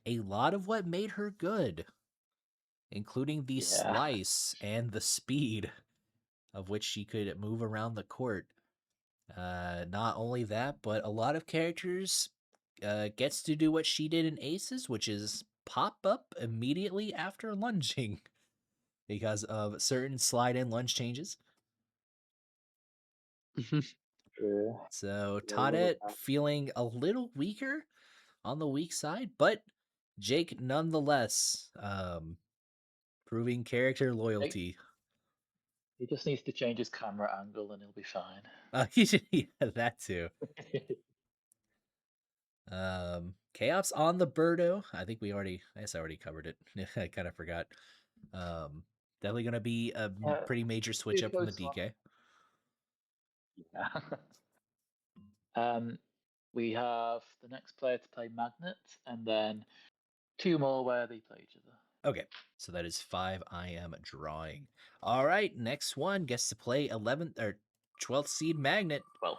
a lot of what made her good, including the Yeah. slice and the speed of which she could move around the court. Not only that, but a lot of characters gets to do what she did in Aces, which is pop up immediately after lunging because of certain slide and lunge changes. Yeah. So Yeah, look at Toadette that. feeling a little weaker on the weak side, but Jake nonetheless proving character loyalty. He just needs to change his camera angle, and he'll be fine. Yeah, that too. Chaos on the Birdo. I think I already covered it. I kind of forgot. Definitely gonna be a pretty major switch up from the DK. Yeah. We have the next player to play Magnet, and then 2 more where they play each other. Okay, so that is 5 I am drawing. All right, next one gets to play 11th or 12th seed Magnet. 12.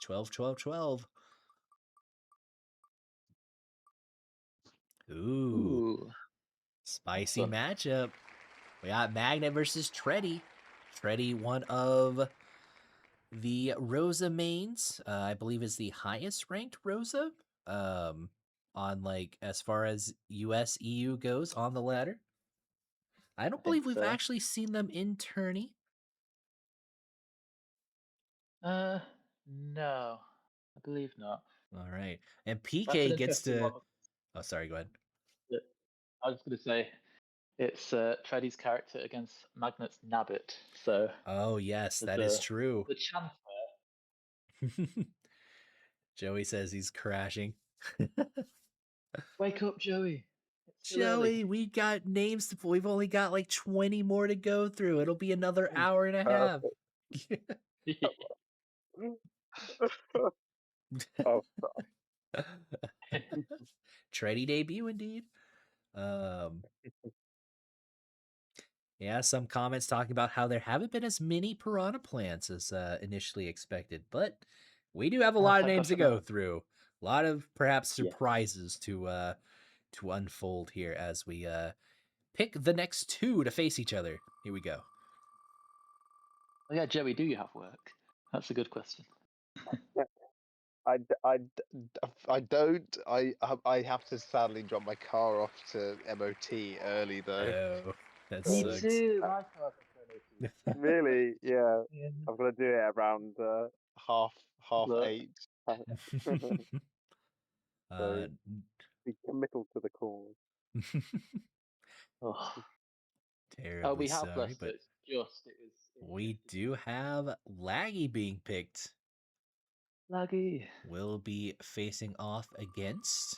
12, 12, 12. Ooh, Ooh. spicy Awesome. matchup. We got Magnet versus Treddy. Treddy, one of the Rosa mains, I believe is the highest ranked Rosa. On like as far as US EU goes on the ladder. I don't believe think we've so. actually seen them in tourney. No, I believe not. All right, and That's an PK gets interesting to. one. Oh, sorry. Go ahead. I was going to say it's Treddy's character against Magnet's Nabbit, so Oh yes, there's that is true. the chance Joey says he's crashing. there. Wake up, Joey! It's too Joey, early. we got names to. We've only got like 20 more to go through. It'll be another hour and a half. Oh, Treddy debut indeed. Yeah, some comments talking about how there haven't been as many piranha plants as initially expected, but we do have a lot of Thank God names to for go that. through. A lot of perhaps Yeah. surprises to unfold here as we pick the next two to face each other. Here we go. Oh yeah, Joey, do you have work? That's a good question. I don't. I have to sadly drop my car off to MOT early though. Oh, that Me sucks. too. My car's Really? Yeah. Yeah. I'm gonna do it around half Look. 8. So be committal to the cause. Oh. Terribly We have sorry, blessed but it. Just it was. we do have Laggy being picked. Laggy. Will be facing off against.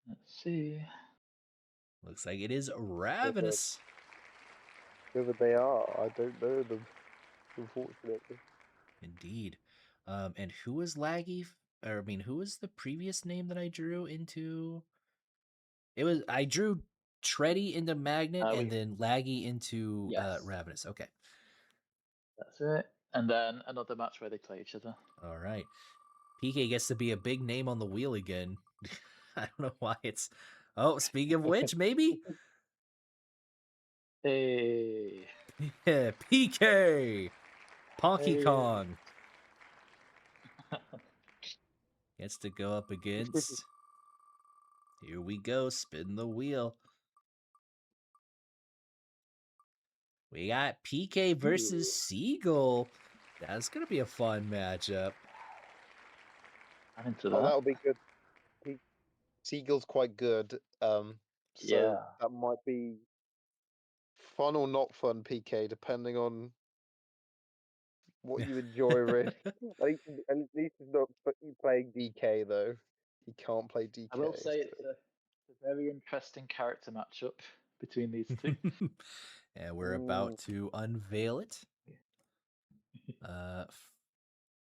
Let's see. Looks like it is Ravenous. Whoever they are, I don't know them, unfortunately. Indeed. And who was Laggy? Or I mean, who was the previous name that I drew into? I drew Tready into Magnet and then Laggy into Yes. Ravenous. Okay. That's it. And then another match where they play each other. All right. PK gets to be a big name on the wheel again. I don't know why it's. Oh, speaking of which, maybe? Hey. Yeah, PK! Ponky Hey. Kong gets to go up against. Here we go, spin the wheel. We got PK versus Seagull. That's going to be a fun matchup. I'm into Oh, that. that'll be good. Seagull's quite good. So Yeah. that might be fun or not fun, PK, depending on what you enjoy, really. At least he's not playing DK, though. He can't play DK. I will say it's so- a very interesting character matchup between these two. And we're about to unveil it.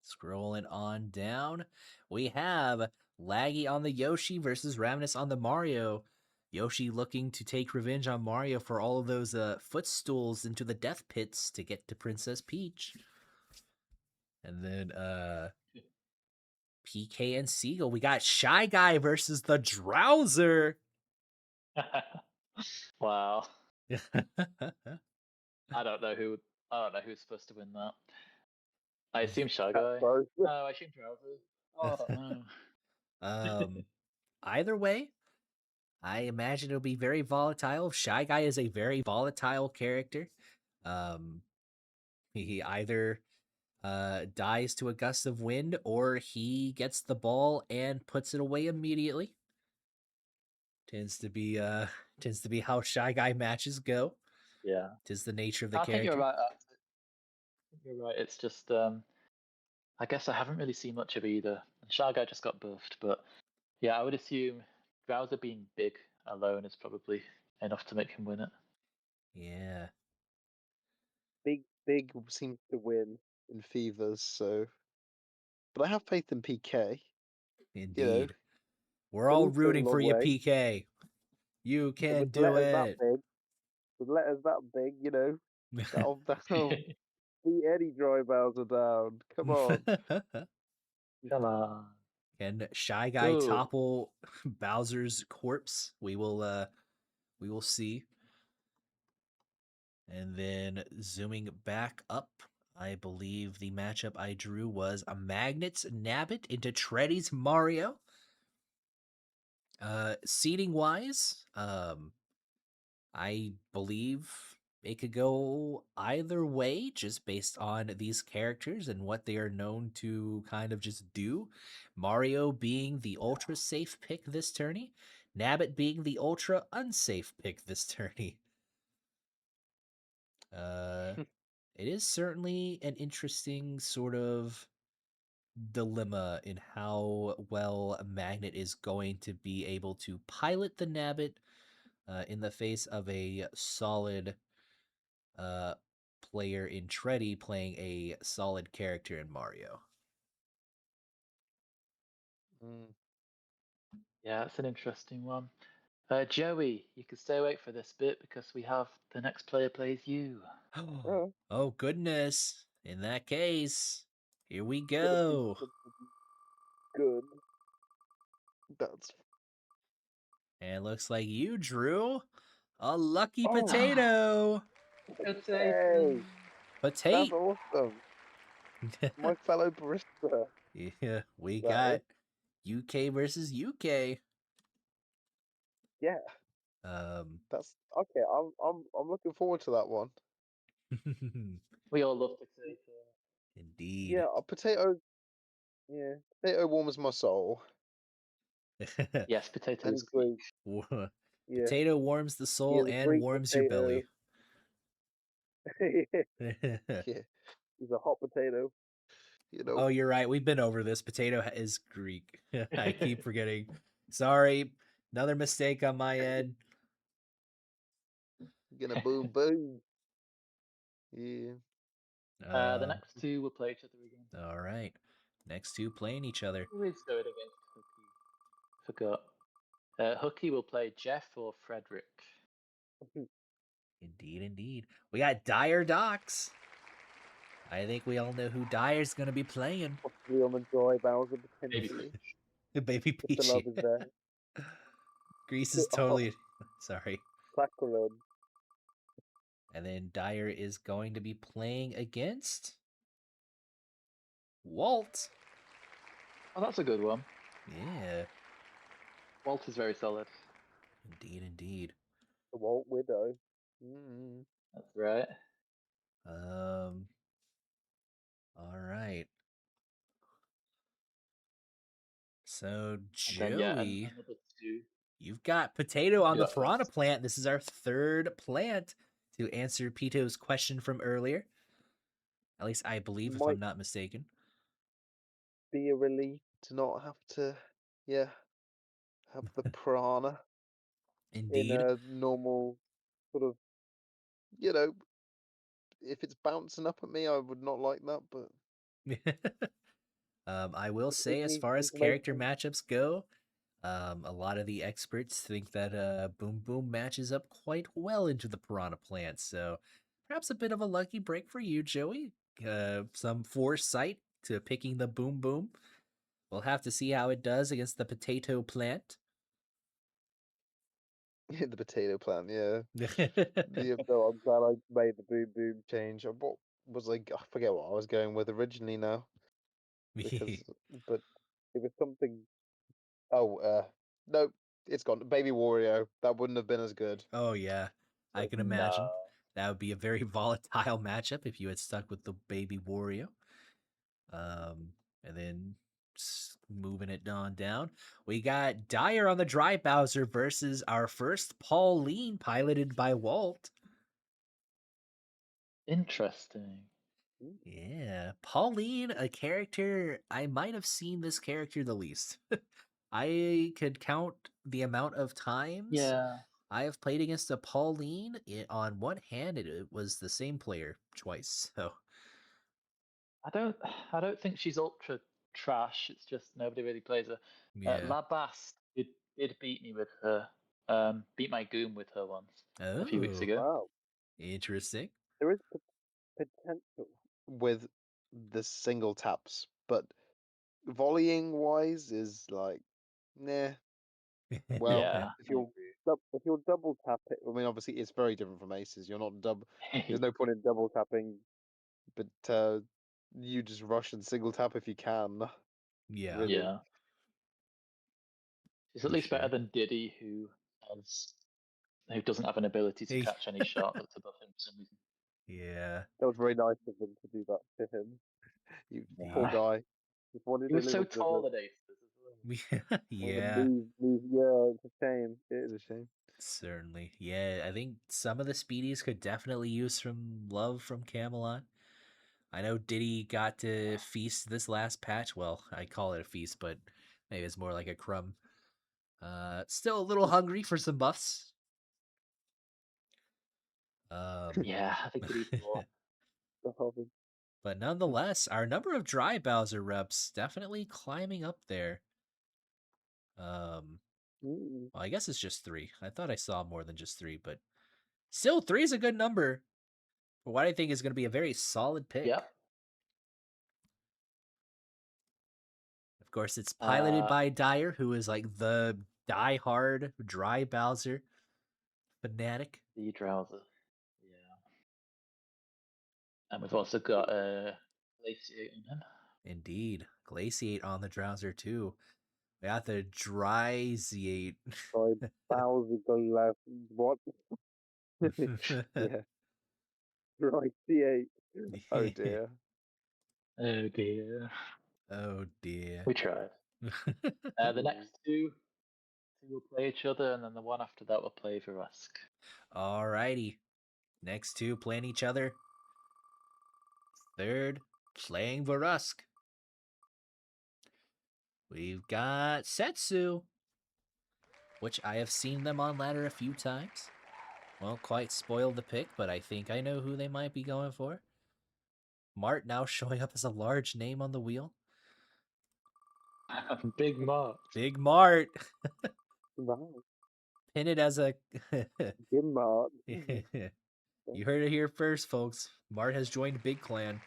Scrolling on down, we have Laggy on the Yoshi versus Ravenous on the Mario. Yoshi looking to take revenge on Mario for all of those footstools into the death pits to get to Princess Peach. And then PK and Seagull. We got Shy Guy versus the Drowser. Wow. I don't know who's supposed to win that. I assume Shy Guy. Sorry. No, I assume Drowser. Oh no. Either way, I imagine it'll be very volatile. Shy Guy is a very volatile character. He either dies to a gust of wind or he gets the ball and puts it away immediately. Tends to be how Shy Guy matches go. Yeah. Tis the nature of the I character. think you're right. You're right. It's just I guess I haven't really seen much of either. And Shy Guy just got buffed, but yeah, I would assume Drowser being big alone is probably enough to make him win it. Yeah. Big seems to win in Fevers, so. But I have faith in PK. Indeed. We're but all also rooting for you, long way. PK. You can With do letters that it. big, with letters that big, that'll beat any dry Bowser down. Come on. Come on. Can Shy Guy Ooh. topple Bowser's corpse? We will see. And then zooming back up, I believe the matchup I drew was a Magnets Nabbit into Tready's Mario. Seating wise, I believe it could go either way just based on these characters and what they are known to kind of just do. Mario being the ultra safe pick this tourney, Nabbit being the ultra unsafe pick this tourney. It is certainly an interesting sort of dilemma in how well Magnet is going to be able to pilot the Nabbit in the face of a solid player in Tready playing a solid character in Mario. Yeah, it's an interesting one. Joey, you can stay awake for this bit because we have the next player plays you. Oh, goodness. In that case, here we go. Good. That's. And it looks like you drew a lucky Oh. potato. Hey, that's Potato. awesome. My fellow barista. Yeah, we That got is. UK versus UK. Yeah. That's okay. I'm looking forward to that one. We all love potato. Indeed. Yeah, a potato. Yeah, potato warms my soul. Yes, potato And is he's Greek. Wa- Yeah, Potato warms the he soul is a and Greek warms your potato. belly. Yeah, he's a hot potato. You know, Oh, you're right. We've been over this. Is Greek. I keep forgetting. Sorry. Another mistake on my end. gonna boom boom. Yeah. The next two will play each other again. All right. Next two playing each other. Who is going against Hooky? Forgot. Hooky will play Jeff or Frederick. Indeed, indeed. We got Dire Docs. I think we all know who Dire's going to be playing. Possibly on the dry Bowser Maybe potentially. The Baby If the love Peachy. is there. Grease is Oh, totally... Sorry. Saccharin. And then Dire is going to be playing against... Walt. Oh, that's a good one. Yeah. Walt is very solid. Indeed, indeed. The Walt Widow. Mm. That's right. All right. So, And then, yeah, Joey, another two. you've got Potato on You the got Piranha first. Plant. This is our third plant to answer Pito's question from earlier. At least I believe, if Might I'm not mistaken. be a relief to not have to, yeah, have the piranha in Indeed. a normal sort of, if it's bouncing up at me, I would not like that, but I will say, it as needs far as character information. matchups go, a lot of the experts think that Boom Boom matches up quite well into the Piranha Plant. So perhaps a bit of a lucky break for you, Joey. Some foresight to picking the Boom Boom. We'll have to see how it does against the Potato Plant. The potato plant, yeah. No, I'm glad I made the boom boom change. What was I forget what I was going with originally now. But it was something. Oh, no, it's gone. Baby Wario. That wouldn't have been as good. Oh yeah, I can No. imagine. That would be a very volatile matchup if you had stuck with the Baby Wario. And then moving it on down, we got Dyer on the Dry Bowser versus our first Pauline, piloted by Walt. Interesting. Yeah, Pauline, a character I might have seen this character the least. I could count the amount of times Yeah. I have played against a Pauline. On one hand, it was the same player twice. So I don't think she's ultra trash. It's just nobody really plays her. yeah. Labast did beat me with her. Beat my goon with her once a few weeks Oh, ago. Wow, interesting. there is potential with the single taps, but volleying wise is like, nah. Well, Yeah. if you're double tap it, I mean, obviously it's very different from aces. You're not There's no point in double tapping, but you just rush and single tap if you can. Yeah, Really. Yeah. She's at for least better sure. than Diddy, who doesn't have an ability to Hey. catch any shot that's above him for some reason. Yeah. That was very nice of them to do that to him. You poor Yeah. guy. Just wanted He a was so little bit of tall at Aces as well. Yeah, Yeah, it's a shame. It is a shame. certainly. Yeah, I think some of the speedies could definitely use some love from Camelot. I know Diddy got to feast this last patch. Well, I call it a feast, but maybe it's more like a crumb. Still a little hungry for some buffs. Yeah, I think he needs more. But nonetheless, our number of dry Bowser reps definitely climbing up there. Well, I guess it's just 3. I thought I saw more than just 3, but still 3 is a good number for what I think is going to be a very solid pick. Yep. Of course, it's piloted Uh, by Dyer, who is like the die-hard dry Bowser fanatic. the Drowser. Yeah. And we've also got Glaciate on him. Indeed. Glaciate on the Drowser, too. We got the Dryziate. By Bowser go left. What? Yeah. Right, D8. Oh dear. Oh dear. Oh dear. We tried. The next two will play each other, and then the one after that will play Verusk. Alrighty. Next two playing each other. Third, playing Verusk. We've got Setsu, which I have seen them on ladder a few times. Won't quite spoil the pick, but I think I know who they might be going for. Mart now showing up as a large name on the wheel. Big Mark. Big Mart. Wow. Pin it as a... Give Mark. You heard it here first, folks. Mart has joined Big Clan.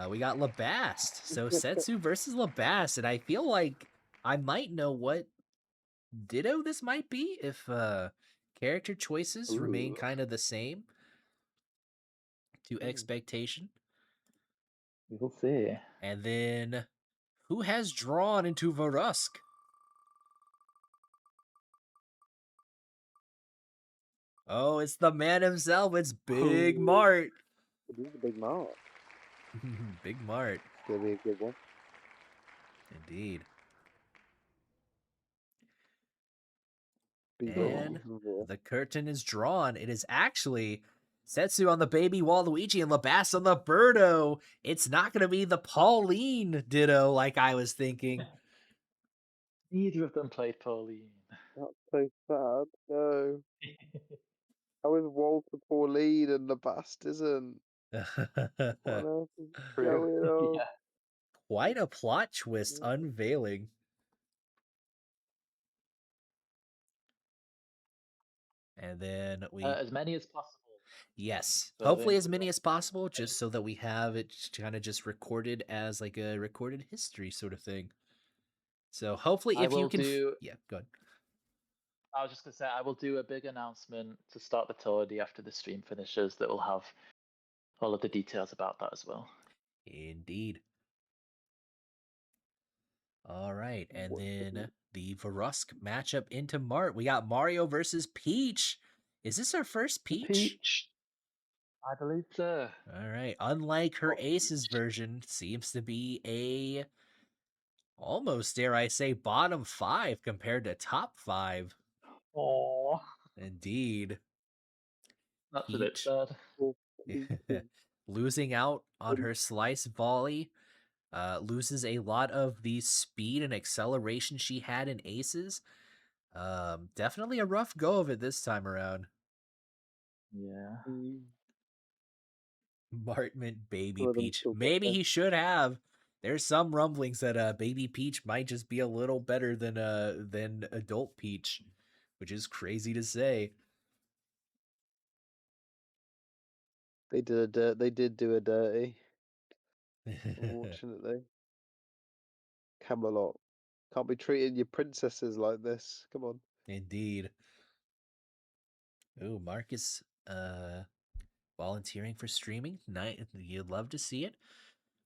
We got Labast. So Setsu versus Labast, and I feel like I might know what Ditto this might be if character choices remain Ooh. kind of the same to expectation. We'll see. And then who has drawn into Verusk? Oh, it's the man himself. It's Big Ooh. Mart. It is a big Mark. Big Mart. Gonna be a good one. Indeed. Big And Mark. the curtain is drawn. It is actually Setsu on the baby Waluigi and Labast on the Birdo. It's not going to be the Pauline Ditto like I was thinking. Neither of them played Pauline. That's so sad. No. How is Walter Pauline and the Bast isn't? What on earth is going on? Yeah. Quite a plot twist unveiling. And then we... as many as possible. Yes. So Hopefully then as many Verusk as possible, just so that we have it kind of just recorded as like a recorded history sort of thing. So hopefully I if you will can... do. Yeah, go ahead. I was just gonna say I will do a big announcement to start the tourney after the stream finishes that will have all of the details about that as well. Indeed. All right, and then the Verusk matchup into Mart. We got Mario versus Peach. Is this our first Peach? I believe so. All right. Unlike her Oh, Aces version, seems to be a almost, dare I say, bottom 5 compared to top 5. Oh, Indeed. that's a bit Peach sad. losing out on her slice volley. Loses a lot of the speed and acceleration she had in Aces. Definitely a rough go of it this time around. Yeah. Martman Baby Some of them Peach. still got Maybe there. he should have. There's some rumblings that Baby Peach might just be a little better than Adult Peach, which is crazy to say. They did do a dirty, unfortunately. Camelot. Can't be treating your princesses like this. Come on. Indeed. Ooh, Marcus volunteering for streaming. You'd love to see it.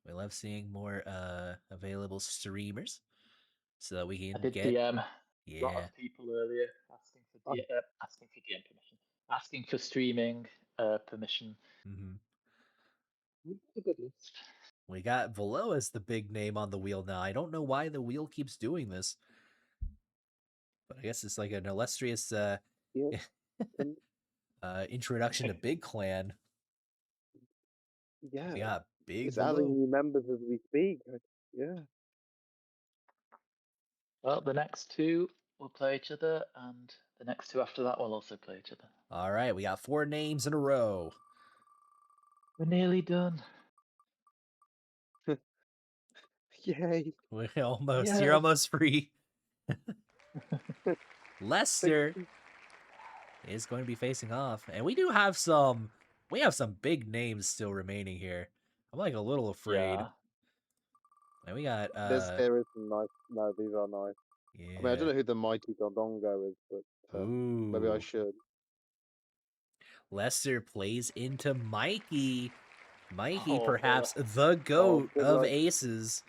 We love seeing more available streamers so that we can I did get... DM a lot Yeah. of people earlier asking for DM permission, asking for streaming permission. Mm-hmm. It's a good list. We got Velo as the big name on the wheel now. I don't know why the wheel keeps doing this, but I guess it's like an illustrious Yeah. introduction to Big Clan. Yeah. We got Big It's adding Velo. new members as we speak. Yeah. Well, the next two will play each other, and the next two after that will also play each other. All right, we got 4 names in a row. We're nearly done. Yay. We're almost... Yes. You're almost free. Lester is going to be facing off, and we do have some... We have some big names still remaining here. I'm like a little afraid. Yeah. And we got There is some nice. No, these are nice. yeah. I mean, I don't know who the mighty Dodongo is, but maybe I Ooh. should. Lester plays into Mikey. Mikey, Oh. perhaps the GOAT good of luck. Aces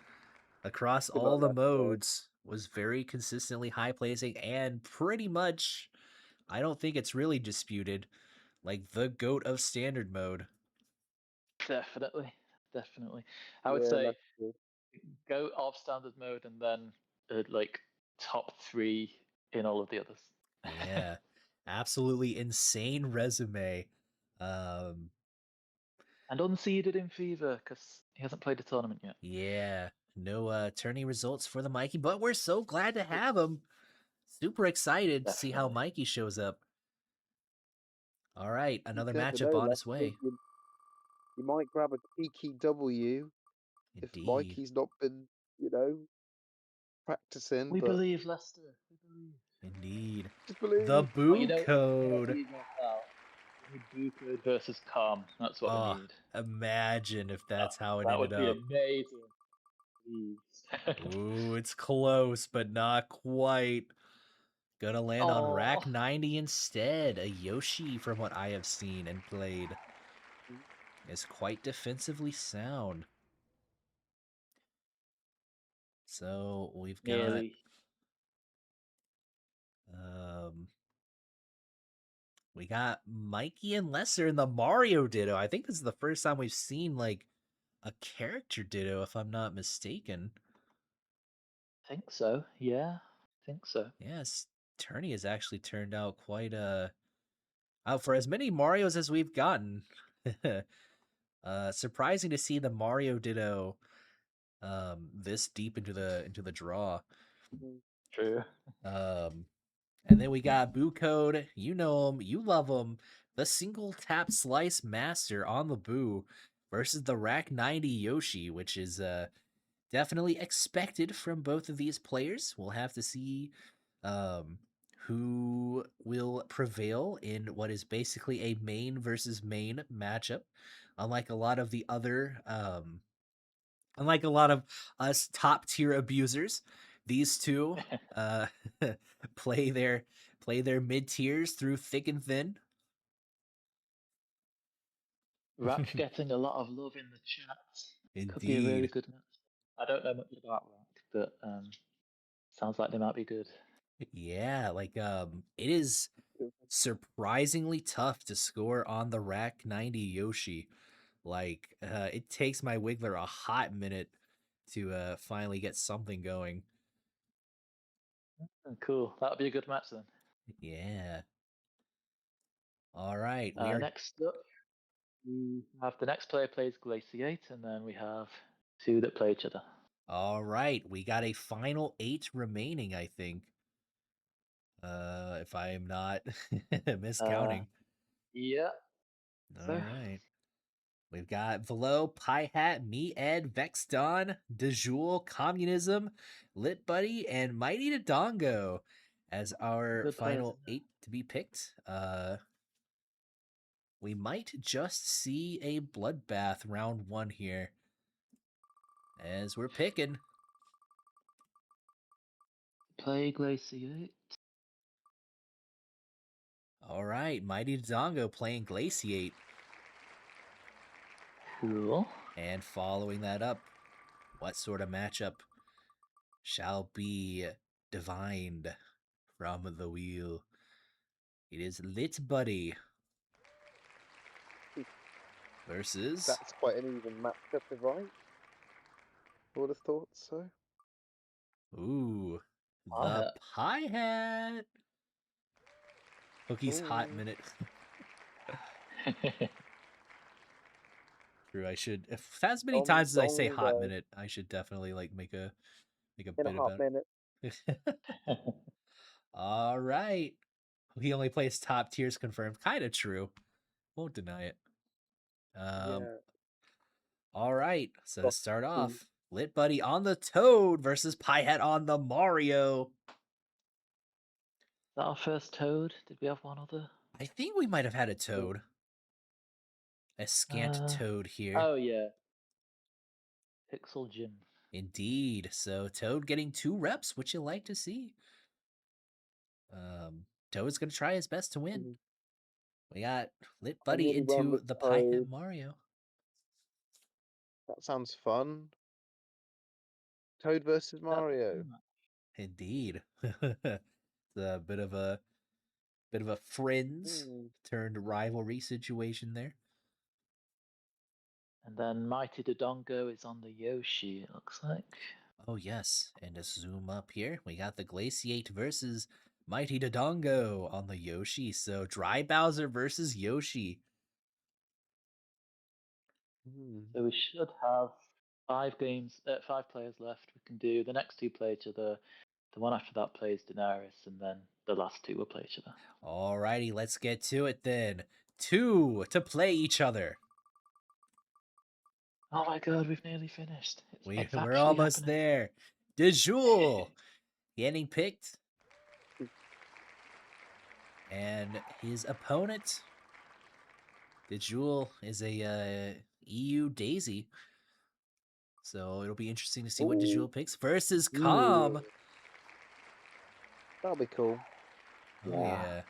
across Good all luck, the Lester. modes. was very consistently high placing and pretty much, I don't think it's really disputed, like the GOAT of standard mode. Definitely, definitely. I would Yeah, say that's good. go of standard mode and then like top 3 in all of the others. Yeah, absolutely insane resume. Um, And unseeded in Fever because he hasn't played a tournament yet. yeah, no tourney results for the Mikey, but we're so glad to have him. Super excited to see how Definitely. Mikey shows up. All right, another You never matchup know, on its Lester. way. You might grab a cheeky W if Indeed. Mikey's not been, practicing. We but believe, Lester. We believe. Indeed. just believe. The Oh, boo you know what code. we need right now? We need Boo Code versus Calm. That's what we Oh, need. imagine if that's how it That ended would be up. amazing. Please. Ooh, it's close, but not quite. Gonna land on rack 90 instead. A Yoshi, from what I have seen and played, is quite defensively sound. So we've got Nearly. we got Mikey and Lesser in the Mario Ditto. I think this is the first time we've seen like a character Ditto, if I'm not mistaken. Think so. Yeah, think so. Yes, tourney has actually turned out quite for as many Marios as we've gotten. Surprising to see the Mario Ditto this deep into the draw. True. And then we got Boo Code. You know him, you love him. The single tap slice master on the Boo versus the rack 90 Yoshi, which is definitely expected from both of these players. We'll have to see who will prevail in what is basically a main versus main matchup. Unlike a lot of the other, unlike a lot of us top tier abusers, these two play their mid tiers through thick and thin. Rack getting a lot of love in the chat. Could be a Indeed. really good match. I don't know much about Rack, but sounds like they might be good. Yeah, like it is surprisingly tough to score on the rack 90 Yoshi. Like it takes my Wiggler a hot minute to finally get something going. Cool. That would be a good match then. Yeah. All right, we are Next up, we have the next player plays Glaciate, and then we have 2 that play each other. all right. We got a final 8 remaining, I think. If I am not miscounting. Yeah. All right. We've got Velo, Pi Hat, Me Ed, Vexdon, Dejul, Communism, Lit Buddy, and Mighty Dodongo as our Good players final in 8 to be picked. We might just see a bloodbath round 1 here as we're picking. Play Glaciate. All right, Mighty Dodongo playing Glaciate. Cool. And following that up, what sort of matchup shall be divined from the wheel? It is Lit Buddy versus. That's quite an even matchup, if right? I would have thought so. Ooh, Pie the Hat. Pie Hat. Hookie's hot Ooh. minute. True, I should. If as many times as I say hot Dongo. minute, I should definitely like make a In a bit hot about minute. it. All right. He only plays top tiers confirmed. Kind of true. Won't deny it. Yeah. All right. So to Got start two. off, Lit Buddy on the Toad versus Pie Hat on the Mario. Is that our first Toad? Did we have one other? I think we might have had a Toad. A scant Toad here. Oh, yeah. Pixel Jim. Indeed. So Toad getting 2 reps, which you like to see. Toad's gonna try his best to win. We got Lit Buddy really well into with the Pie Hat Toad. Mario. That sounds fun. Toad versus Mario. Indeed. It's a bit of a friends Hmm. turned rivalry situation there. And then Mighty Dodongo is on the Yoshi, it looks like. Oh yes, and to zoom up here, we got the Glaciate versus Mighty Dodongo on the Yoshi. So Dry Bowser versus Yoshi. Hmm. So we should have 5 players left. We can do the next 2 play each other. The one after that plays Daenerys, and then the last 2 will play each other. Alrighty, let's get to it then. 2 to play each other. Oh my god, we've nearly finished. It's We're actually almost happening. there. DeJoule getting picked. And his opponent, DeJoule, is a EU Daisy. So it'll be interesting to see what Ooh. DeJoule picks versus Ooh. Calm. That'll be cool. Oh yeah.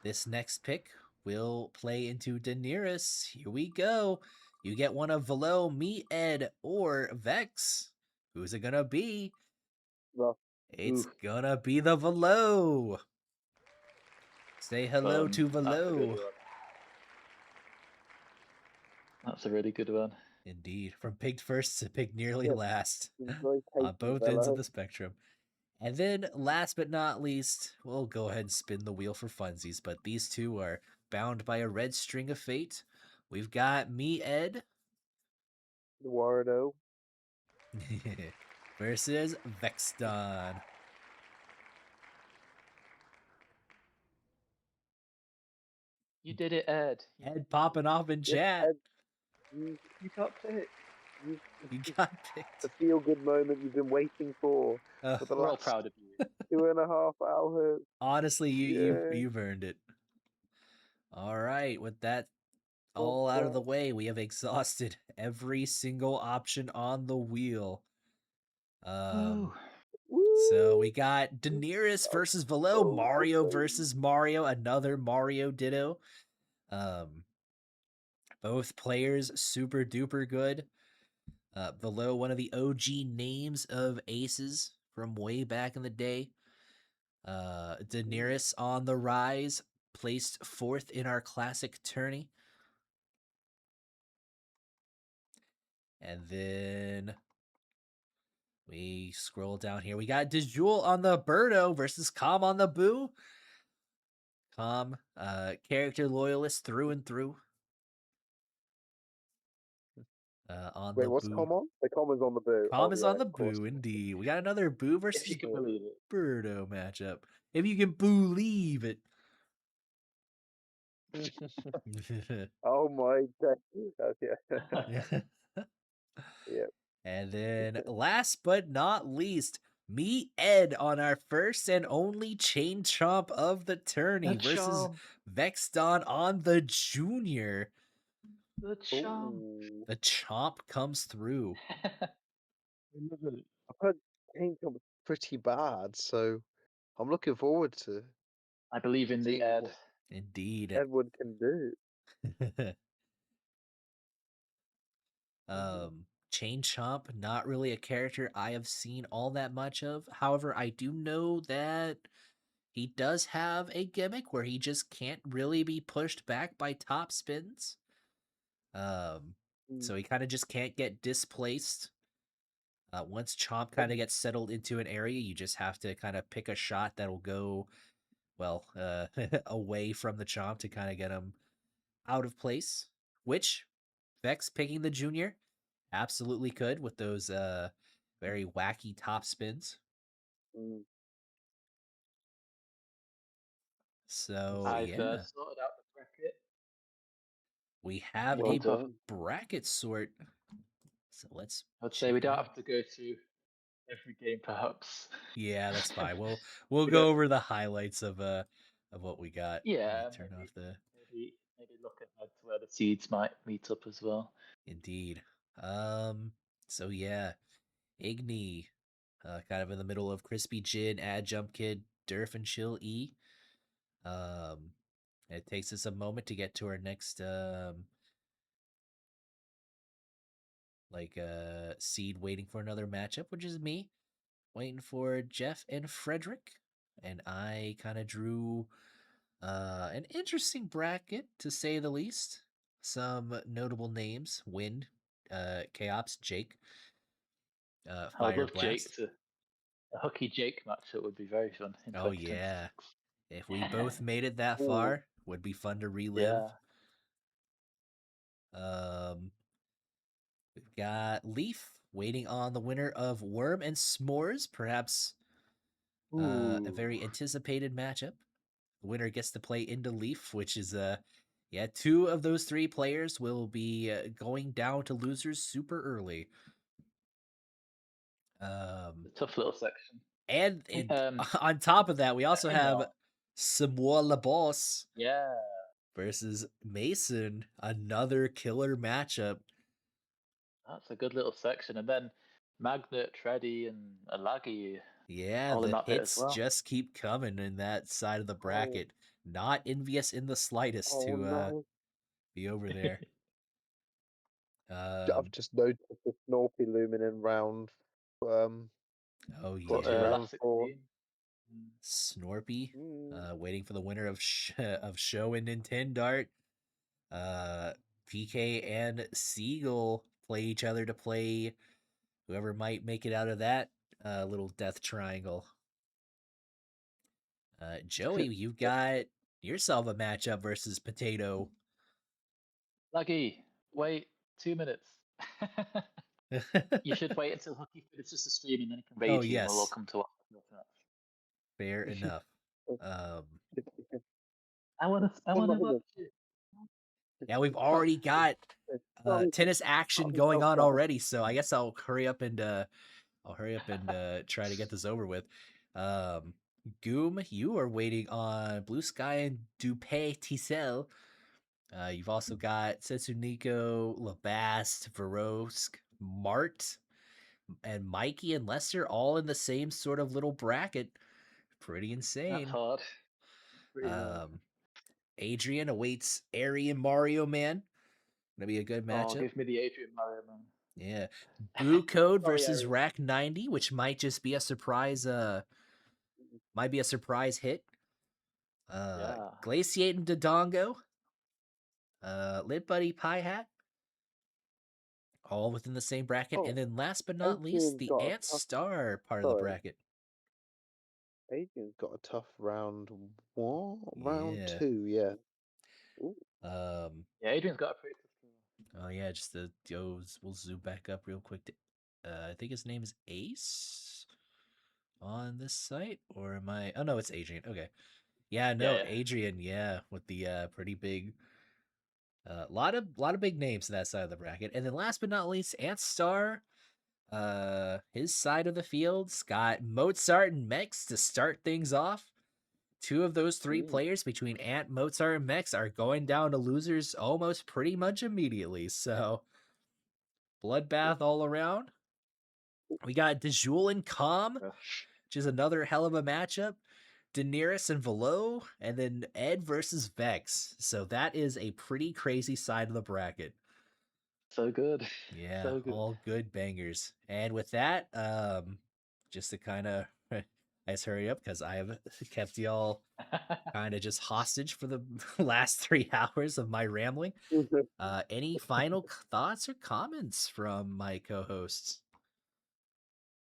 This next pick will play into Daenerys. Here we go. You get one of Velo, me, Ed, or Vex. Who's it gonna be? Rough. It's Oof. gonna be the Velo. Say hello Fun. to That's a good Velo. one. That's a really good one. Indeed. From picked first to picked nearly Yep. last He's very on tasty, both ends of fellow. the spectrum. And then, last but not least, we'll go ahead and spin the wheel for funsies, but these two are bound by a red string of fate. We've got me, Ed, Eduardo. versus Vexdon. You did it, Ed. Ed popping off in Yes, chat. Ed, you, You got picked. you, You got picked. the feel-good moment you've been waiting for the We're all last proud of you. 2.5 hours. Honestly, Yeah. you've earned it. All right, with that Well all out of the done. way, we have exhausted every single option on the wheel. Woo. So Woo! we got Daenerys versus Velo, Oh, Mario baby. versus Mario, another Mario Ditto. Both players super duper good. Velo, one of the OG names of aces from way back in the day. Daenerys on the rise, placed 4th in our classic tourney. And then we scroll down here. We got DeJoule on the Birdo versus Calm on the Boo. Calm, character loyalist through and through. On Wait, the what's Boo. Common? The Common's on the boo. Calm Oh, is yeah, on the of course. Boo, indeed. We got another Boo If versus you can believe it. Birdo matchup. If you can believe it. Oh my god. Yeah. Yeah. And then last but not least, me, Ed, on our first and only chain chomp of the tourney The versus chomp. Vexdon on the junior. The chomp. Ooh. The chomp comes through. I've heard Kingdom was pretty bad, so I'm looking forward to I believe in the seeing Ed. what Indeed. Edward can do. Chain Chomp, not really a character I have seen all that much of. However, I do know that he does have a gimmick where he just can't really be pushed back by top spins. So he kind of just can't get displaced. Once Chomp kind of gets settled into an area, you just have to kind of pick a shot that'll go, well, away from the Chomp to kind of get him out of place. Which Vex picking the junior absolutely could with those very wacky top spins. Mm. So I've yeah, sorted out the bracket. we have Well a done. bracket sort. So let's I'd say check we it don't out. have to go through every game, perhaps. Yeah, that's fine. We'll We go don't- over the highlights of what we got. Let me Yeah, turn off the maybe look ahead to where the seeds might meet up as well. indeed. So yeah, Igni, kind of in the middle of Crispy Jin, Ad Jump Kid, Durf and Chill E. It takes us a moment to get to our next seed waiting for another matchup, which is me. waiting for Jeff and Frederick, and I kind of drew an interesting bracket to say the least. Some notable names: Wind, Chaos, Jake, I would Fire love Jake Blast. to. A Hooky Jake matchup would be very fun in Oh 2026. yeah, if we both made it that Ooh. far, would be fun to relive. Yeah. We've got Leaf waiting on the winner of Worm and S'mores, perhaps a very Ooh. anticipated matchup. The winner gets to play into Leaf, which is yeah, 2 of those 3 players will be going down to losers super early. A tough little section. And Um, on top of that, we also hang have on. Samoa LaBoss Yeah. versus Mason, another killer matchup. That's a good little section. And then Magnet, Treddy, and Alagi Yeah, all in the that bit as hits well. just keep coming in that side of the bracket. Not envious in the slightest Oh to no. be over there. I've just noticed the Snorpy looming in round. Oh What's yeah, it, round last 4? 16. Snorpy, Mm. waiting for the winner of Show and Nintendart. PK and Siegel play each other to play whoever might make it out of that little death triangle. Joey, you've got yourself a matchup versus Potato. Laggy, wait 2 minutes. You should wait until Hooky finishes the stream and then you can rage Oh, you and we'll all yes. come to watch. Fair enough. I want to watch it. Yeah, we've already got tennis action going on already, so I guess I'll hurry up and try to get this over with. Goom, you are waiting on Blue Sky and Dupé Tissel. You've also got Setsuniko, Labast, Verosk, Mart, and Mikey and Lester all in the same sort of little bracket. Pretty insane. That's hard. Pretty hard. Adrian awaits Ari and Mario Man. Gonna be a good matchup. Oh, give me the Adrian Mario Man. Yeah. Blue Code Sorry, versus Ari. Rack 90, which might just be a surprise might be a surprise hit. Yeah. Glaciate and Dodongo. Lit Buddy Pie Hat. All within the same bracket. Oh, And then last but not least, Adrian's the got a Ant tough- Star part of the sorry. bracket. Adrian's got a tough round 1? Round Yeah. 2, yeah. Ooh. Yeah, Adrian's got a pretty tough team. Oh yeah, just we'll zoom back up real quick. I think his name is Ace on this site, or am I? Oh no, it's Adrian. Okay, yeah, no, Yeah. Adrian. Yeah, with the pretty big, lot of big names in that side of the bracket. And then last but not least, Ant Star. His side of the field's got Mozart and Mex to start things off. 2 of those 3 players between Ant, Mozart, and Mex are going down to losers almost pretty much immediately. So, bloodbath all around. We got DeJoule and Calm, which is another hell of a matchup. Daenerys and Velo, and then Ed versus Vex. So that is a pretty crazy side of the bracket. So good. Yeah, So good. all good bangers. And with that, just to kind of let's hurry up because I've kept y'all kind of just hostage for the last 3 hours of my rambling. Any final thoughts or comments from my co-hosts?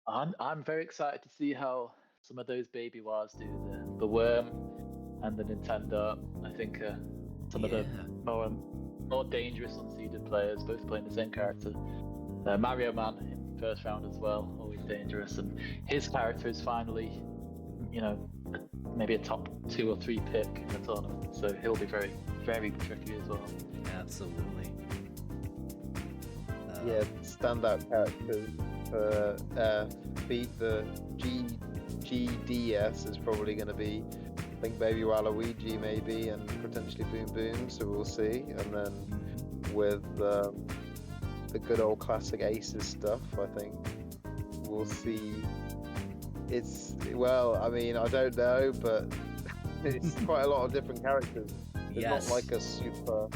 I'm very excited to see how some of those baby wars do. The Worm and the Nintendo. I think some of the more dangerous unseeded players, both playing the same character. Mario Man in first round as well, always dangerous, and his character is finally, maybe a top 2 or 3 pick in the tournament. So he'll be very, very tricky as well. Absolutely. Yeah, standout characters for beat the GDS is probably going to be, I think, Baby Waluigi maybe, and potentially Boom Boom. So we'll see. And then with the good old classic Aces stuff, I think we'll see. I mean, I don't know, but it's quite a lot of different characters. It's not like a super,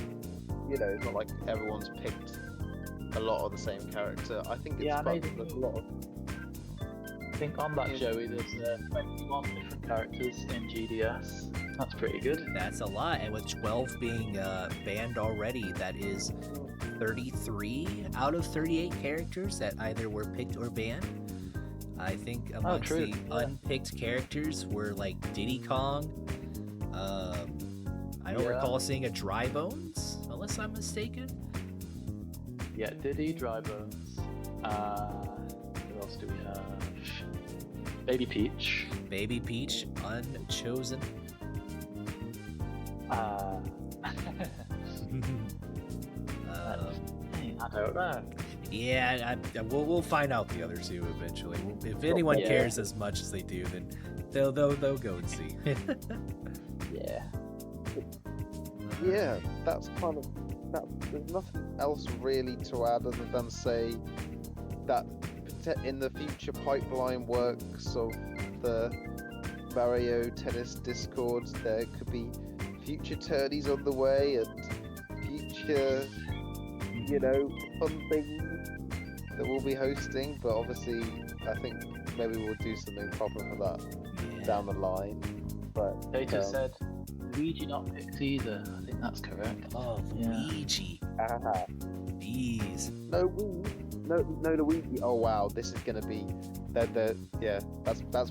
it's not like everyone's picked a lot of the same character. I think it's fun. There's a lot of think on that, Joey, there's 21 different characters in GDS. That's pretty good. That's a lot, and with 12 being banned already, that is 33 out of 38 characters that either were picked or banned. I think amongst true. the unpicked characters were like Diddy Kong. I don't recall seeing a Dry Bones, unless I'm mistaken. Yeah, Diddy, Dry Bones. Who else do we have? Baby Peach. Baby Peach, unchosen. I don't know. Yeah, we'll find out the other two eventually. If anyone Yeah. cares as much as they do, then they'll go and see. Yeah. Yeah, that's kind of that. There's nothing else really to add other than say that in the future pipeline works of the Mario Tennis Discord, there could be future tourneys on the way and future, fun things that we'll be hosting. But obviously, I think maybe we'll do something proper for that down the line. But They just said Luigi not picked either. I think that's correct. Oh, Yeah. Luigi. Jeez. no Luigi. Oh wow, this is gonna be that's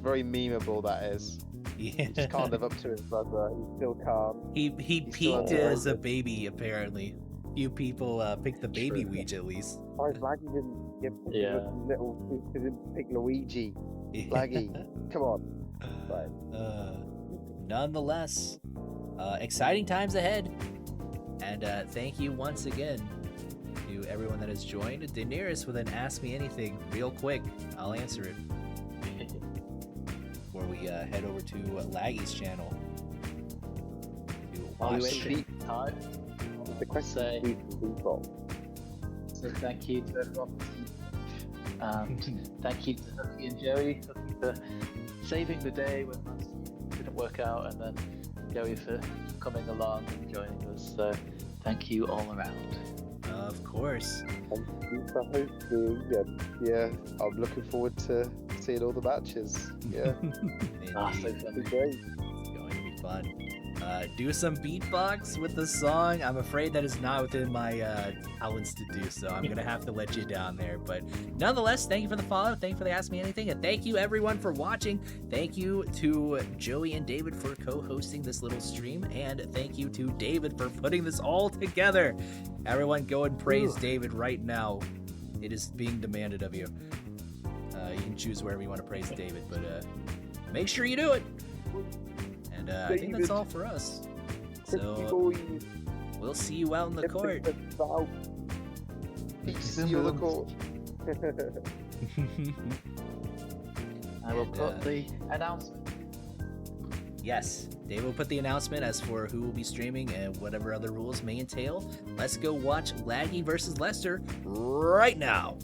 very memeable. That is. Yeah. He's kind of up to his brother. He still can't. He He's still peaked as a unrated. baby, apparently. Few people picked the baby True. Ouija at least. Why Laggy didn't get Yeah. he didn't pick Luigi? Laggy, come on. Right. Nonetheless, exciting times ahead. And thank you once again to everyone that has joined. Daenerys with an Ask Me Anything, real quick. I'll answer it before we head over to Laggy's channel. To While we watch. wait for the time, The question say, is default. so thank you to everyone. Thank you to Hooky and Joey. Hooky for saving the day when that didn't work out, and then Joey for coming along and joining us. So thank you all around. Of course. Thank you for hosting. And yeah, I'm looking forward to seeing all the matches. Yeah, Indeed. So it'll be great. It's going to be fun. Do some beatbox with the song. I'm afraid that is not within my talents to do, so I'm gonna have to let you down there. But nonetheless, thank you for the follow. Thank you for the Ask Me Anything, and thank you everyone for watching. Thank you to Joey and David for co-hosting this little stream, and thank you to David for putting this all together. Everyone, go and praise David right now. It is being demanded of you. You can choose wherever you want to praise David, but make sure you do it. And I think that's all for us. So we'll see you out in the court. Peace. See you on the court. I will And, put the announcement. Yes, Dave will put the announcement as for who will be streaming and whatever other rules may entail. Let's go watch Laggy versus Lester right now.